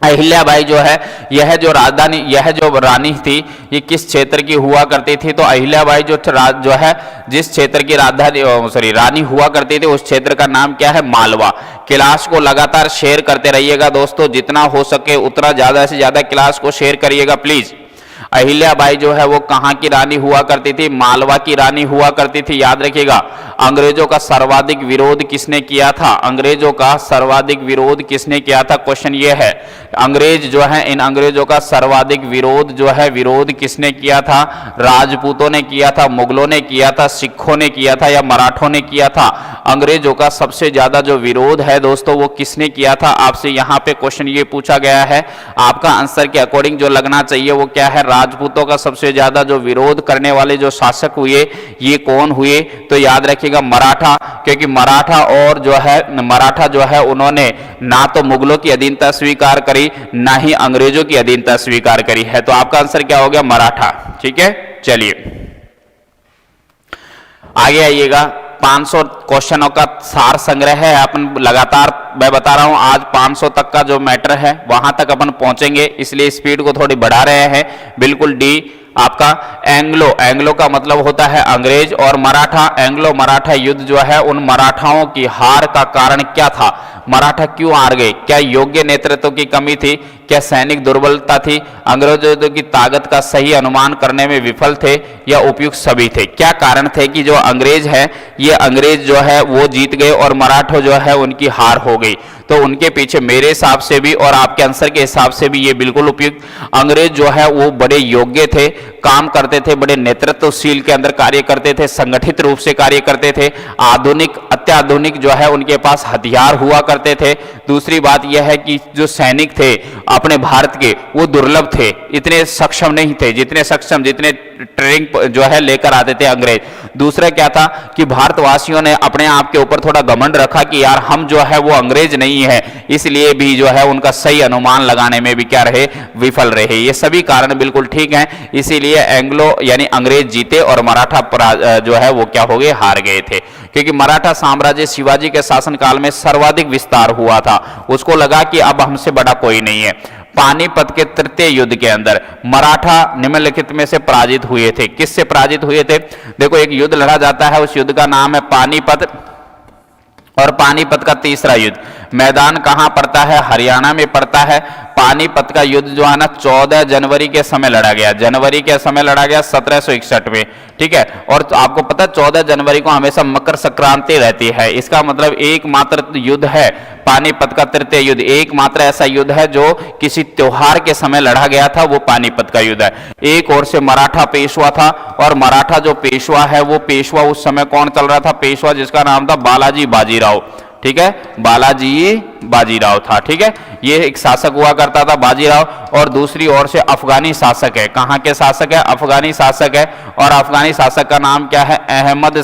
अहिल्याबाई जो है यह जो राजधानी, यह जो रानी थी ये किस क्षेत्र की हुआ करती थी? तो अहिल्याबाई जो है जिस क्षेत्र की राजधानी रानी हुआ करती थी उस क्षेत्र का नाम क्या है, मालवा। क्लास को लगातार शेयर करते रहिएगा दोस्तों, जितना हो सके उतना ज्यादा से ज्यादा क्लास को शेयर करिएगा प्लीज। अहिल्याबाई जो है वो कहां की रानी हुआ करती थी? मालवा की रानी हुआ करती थी, याद रखिएगा। अंग्रेजों का सर्वाधिक विरोध किसने किया था? अंग्रेजों का सर्वाधिक विरोध किसने किया था? क्वेश्चन ये है, अंग्रेज जो है, इन अंग्रेजों का सर्वाधिक विरोध जो है, विरोध किसने किया था? राजपूतों ने किया था, मुगलों ने किया था, सिखों ने किया था, या मराठों ने किया था? अंग्रेजों का सबसे ज्यादा जो विरोध है दोस्तों वो किसने किया था? आपसे यहां पे क्वेश्चन ये पूछा गया है। आपका आंसर के अकॉर्डिंग जो लगना चाहिए वो क्या है? राजपूतों का सबसे ज्यादा जो विरोध करने वाले जो शासक हुए ये कौन हुए? तो याद रखिएगा मराठा, क्योंकि मराठा जो है उन्होंने ना तो मुगलों की अधीनता स्वीकार करी ना ही अंग्रेजों की अधीनता स्वीकार करी है। तो आपका आंसर क्या हो गया? मराठा। ठीक है, चलिए आगे आइएगा। 500 क्वेश्चनों का सार संग्रह है। अपन लगातार मैं बता रहा हूं आज 500 तक का जो मैटर है वहां तक अपन पहुंचेंगे, इसलिए स्पीड को थोड़ी बढ़ा रहे हैं। बिल्कुल डी आपका एंग्लो का मतलब होता है अंग्रेज, और मराठा, एंग्लो मराठा युद्ध जो है उन मराठाओं की हार का कारण क्या था? मराठा क्यों हार गए? क्या योग्य नेतृत्व की कमी थी? क्या सैनिक दुर्बलता थी? अंग्रेजों की ताकत का सही अनुमान करने में विफल थे, या उपयुक्त सभी थे? क्या कारण थे कि जो अंग्रेज है ये अंग्रेज जो है वो जीत गए और मराठा जो है उनकी हार हो गई? तो उनके पीछे मेरे हिसाब से भी और आपके आंसर के हिसाब से भी ये बिल्कुल उपयुक्त। अंग्रेज जो है वो बड़े योग्य थे, काम करते थे, बड़े नेतृत्वशील के अंदर कार्य करते थे, संगठित रूप से कार्य करते थे, आधुनिक अत्याधुनिक जो है उनके पास हथियार हुआ करते थे। दूसरी बात यह है कि जो सैनिक थे अपने भारत के वो दुर्लभ थे, इतने सक्षम नहीं थे जितने ट्रेनिंग जो है लेकर आते थे अंग्रेज। दूसरा क्या था कि भारतवासियों ने अपने आप के ऊपर थोड़ा घमंड रखा कि यार हम जो है वो अंग्रेज नहीं है, इसलिए भी जो है उनका सही अनुमान लगाने में भी क्या रहे, विफल रहे। ये सभी कारण बिल्कुल ठीक हैं, इसीलिए एंग्लो यानी अंग्रेज जीते और मराठा जो है वो क्या हो गए, हार गए थे। क्योंकि मराठा साम्राज्य शिवाजी के शासनकाल में सर्वाधिक विस्तार हुआ था, उसको लगा कि अब हमसे बड़ा कोई नहीं है। पानीपत के तृतीय युद्ध के अंदर मराठा निम्नलिखित में से पराजित हुए थे। किससे पराजित हुए थे? देखो एक युद्ध लड़ा जाता है, उस युद्ध का नाम है पानीपत, और पानीपत का तीसरा युद्ध मैदान कहां पड़ता है? हरियाणा में पड़ता है। पानीपत का युद्ध जो है ना 14 जनवरी के समय लड़ा गया, 1761 में। ठीक है, और तो आपको पता 14 जनवरी को हमेशा मकर संक्रांति रहती है, इसका मतलब एकमात्र युद्ध है पानीपत का तृतीय युद्ध। एकमात्र ऐसा युद्ध है जो किसी त्योहार के समय लड़ा गया था, वो पानीपत का युद्ध है। एक ओर से मराठा पेशवा था, और मराठा जो पेशवा है वो पेशवा उस समय कौन चल रहा था? पेशवा जिसका नाम था बालाजी बाजीराव। ठीक है, बालाजी बाजीराव था। ठीक है, ये एक शासक हुआ करता था बाजीराव, और दूसरी ओर से अफगानी शासक है। कहां के शासक है? अफगानी शासक है, और अफगानी शासक का नाम क्या है? अहमद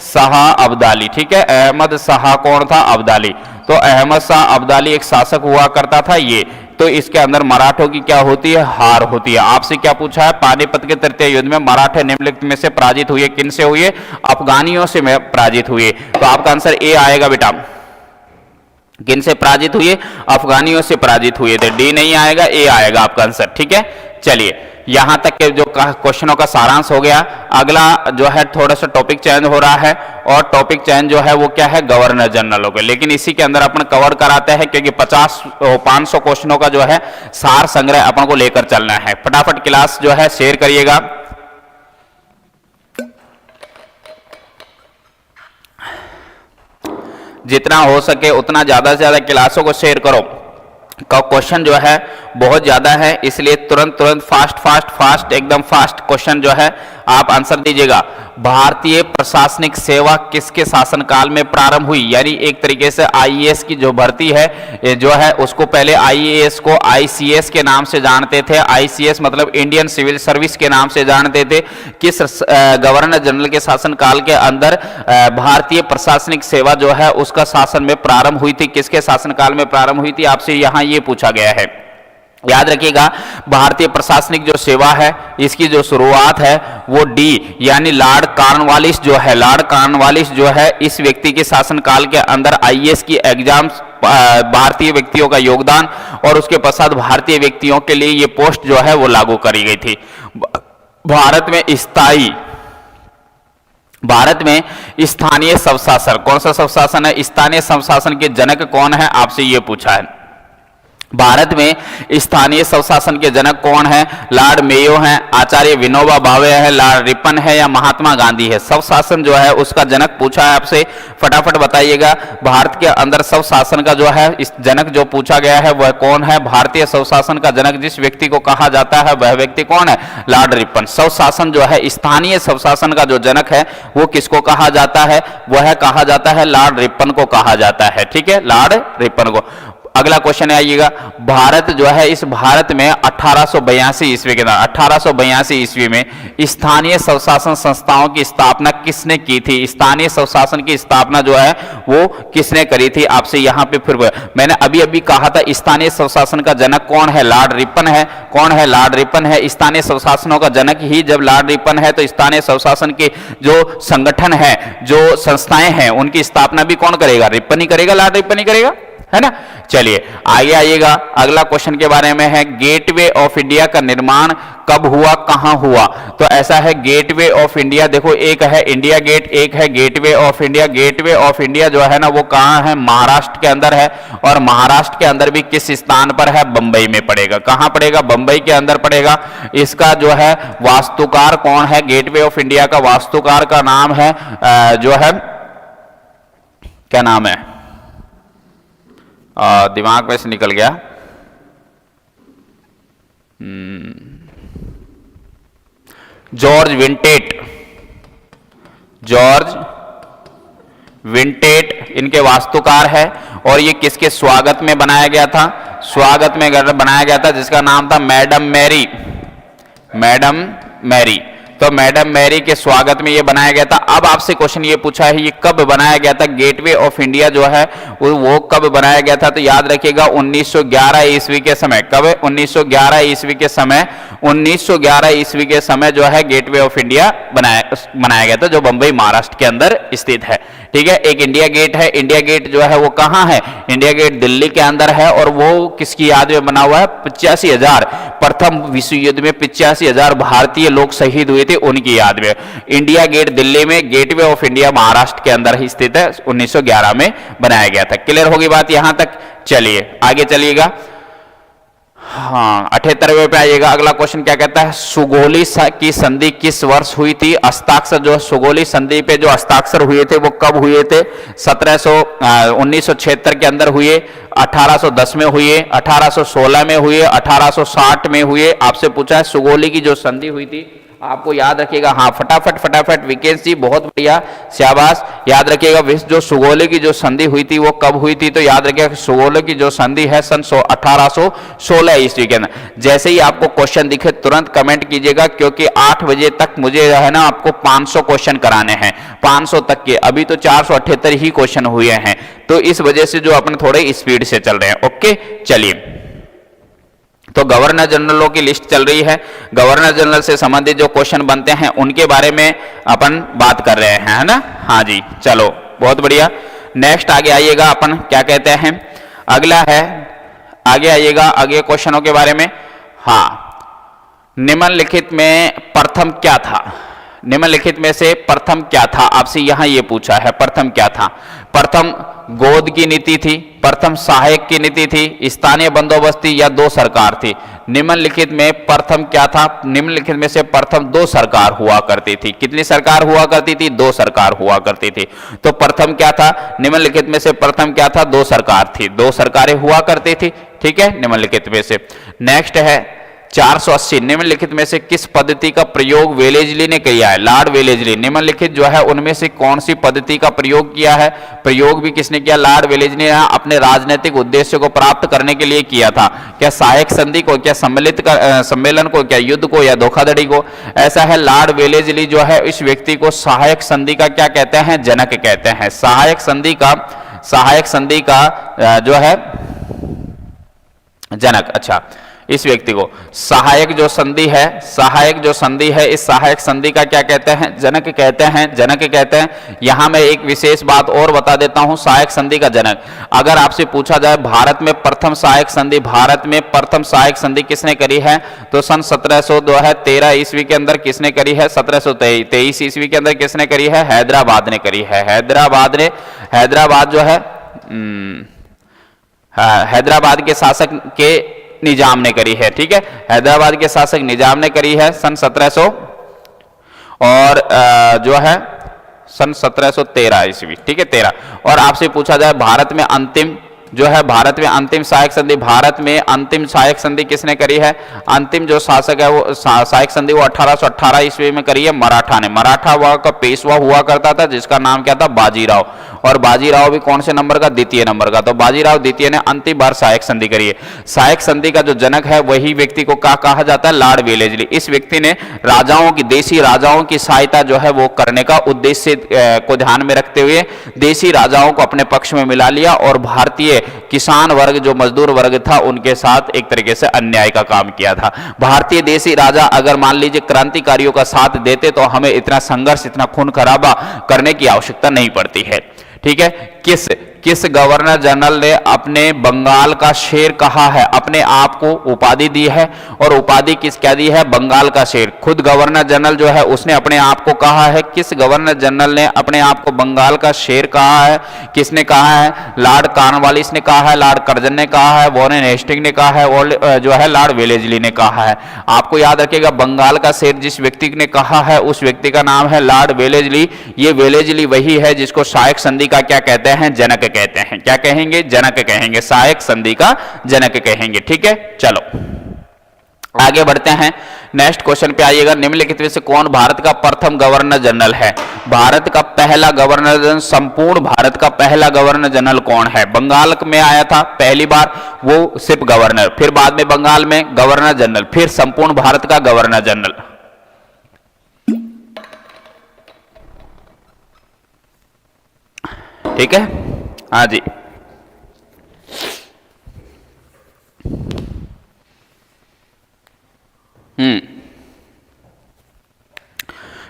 शाह अब्दाली। ठीक है, अहमद शाह कौन था? अब्दाली। तो अहमद शाह अब्दाली एक शासक हुआ करता था ये। तो इसके अंदर मराठों की क्या होती है? हार होती है। आपसे क्या पूछा है? पानीपत के तृतीय युद्ध में मराठे निम्नलिखित में से पराजित हुए। किन से हुए? अफगानियों से पराजित हुए। तो आपका आंसर ए आएगा बेटा। किन से पराजित हुए? अफगानियों से पराजित हुए थे। डी नहीं आएगा, ए आएगा आपका आंसर। ठीक है, चलिए यहां तक के जो क्वेश्चनों का सारांश हो गया। अगला जो है थोड़ा सा टॉपिक चेंज हो रहा है, और टॉपिक चेंज जो है वो क्या है? गवर्नर जनरल हो गए। लेकिन इसी के अंदर अपन कवर कराते हैं, क्योंकि 500 क्वेश्चनों का जो है सार संग्रह अपन को लेकर चलना है। फटाफट क्लास जो है शेयर करिएगा। जितना हो सके उतना ज्यादा से ज्यादा क्लासों को शेयर करो। का क्वेश्चन जो है बहुत ज्यादा है, इसलिए तुरंत फास्ट एकदम फास्ट क्वेश्चन जो है आप आंसर दीजिएगा। भारतीय प्रशासनिक सेवा किसके शासनकाल में प्रारंभ हुई? यानी एक तरीके से आईएएस की जो भर्ती है जो है उसको पहले आईएएस को आईसीएस के नाम से जानते थे। आईसीएस मतलब इंडियन सिविल सर्विस के नाम से जानते थे। किस गवर्नर जनरल के शासनकाल के अंदर भारतीय प्रशासनिक सेवा जो है उसका शासन में प्रारंभ हुई थी? किसके शासनकाल में प्रारंभ हुई थी? आपसे यहां ये पूछा गया है। याद रखिएगा, भारतीय प्रशासनिक जो सेवा है इसकी जो शुरुआत है वो डी यानी लॉर्ड कॉर्नवालिस जो है, लॉर्ड कॉर्नवालिस जो है इस व्यक्ति के शासनकाल के अंदर आईएएस की एग्जाम, भारतीय व्यक्तियों का योगदान और उसके पश्चात भारतीय व्यक्तियों के लिए ये पोस्ट जो है वो लागू करी गई थी। भारत में स्थानीय स्वशासन, कौन सा स्वशासन है? स्थानीय स्वशासन के जनक कौन है? आपसे ये पूछा है। भारत में स्थानीय स्वशासन के जनक कौन है? लॉर्ड मेयो हैं, आचार्य विनोबा भावे है, लॉर्ड रिपन है, या महात्मा गांधी है? स्वशासन जो है उसका जनक पूछा है आपसे, फटाफट बताइएगा। भारत के अंदर स्वशासन का जो है इस जनक जो पूछा गया है वह कौन है? भारतीय स्वशासन का जनक जिस व्यक्ति को कहा जाता है वह व्यक्ति कौन है? Lord Ripon. स्वशासन जो है, स्थानीय स्वशासन का जो जनक है वो किसको कहा जाता है? वह कहा जाता है लॉर्ड रिपन को कहा जाता है। ठीक है, लॉर्ड रिपन को। अगला क्वेश्चन आइएगा, भारत जो है इस भारत में 1882 ईस्वी के अंदर 1882 ईस्वी में स्थानीय स्वशासन संस्थाओं की स्थापना किसने की थी? स्थानीय स्वशासन की स्थापना जो है वो किसने करी थी? आपसे यहां पे फिर मैंने अभी कहा था स्थानीय स्वशासन का जनक कौन है? लॉर्ड रिपन है। कौन है? लॉर्ड रिपन है। स्थानीय स्वशासनों का जनक ही जब लॉर्ड रिपन है तो स्थानीय स्वशासन के जो संगठन है, जो संस्थाएं हैं, उनकी स्थापना भी कौन करेगा? रिपन ही करेगा, लॉर्ड रिपन ही करेगा, है ना। चलिए आगे आइएगा, अगला क्वेश्चन के बारे में है, गेटवे ऑफ इंडिया का निर्माण कब हुआ, कहां हुआ? तो ऐसा है, गेटवे ऑफ इंडिया देखो, एक है इंडिया गेट, एक है gateway of India. Gateway of India जो है ना वो कहां है? महाराष्ट्र के अंदर है, और महाराष्ट्र के अंदर भी किस स्थान पर है? बंबई में पड़ेगा। कहां पड़ेगा? बंबई के अंदर पड़ेगा। इसका जो है वास्तुकार कौन है? गेटवे ऑफ इंडिया का वास्तुकार का नाम है जो है, क्या नाम है? दिमाग में से निकल गया। जॉर्ज विंटेट। जॉर्ज विंटेट इनके वास्तुकार है, और ये किसके स्वागत में बनाया गया था? स्वागत में बनाया गया था, जिसका नाम था मैडम मैरी। मैडम मैरी, तो मैडम मैरी के स्वागत में ये बनाया गया था। अब आपसे क्वेश्चन ये पूछा है, ये कब बनाया गया था? गेटवे ऑफ इंडिया जो है वो कब बनाया गया था? तो याद रखिएगा 1911 ईस्वी के समय। कब? 1911 ईस्वी के समय। 1911 ईस्वी के समय जो है गेटवे ऑफ इंडिया बनाया गया था, जो बंबई महाराष्ट्र के अंदर स्थित है। ठीक है, एक इंडिया गेट है। इंडिया गेट जो है वो कहां है? इंडिया गेट दिल्ली के अंदर है, और वो किसकी याद में बना हुआ है? 85,000 प्रथम विश्व युद्ध में 85,000 भारतीय लोग शहीद हुए थे, उनकी याद में। इंडिया गेट दिल्ली में, गेटवे ऑफ इंडिया महाराष्ट्र के अंदर ही स्थित है, 1911 में बनाया गया था। क्लियर होगी बात यहां तक? चलिए आगे चलिएगा। हाँ, 78वें पे आइएगा। अगला क्वेश्चन क्या कहता है? सुगोली की संधि किस वर्ष हुई थी? हस्ताक्षर जो सुगोली संधि पे जो हस्ताक्षर हुए थे वो कब हुए थे? 1976 के अंदर हुए, 1810 में हुए, 1816 में हुए, 1860 में हुए। आपसे पूछा है सुगोली की जो संधि हुई थी आपको याद रखिएगा। हाँ, फटाफट फटाफट विकेश जी, बहुत बढ़िया, शाबाश। याद रखिएगा विश्व जो सुगोले की जो संधि हुई थी वो कब हुई थी, तो याद रखिएगा सुगोले की जो संधि है सन 1816 ईस्वी के अंदर। जैसे ही आपको क्वेश्चन दिखे तुरंत कमेंट कीजिएगा, क्योंकि 8 बजे तक मुझे है ना आपको 500 क्वेश्चन कराने हैं, 500 तक के। अभी तो 478 ही क्वेश्चन हुए हैं, तो इस वजह से जो अपन थोड़े स्पीड से चल रहे हैं। ओके, चलिए, तो गवर्नर जनरलों की लिस्ट चल रही है। गवर्नर जनरल से संबंधित जो क्वेश्चन बनते हैं उनके बारे में अपन बात कर रहे हैं, है ना। हाँ जी, चलो बहुत बढ़िया। नेक्स्ट आगे आइएगा, अपन क्या कहते हैं, अगला है, आगे आइएगा आगे क्वेश्चनों के बारे में। हाँ, निम्नलिखित में प्रथम क्या था, निम्नलिखित में से प्रथम क्या था, आपसे यहां ये पूछा है प्रथम क्या था। प्रथम गोद की नीति थी, प्रथम सहायक की नीति थी, स्थानीय बंदोबस्ती या दो सरकार थी। निम्नलिखित में प्रथम क्या था, निम्नलिखित में से प्रथम दो सरकार हुआ करती थी। कितनी सरकार हुआ करती थी, दो सरकार हुआ करती थी। तो प्रथम क्या था, निम्नलिखित में से प्रथम क्या था, दो सरकार थी, दो सरकारें हुआ करती थी। ठीक है, निम्नलिखित में से। नेक्स्ट है 480, निम्नलिखित में से किस पद्धति का प्रयोग वेलेजली ने किया है, लॉर्ड वेलेजली। निम्नलिखित जो है उनमें से कौन सी पद्धति का प्रयोग किया है, प्रयोग भी किसने किया, लॉर्ड वेलेजली ने अपने राजनीतिक उद्देश्य को प्राप्त करने के लिए किया था। क्या सहायक संधि को, क्या सम्मेलन को, क्या युद्ध को, या धोखाधड़ी को। ऐसा है, लॉर्ड वेलेजली जो है इस व्यक्ति को सहायक संधि का क्या कहते हैं, जनक कहते हैं। सहायक संधि का जो है जनक। अच्छा, इस व्यक्ति को सहायक जो संधि है, सहायक जो संधि है, इस सहायक संधि का क्या कहते हैं, जनक कहते हैं, जनक कहते हैं। यहां मैं एक विशेष बात और बता देता हूं, सहायक संधि का जनक। अगर आपसे पूछा जाए भारत में प्रथम सहायक संधि, भारत में प्रथम सहायक संधि किसने करी है, तो सन 1713 ईस्वी के अंदर किसने करी है, 1723 ईस्वी के अंदर किसने करी है, हैदराबाद ने करी है। हैदराबाद जो है हैदराबाद के शासक के निजाम ने करी है। ठीक है, हैदराबाद के शासक निजाम ने करी है सन 1700 और जो है सन 1713 ईस्वी। ठीक है, 13। और आपसे पूछा जाए भारत में अंतिम जो है, भारत में अंतिम सहायक संधि, भारत में अंतिम सहायक संधि किसने करी है, अंतिम जो शासक है वो सहायक संधि वो 1818 ईस्वी में करी है मराठा ने। मराठा वहां का पेशवा हुआ करता था जिसका नाम क्या था, बाजीराव। और बाजीराव भी कौन से नंबर का, द्वितीय नंबर का। तो बाजीराव द्वितीय ने अंतिम बार सहायक संधि करी है। सहायक संधि का जो जनक है वही व्यक्ति को क्या कहा जाता है, लॉर्ड वेलेजली। इस व्यक्ति ने राजाओं की, देसी राजाओं की सहायता जो है वो करने का उद्देश्य को ध्यान में रखते हुए देसी राजाओं को अपने पक्ष में मिला लिया और भारतीय किसान वर्ग जो मजदूर वर्ग था उनके साथ एक तरीके से अन्याय का काम किया था। भारतीय देसी राजा अगर मान लीजिए क्रांतिकारियों का साथ देते तो हमें इतना संघर्ष, इतना खून खराबा करने की आवश्यकता नहीं पड़ती है। ठीक है, किस गवर्नर जनरल ने अपने बंगाल का शेर कहा है, अपने आप को उपाधि दी है, और उपाधि किस क्या दी है, बंगाल का शेर। खुद गवर्नर जनरल जो है उसने अपने आप को कहा है, किस गवर्नर जनरल ने अपने आप को बंगाल का शेर कहा है, किसने कहा है, लॉर्ड कॉर्नवालिस ने कहा है, लॉर्ड कर्जन ने कहा है, वॉरेन हेस्टिंग ने कहा है, और जो है लॉर्ड वेलेजली ने कहा है। आपको याद रखिएगा, बंगाल का शेर जिस व्यक्ति ने कहा है उस व्यक्ति का नाम है लॉर्ड वेलेजली। ये वेलेजली वही है जिसको सहायक संधि का क्या कहते हैं, जनक कहते हैं। क्या कहेंगे, जनक कहेंगे, सहायक संधि का जनक कहेंगे। ठीक है, चलो आगे बढ़ते हैं। नेक्स्ट क्वेश्चन पे आइएगा, निम्नलिखित में से कौन भारत का प्रथम गवर्नर जनरल है। भारत का पहला गवर्नर जनरल, संपूर्ण भारत का पहला गवर्नर जनरल कौन है। बंगाल में आया था पहली बार, वो सिर्फ गवर्नर, फिर बाद में बंगाल में गवर्नर जनरल, फिर संपूर्ण भारत का गवर्नर जनरल। ठीक है, हाँ जी,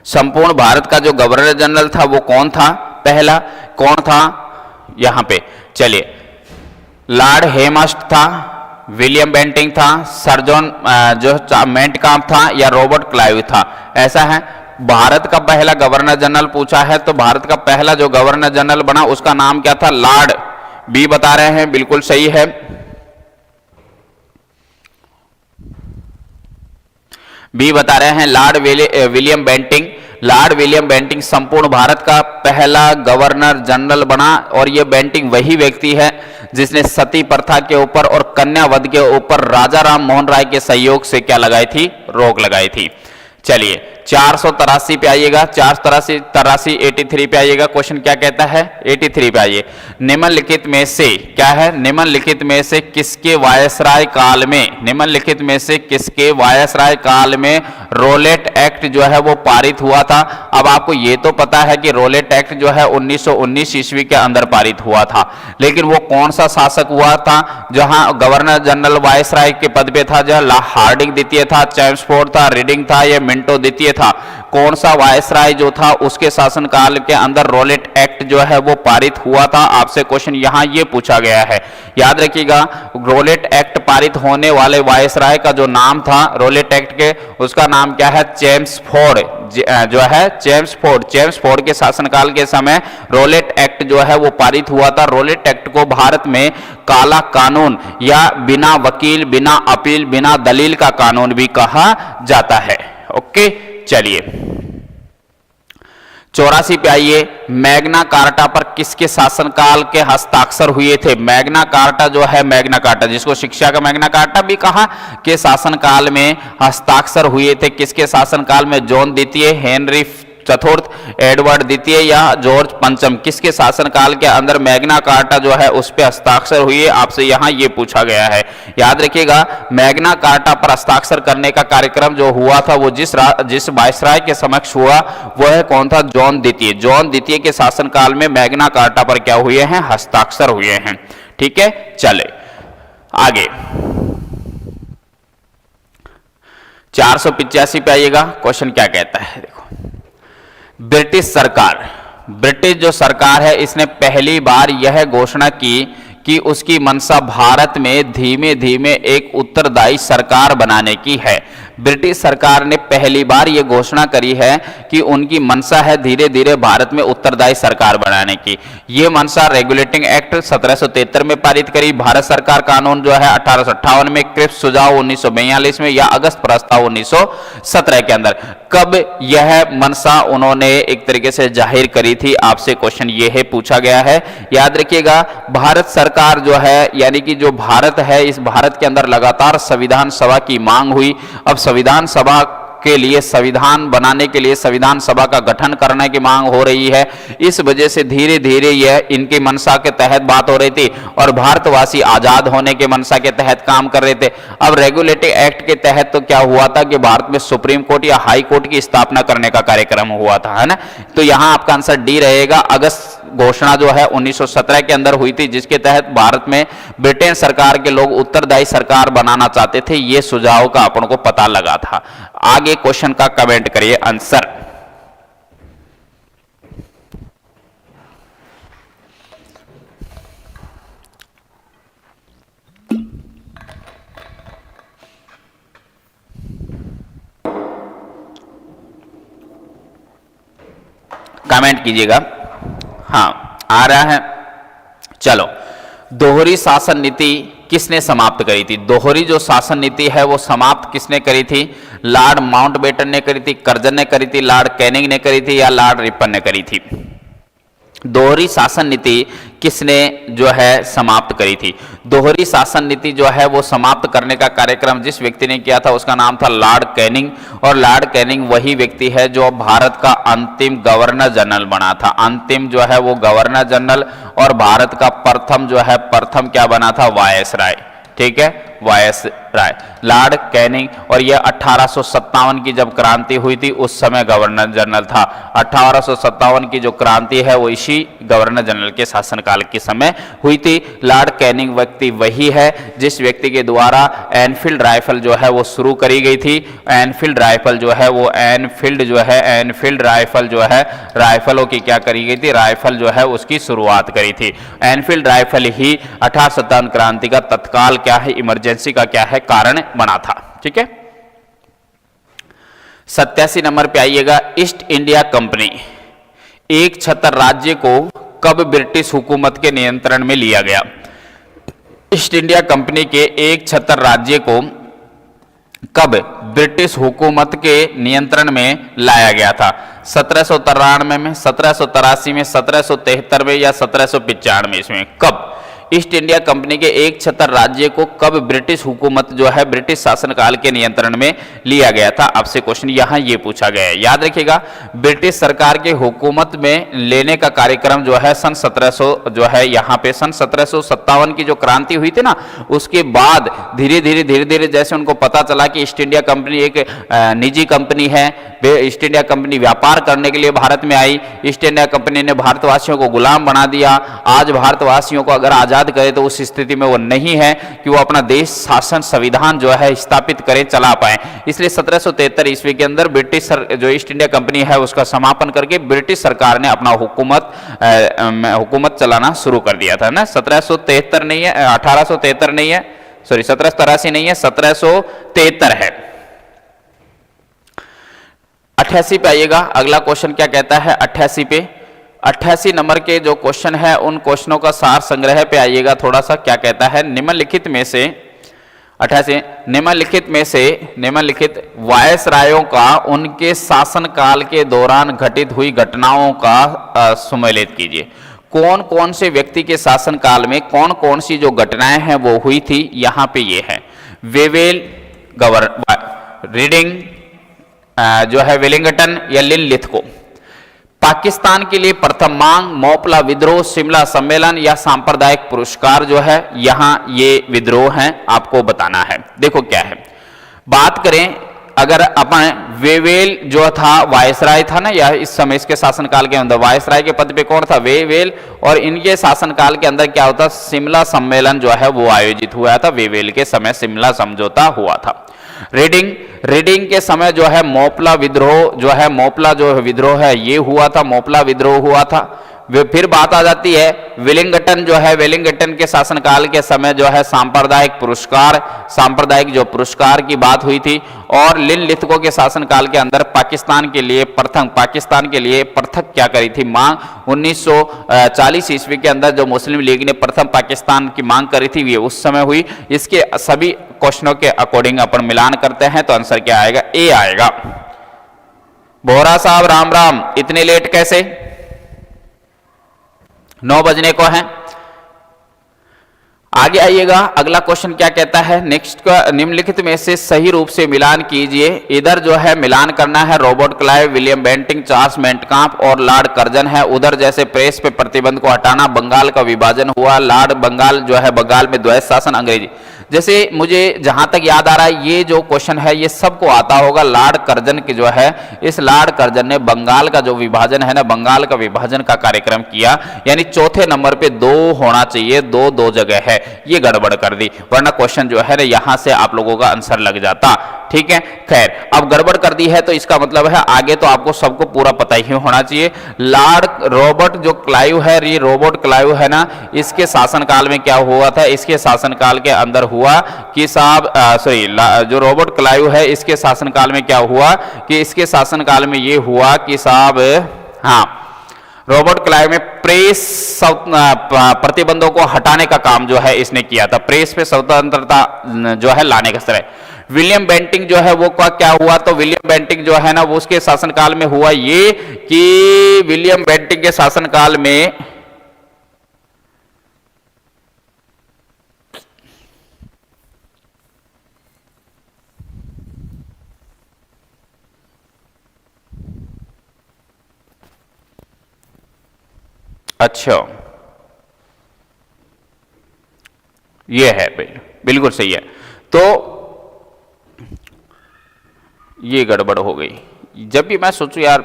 संपूर्ण भारत का जो गवर्नर जनरल था वो कौन था, पहला कौन था, यहां पे चलिए, लॉर्ड हेमस्ट था, विलियम बेंटिंग था, सर जॉन जो मेंटकाम्प था, या रॉबर्ट क्लाइव था। ऐसा है, भारत का पहला गवर्नर जनरल पूछा है तो भारत का पहला जो गवर्नर जनरल बना उसका नाम क्या था, लॉर्ड, बी बता रहे हैं, बिल्कुल सही है। बी बता रहे हैं, Lord William Bentinck. Lord William Bentinck संपूर्ण भारत का पहला गवर्नर जनरल बना, और यह बेंटिंग वही व्यक्ति है जिसने सती प्रथा के ऊपर और कन्यावध के ऊपर राजा राम मोहन राय के सहयोग से क्या लगाई थी, रोक लगाई थी। चलिए 483 पे आइएगा, 483 83 पे आइएगा। क्वेश्चन क्या कहता है? 83 पे आइए। निम्नलिखित में से क्या है? निम्नलिखित में से किसके वायसराय काल में, निम्नलिखित में से किसके वायसराय काल में रोलेट एक्ट जो है वो पारित हुआ था? अब आपको ये तो पता है कि रोलेट एक्ट जो है 1919 ईस्वी के अंदर पारित हुआ था, लेकिन वो कौन सा शासक हुआ था? जहां गवर्नर जनरल वायसराय के पद पे था, जहां हार्डिंग द्वितीय था, चैम्सफोर्ड था, रीडिंग था, या मिंटो द्वितीय था? कौन सा वायसराय जो था उसके शासनकाल के अंदर रोलेट एक्ट जो है वो पारित हुआ था? आपसे क्वेश्चन यहां ये पूछा गया है। याद रखिएगा, रोलेट एक्ट पारित होने वाले वायसराय का जो नाम था रोलेट एक्ट के, उसका नाम क्या है? चैम्सफोर्ड जो है, चैम्सफोर्ड। चैम्सफोर्ड के शासनकाल के समय रोलेट एक्ट जो है वो पारित हुआ था। रोलेट एक्ट को भारत में काला कानून या बिना वकील, बिना अपील, बिना दलील का कानून भी कहा जाता है। ओके, चलिए 84 पे आइए। मैग्ना कार्टा पर किसके शासनकाल के हस्ताक्षर हुए थे? मैग्ना कार्टा जो है, मैग्ना कार्टा जिसको शिक्षा का मैग्ना कार्टा भी कहा, के शासनकाल में हस्ताक्षर हुए थे। किसके शासनकाल में? जॉन द्वितीय, हेनरी चतुर्थ, एडवर्ड द्वितीय या जॉर्ज पंचम, किसके शासनकाल के अंदर मैग्ना कार्टा जो है उस पे हस्ताक्षर हुए? आपसे यहां ये पूछा गया है। याद रखिएगा, मैग्ना कार्टा पर हस्ताक्षर करने का कार्यक्रम जो हुआ था वो जिस वायसराय के समक्ष हुआ वो है कौन था? जॉन द्वितीय। जॉन द्वितीय के शासनकाल में मैग्ना कार्टा पर क्या हुए हैं? हस्ताक्षर हुए हैं। ठीक है, चले आगे 485 पे आइएगा। क्वेश्चन क्या कहता है? देखो, ब्रिटिश सरकार, ब्रिटिश जो सरकार है इसने पहली बार यह घोषणा की कि उसकी मंशा भारत में धीमे धीमे एक उत्तरदायी सरकार बनाने की है। ब्रिटिश सरकार ने पहली बार यह घोषणा करी है कि उनकी मंशा है धीरे धीरे भारत में उत्तरदायी सरकार बनाने की। ये मंशा रेगुलेटिंग एक्ट 1773 में पारित करी, भारत सरकार कानून जो है 1858 में, क्रिप्स सुझाव 1942 में, या अगस्त प्रस्ताव 1917 के अंदर। कब यह मंशा उन्होंने एक तरीके से जाहिर करी थी? आपसे क्वेश्चन ये है पूछा गया है। याद रखिएगा, भारत सरकार जो है, यानी कि जो भारत है, इस भारत के अंदर लगातार संविधान सभा की मांग हुई। अब संविधान सभा के लिए, संविधान बनाने के लिए संविधान सभा का गठन करने की मांग हो रही है। इस वजह से धीरे धीरे यह इनकी मंशा के तहत बात हो रही थी और भारतवासी आजाद होने के मंशा के तहत काम कर रहे थे। अब रेगुलेटरी एक्ट के तहत तो क्या हुआ था कि भारत में सुप्रीम कोर्ट या हाई कोर्ट की स्थापना करने का कार्यक्रम हुआ था, है ना? तो यहां आपका आंसर डी रहेगा। अगस्त घोषणा जो है 1917 के अंदर हुई थी, जिसके तहत भारत में ब्रिटेन सरकार के लोग उत्तरदायी सरकार बनाना चाहते थे। यह सुझाव का अपन को पता लगा था। आगे क्वेश्चन का कमेंट करिए आंसर। कमेंट कीजिएगा। हाँ, आ रहा है। चलो, दोहरी शासन नीति किसने समाप्त करी थी? दोहरी जो शासन नीति है वो समाप्त किसने करी थी? लॉर्ड माउंटबेटन ने करी थी, कर्जन ने करी थी, लॉर्ड कैनिंग ने करी थी, या लॉर्ड रिपन ने करी थी? दोहरी शासन नीति किसने जो है समाप्त करी थी? दोहरी शासन नीति जो है वो समाप्त करने का कार्यक्रम जिस व्यक्ति ने किया था उसका नाम था लॉर्ड कैनिंग। और लॉर्ड कैनिंग वही व्यक्ति है जो भारत का अंतिम गवर्नर जनरल बना था। अंतिम जो है वो गवर्नर जनरल, और भारत का प्रथम जो है, प्रथम क्या बना था? वायसराय। ठीक है, वायसराय लॉर्ड कैनिंग। और यह 1857 की जब क्रांति हुई थी उस समय गवर्नर जनरल था। 1857 की जो क्रांति है वो इसी गवर्नर जनरल के शासनकाल के समय हुई थी। लॉर्ड कैनिंग व्यक्ति वही है जिस व्यक्ति के द्वारा एनफील्ड राइफल जो है वो शुरू करी गई थी। एनफील्ड राइफल जो है वो एनफील्ड राइफल जो है, राइफलों की क्या करी गई थी? राइफल जो है उसकी शुरुआत करी थी। एनफील्ड राइफल ही 1857 क्रांति का तत्काल क्या है, इमरजेंसी का क्या है, कारण बना था। ठीक है, 87 नंबर पे आइएगा। ईस्ट इंडिया कंपनी एक छत्र राज्य को कब ब्रिटिश हुकूमत के नियंत्रण में लिया गया? ईस्ट इंडिया कंपनी के एक छत्र राज्य को कब ब्रिटिश हुकूमत के नियंत्रण में लाया गया था? 1793 में, 1783 में, 1773 में, या 1795 में? कब? ईस्ट इंडिया कंपनी के एक छतर राज्य को कब ब्रिटिश हुकूमत जो है ब्रिटिश शासनकाल के नियंत्रण में लिया गया था? आपसे क्वेश्चन यहां ये पूछा गया है। याद रखिएगा, ब्रिटिश सरकार के हुकूमत में लेने का कार्यक्रम जो है सन 1700 जो है यहाँ पे सन 1757 की जो क्रांति हुई थी ना, उसके बाद धीरे धीरे जैसे उनको पता चला कि ईस्ट इंडिया कंपनी एक निजी कंपनी है, ईस्ट इंडिया कंपनी व्यापार करने के लिए भारत में आई, ईस्ट इंडिया कंपनी ने भारतवासियों को गुलाम बना दिया। आज भारतवासियों को अगर आजाद करे तो उस स्थिति में वो नहीं है कि वो अपना देश शासन संविधान जो है स्थापित करें, चला पाए। इसलिए 1773 ईस्वी के अंदर ब्रिटिश जो ईस्ट इंडिया कंपनी है उसका समापन करके ब्रिटिश सरकार ने अपना हुकूमत चलाना शुरू कर दिया था ना। 1773 नहीं है, 1873 नहीं है, सॉरी 1783 नहीं है, 1773 है। 88 पे आइएगा। अगला क्वेश्चन क्या कहता है 88 पे? 88 नंबर के जो क्वेश्चन है उन क्वेश्चनों का सार संग्रह पे आइएगा थोड़ा सा। क्या कहता है? निम्नलिखित में से 88 निम्नलिखित वायसरायों का उनके शासनकाल के दौरान घटित हुई घटनाओं का सुमेलित कीजिए। कौन कौन से व्यक्ति के शासनकाल में कौन कौन सी जो घटनाएं हैं वो हुई थी, यहां पे ये है। वेवेल रीडिंग जो है वेलिंगटन या लिनलिथ को, पाकिस्तान के लिए प्रथम मांग, मोपला विद्रोह, शिमला सम्मेलन या सांप्रदायिक पुरस्कार जो है, यहां ये विद्रोह हैं, आपको बताना है। देखो क्या है, बात करें अगर अपन वेवेल जो था वायसराय था ना, या इस समय इसके शासनकाल के अंदर वायसराय के पद पे कौन था? वेवेल। और इनके शासनकाल के अंदर क्या होता? शिमला सम्मेलन जो है वो आयोजित हुआ था। वेवेल के समय शिमला समझौता हुआ था। रीडिंग के समय जो है मोपला विद्रोह जो है, मोपला जो विद्रोह है ये हुआ था, मोपला विद्रोह हुआ था। फिर बात आ जाती है वेलिंगटन जो है, वेलिंगटन के शासनकाल के समय जो है सांप्रदायिक जो पुरस्कार की बात हुई थी। और लिनलिथगो के शासनकाल के अंदर पाकिस्तान के लिए पृथक क्या करी थी? मांग। 1940 ईस्वी के अंदर जो मुस्लिम लीग ने प्रथम पाकिस्तान की मांग करी थी ये उस समय हुई। इसके सभी क्वेश्चनों के अकॉर्डिंग अपन मिलान करते हैं तो आंसर क्या आएगा? ए आएगा। बोहरा साहब राम राम, इतने लेट कैसे? 9 बजने को है। आगे आइएगा, अगला क्वेश्चन क्या कहता है? नेक्स्ट का निम्नलिखित में से सही रूप से मिलान कीजिए। इधर जो है मिलान करना है Robert Clive, William Bentinck, Charles Metcalfe और लॉर्ड कर्जन है। उधर जैसे प्रेस पे प्रतिबंध को हटाना, बंगाल का विभाजन हुआ, लॉर्ड बंगाल जो है बंगाल में द्वैत शासन अंग्रेजी। जैसे मुझे जहां तक याद आ रहा है ये जो क्वेश्चन है ये सबको आता होगा। लॉर्ड कर्जन की जो है, इस लॉर्ड कर्जन ने बंगाल का जो विभाजन है ना, बंगाल का विभाजन का कार्यक्रम किया, यानी चौथे नंबर पे 2 होना चाहिए, 2 जगह है, ये गड़बड़ कर दी, वरना क्वेश्चन जो है ना यहां से आप लोगों का आंसर लग जाता। ठीक है, खैर अब गड़बड़ कर दी है तो इसका मतलब है आगे तो आपको सबको पूरा पता ही होना चाहिए। लॉर्ड रॉबर्ट जो क्लाइव है, ये रॉबर्ट क्लाइव है ना, इसके शासनकाल में क्या हुआ था? इसके शासनकाल के अंदर हुआ कि साहब जो रॉबर्ट क्लाइव है इसके शासनकाल में क्या हुआ कि इसके शासनकाल में ये हुआ कि साहब रॉबर्ट क्लाइव में प्रेस प्रतिबंधों को हटाने का काम जो है इसने किया था, प्रेस पे स्वतंत्रता जो है लाने का तरह। विलियम बेंटिंक जो है वो क्या हुआ? तो विलियम बेंटिंक जो है ना वो उसके शासनकाल में हुआ ये कि विलियम बेंटिंक के शासनकाल में अच्छा ये है, बिल्कुल सही है। तो ये गड़बड़ हो गई। जब भी मैं सोचूं यार,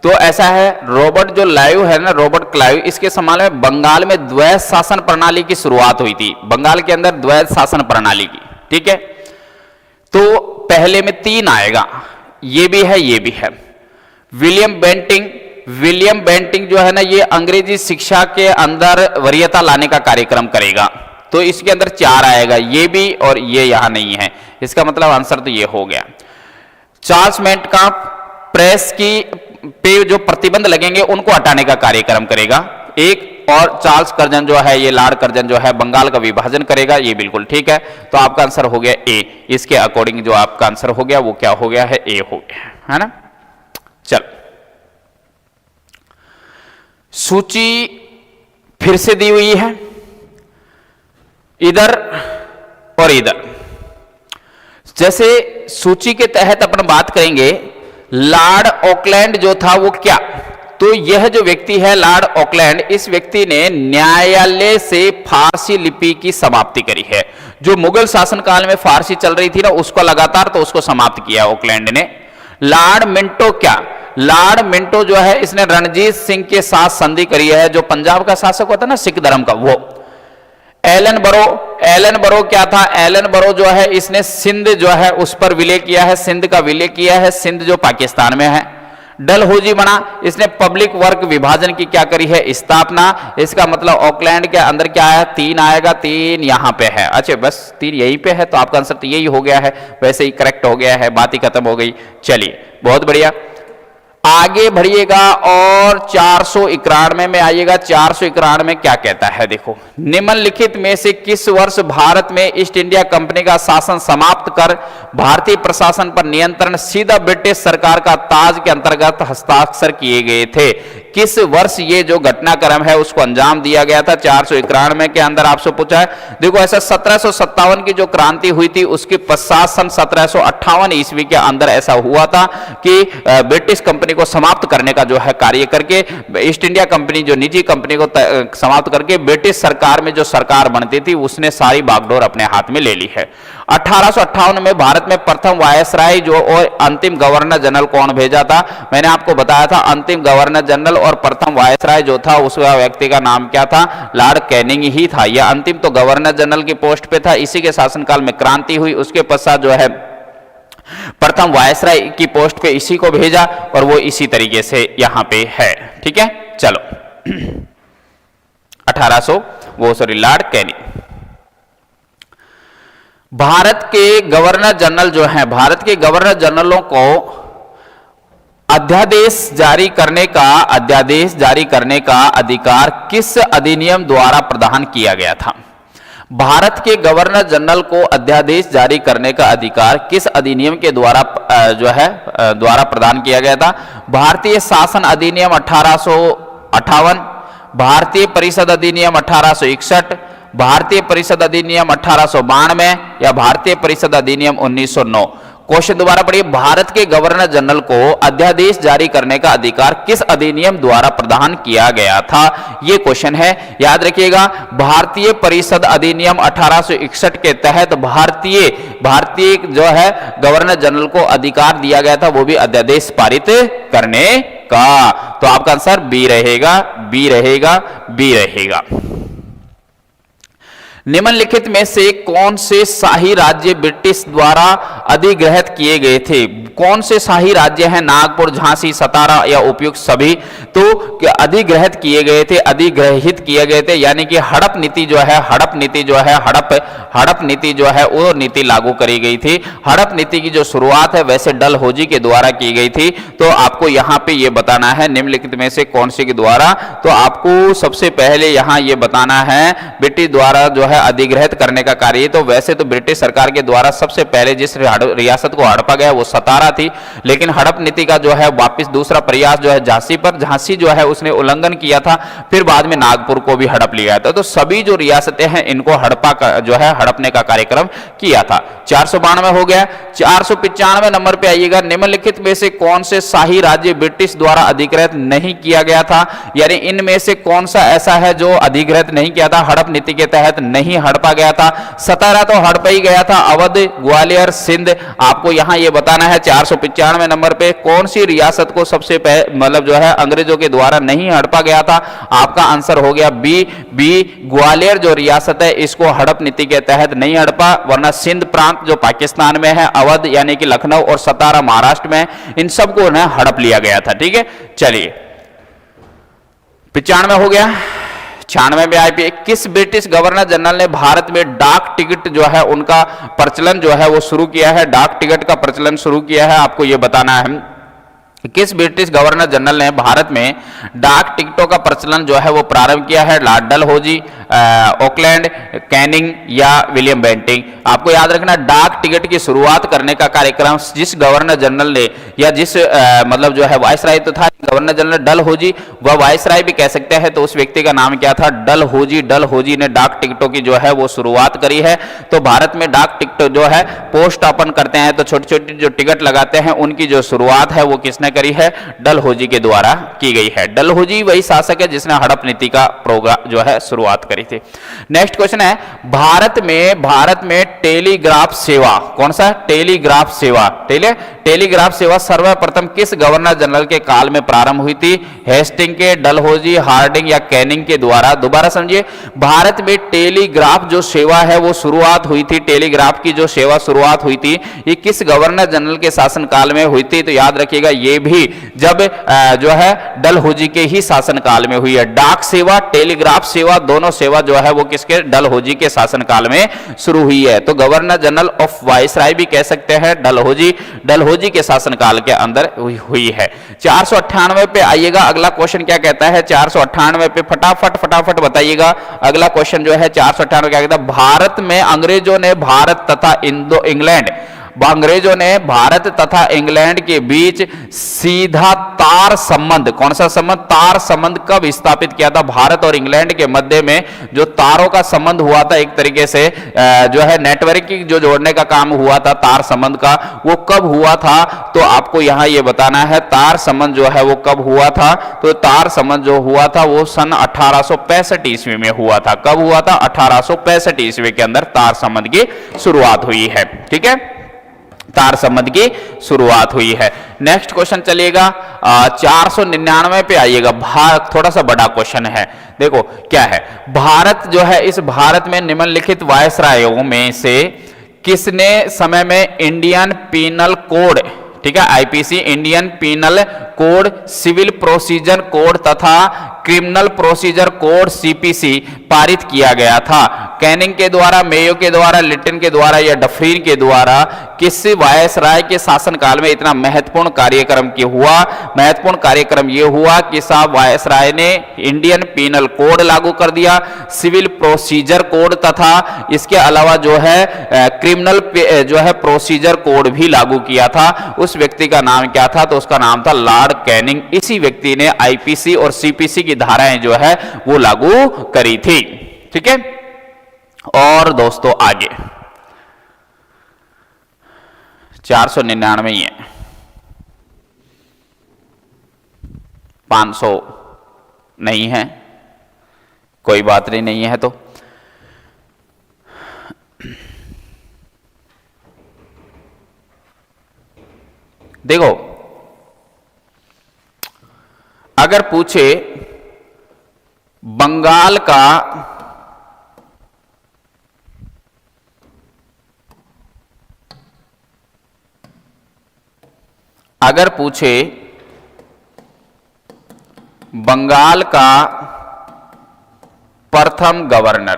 तो ऐसा है रॉबर्ट जो लाइव है ना, रॉबर्ट क्लाइव, इसके समाल में बंगाल में द्वैत शासन प्रणाली की शुरुआत हुई थी, बंगाल के अंदर द्वैत शासन प्रणाली की। ठीक है, तो पहले में 3 आएगा, ये भी है ये भी है। विलियम बेंटिंक जो है ना ये अंग्रेजी शिक्षा के अंदर वरीयता लाने का कार्यक्रम करेगा, तो इसके अंदर 4 आएगा, ये भी और ये यहां नहीं है, इसका मतलब आंसर तो ये हो गया। चार्ल्स मेंटकाम्प प्रेस की पे जो प्रतिबंध लगेंगे उनको हटाने का कार्यक्रम करेगा एक, और चार्ल्स कर्जन जो है ये लॉर्ड कर्जन जो है बंगाल का विभाजन करेगा, ये बिल्कुल ठीक है। तो आपका आंसर हो गया ए, इसके अकॉर्डिंग जो आपका आंसर हो गया वो क्या हो गया है? ए हो गया है ना। चल सूची फिर से दी हुई है, इधर और इधर। जैसे सूची के तहत अपन बात करेंगे, लॉर्ड ऑकलैंड जो था वो क्या, तो यह जो व्यक्ति है लॉर्ड ऑकलैंड, इस व्यक्ति ने न्यायालय से फारसी लिपि की समाप्ति करी है। जो मुगल शासनकाल में फारसी चल रही थी ना, उसको लगातार तो उसको समाप्त किया ऑकलैंड ने। लॉर्ड मिंटो क्या, लॉर्ड मिंटो जो है इसने रणजीत सिंह के साथ संधि करी है, जो पंजाब का शासक होता है ना सिख धर्म का, वो। एलन बरो, एलन बरो क्या था, एलन बरो जो है इसने सिंध जो है उस पर विलय किया है, सिंध का विलय किया है, सिंध जो पाकिस्तान में है। डलहौजी बना, इसने पब्लिक वर्क विभाजन की क्या करी है, स्थापना। इसका मतलब ऑकलैंड के अंदर क्या है, 3 आएगा, 3 यहां पे है। अच्छा बस 3 यहीं पे है, तो आपका आंसर तो यही हो गया है, वैसे ही करेक्ट हो गया है, बात ही खत्म हो गई। चलिए बहुत बढ़िया, आगे बढ़िएगा और 491 में आइएगा। 491 में क्या कहता है, देखो, निम्नलिखित में से किस वर्ष भारत में ईस्ट इंडिया कंपनी का शासन समाप्त कर भारतीय प्रशासन पर नियंत्रण सीधा ब्रिटिश सरकार का ताज के अंतर्गत हस्ताक्षर किए गए थे। किस वर्ष ये जो घटनाक्रम है उसको अंजाम दिया गया था। 491 के अंदर आपसे पूछा है। देखो ऐसा 1757 की जो क्रांति हुई थी उसके पश्चात सन 1758 ईस्वी के अंदर ऐसा हुआ था कि ब्रिटिश कंपनी को समाप्त करने का जो है कार्य करके, ईस्ट इंडिया कंपनी जो निजी कंपनी को समाप्त करके ब्रिटिश सरकार में जो सरकार बनती थी उसने सारी बागडोर अपने हाथ में ले ली है। 1858 में भारत में प्रथम वायसराय जो और अंतिम गवर्नर जनरल कौन भेजा था, मैंने आपको बताया था अंतिम गवर्नर जनरल और प्रथम वायसराय जो था उसका व्यक्ति का नाम क्या था, लॉर्ड कैनिंग ही था। यह अंतिम तो गवर्नर जनरल की पोस्ट पे था। इसी के शासनकाल में क्रांति हुई, उसके पश्चात जो है प्रथम वायसराय की पोस्ट पे इसी को भेजा और वो इसी तरीके से यहां पे है। ठीक है, चलो 1800 लॉर्ड कैनिंग। भारत के गवर्नर जनरल जो हैं, भारत के गवर्नर जनरलों को अध्यादेश जारी करने का अधिकार किस अधिनियम द्वारा प्रदान किया गया था। भारत के गवर्नर जनरल को अध्यादेश जारी करने का अधिकार किस अधिनियम के द्वारा द्वारा प्रदान किया गया था। भारतीय शासन अधिनियम 1858, भारतीय परिषद अधिनियम 1861, भारतीय परिषद अधिनियम 1892 या भारतीय परिषद अधिनियम 1909। क्वेश्चन दोबारा पढ़िए, भारत के गवर्नर जनरल को अध्यादेश जारी करने का अधिकार किस अधिनियम द्वारा प्रदान किया गया था, यह क्वेश्चन है, याद रखिएगा। भारतीय परिषद अधिनियम 1861 के तहत भारतीय जो है गवर्नर जनरल को अधिकार दिया गया था, वो भी अध्यादेश पारित करने का। तो आपका आंसर बी रहेगा, बी रहेगा, बी रहेगा। निम्नलिखित में से कौन से शाही राज्य ब्रिटिश द्वारा अधिग्रहित किए गए थे। कौन से शाही राज्य हैं, नागपुर, झांसी, सतारा या उपयुक्त सभी, तो अधिग्रहित किए गए थे, अधिग्रहित किए गए थे, यानी कि हड़प नीति जो है हड़प नीति जो है वो नीति लागू करी गई थी। हड़प नीति की जो शुरुआत है वैसे डलहौजी के द्वारा की गई थी। तो आपको यहां पे ये बताना है निम्नलिखित में से कौन से के द्वारा, तो आपको सबसे पहले यहां ये बताना है ब्रिटिश द्वारा जो है अधिग्रहित करने का कार्य। तो वैसे तो ब्रिटिश सरकार के द्वारा सबसे पहले जिस रियासत को हड़पा गया वो सतारा थी, लेकिन हड़प नीति का जो है वापस दूसरा प्रयास जो है झांसी पर, झांसी जो है उसने उल्लंघन किया था, फिर बाद में नागपुर को भी हड़प लिया था। तो सभी जो रियासतें हैं इनको हड़पा का जो है हड़पने का कार्यक्रम किया था। 492 हो गया। 495 नंबर पे आइएगा, निम्नलिखित में से कौन से शाही राज्य ब्रिटिश द्वारा अधिग्रहित नहीं किया गया था, यानी इनमें से कौन सा ऐसा है जो अधिग्रहित नहीं किया था, हड़प नीति के तहत नहीं हड़पा गया था। सतारा तो हड़प ही गया था, अवध, ग्वालियर, सिंध, आपको यहां यह बताना है। 495 नंबर पे कौन सी रियासत को सबसे मतलब जो है अंग्रेजों के द्वारा नहीं हड़पा गया था, आपका आंसर हो गया बी ग्वालियर जो रियासत है इसको हड़प नीति के तहत नहीं हड़पा, वरना सिंध प्रांत जो पाकिस्तान में है, अवध यानी कि लखनऊ और सतारा महाराष्ट्र में, इन सबको ना हड़प लिया गया था। ठीक है, चलिए 95 हो गया। 96 में आईपी, किस ब्रिटिश गवर्नर जनरल ने भारत में डाक टिकट जो है उनका प्रचलन जो है वो शुरू किया है, डाक टिकट का प्रचलन शुरू किया है, आपको ये बताना है। किस ब्रिटिश गवर्नर जनरल ने भारत में डाक टिकटों का प्रचलन जो है वो प्रारंभ किया है, लॉर्ड डलहौजी, ऑकलैंड, कैनिंग या विलियम बेंटिंग। आपको याद रखना, डाक टिकट की शुरुआत करने का कार्यक्रम जिस गवर्नर जनरल ने या जिस मतलब जो है वायसराय तो था गवर्नर जनरल डलहौजी व वायसराय भी कह सकते हैं, तो उस व्यक्ति का नाम क्या था? डलहौजी। डलहौजी ने डाक टिकटों की जो है वो शुरुआत करी है। तो भारत में डाक टिकट जो है पोस्ट अपन करते हैं तो छोटी छोटी जो टिकट लगाते हैं उनकी जो शुरुआत है वो किसने करी है? डलहौजी के द्वारा की गई है। डलहौजी वही शासक है जिसने हड़प नीति का प्रोग्राम जो है शुरुआत करी थी। नेक्स्ट क्वेश्चन है, भारत में टेलीग्राफ सेवा, कौन सा? टेलीग्राफ सेवा, टेलीग्राफ सेवा सर्वप्रथम किस गवर्नर जनरल के काल में प्रारंभ हुई थी? हेस्टिंग के, डलहौजी, हार्डिंग या कैनिंग के द्वारा? दोबारा समझिए, भारत में टेलीग्राफ जो सेवा है वो शुरुआत हुई थी, टेलीग्राफ की जो सेवा शुरुआत हुई थी ये किस गवर्नर जनरल के शासनकाल में हुई थी? तो याद रखिएगा ये भी जब जो है डलहौजी के ही शासनकाल में हुई है। डाक सेवा, टेलीग्राफ सेवा, दोनों सेवा जो है वो किसके? डलहौजी के शासनकाल में शुरू हुई है। तो गवर्नर जनरल ऑफ वायसराय भी कह सकते हैं डलहौजी के शासनकाल के अंदर हुई है। 498 पे आइएगा, अगला क्वेश्चन क्या कहता है? 498 पे फटाफट बताइएगा। अगला क्वेश्चन जो है 498 क्या कहता है? भारत में अंग्रेजों ने भारत तथा इंग्लैंड के बीच सीधा तार संबंध, कौन सा संबंध? तार संबंध कब स्थापित किया था? भारत और इंग्लैंड के मध्य में जो तारों का संबंध हुआ था, एक तरीके से जो है नेटवर्किंग जो जोड़ने का काम हुआ था तार संबंध का, वो कब हुआ था? तो आपको यहां ये बताना है तार संबंध जो है वो कब हुआ था। तो तार संबंध जो हुआ था वो सन 1865 ईस्वी में हुआ था। कब हुआ था? 1865 ईस्वी के अंदर तार संबंध की शुरुआत हुई है। ठीक है, तार संबंध की शुरुआत हुई है। नेक्स्ट क्वेश्चन चलिएगा 499 पे आइएगा। भारत थोड़ा सा बड़ा क्वेश्चन है, देखो क्या है। भारत जो है, इस भारत में निम्नलिखित वायसरायों में से किसने समय में इंडियन पीनल कोड, ठीक है, IPC, Indian penal code, civil procedure code तथा क्रिमिनल प्रोसीजर कोड सीपीसी पारित किया गया था? कैनिंग के द्वारा, मेयो के द्वारा, लिटिन के द्वारा या डफरीन के द्वारा? किस वायसराय के शासनकाल में इतना महत्वपूर्ण कार्यक्रम हुआ? महत्वपूर्ण कार्यक्रम यह हुआ कि साहब वायसराय ने इंडियन पीनल कोड लागू कर दिया, सिविल प्रोसीजर कोड तथा इसके अलावा जो है क्रिमिनल जो है प्रोसीजर कोड भी लागू किया था। उस व्यक्ति का नाम क्या था? तो उसका नाम था लॉर्ड कैनिंग। इसी व्यक्ति ने आईपीसी और सीपीसी की धाराएं जो है वो लागू करी थी। ठीक है, और दोस्तों आगे 499 ही है, 500 नहीं है, कोई बात नहीं है। तो देखो, अगर पूछे बंगाल का प्रथम गवर्नर,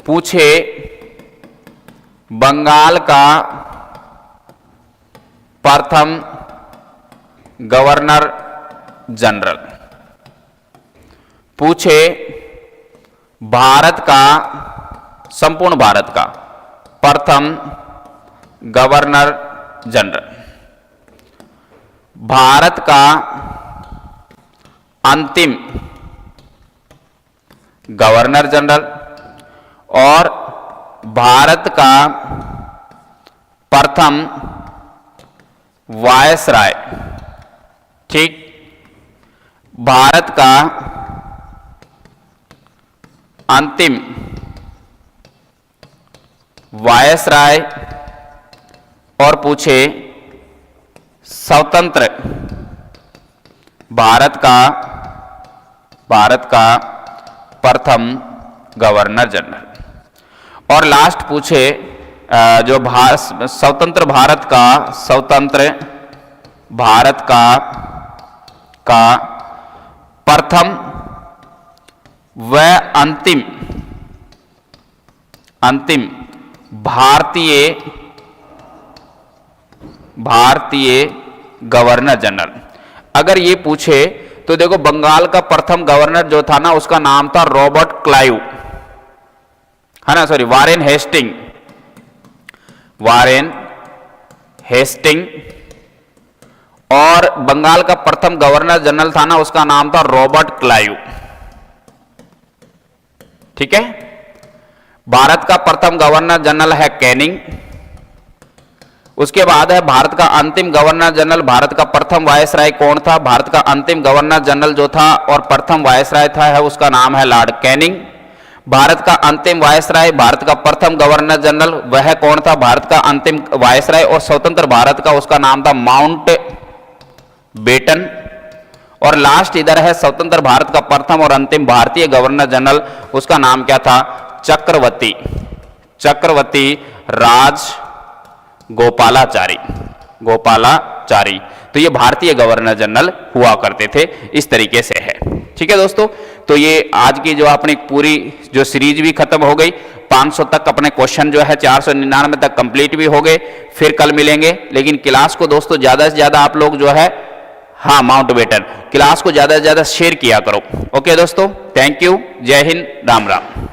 पूछे बंगाल का प्रथम गवर्नर जनरल, पूछे भारत का, संपूर्ण भारत का प्रथम गवर्नर जनरल, भारत का अंतिम गवर्नर जनरल और भारत का प्रथम वायसराय। ठीक, भारत का अंतिम वायसराय और पूछे स्वतंत्र भारत का प्रथम गवर्नर जनरल। और लास्ट पूछे जो स्वतंत्र भारत का प्रथम व अंतिम भारतीय गवर्नर जनरल। अगर ये पूछे तो देखो, बंगाल का प्रथम गवर्नर जो था ना उसका नाम था रॉबर्ट क्लाइव, है ना, सॉरी, वारेन हेस्टिंग। और बंगाल का प्रथम गवर्नर जनरल था ना, उसका नाम था रॉबर्ट क्लाइव। ठीक है। भारत का प्रथम गवर्नर जनरल है कैनिंग। उसके बाद है भारत का अंतिम गवर्नर जनरल। भारत का प्रथम वायसराय कौन था? भारत का अंतिम गवर्नर जनरल जो था और प्रथम वायसराय था है उसका नाम है लॉर्ड कैनिंग। भारत का अंतिम वायसराय, भारत का प्रथम गवर्नर जनरल वह कौन था? भारत का अंतिम वायसराय और स्वतंत्र भारत का उसका नाम था माउंट बेटन। और लास्ट इधर है स्वतंत्र भारत का प्रथम और अंतिम भारतीय गवर्नर जनरल, उसका नाम क्या था? चक्रवर्ती, चक्रवर्ती राज गोपालाचारी, गोपालाचारी। तो ये भारतीय गवर्नर जनरल हुआ करते थे। इस तरीके से है। ठीक है दोस्तों, तो ये आज की जो अपनी पूरी जो सीरीज भी खत्म हो गई। 500 तक अपने क्वेश्चन जो है 499 तक कंप्लीट भी हो गए। फिर कल मिलेंगे, लेकिन क्लास को दोस्तों ज्यादा से ज्यादा आप लोग जो है, हाँ माउंट बेटन क्लास को ज्यादा से ज्यादा शेयर किया करो। ओके दोस्तों, थैंक यू, जय हिंद, राम राम।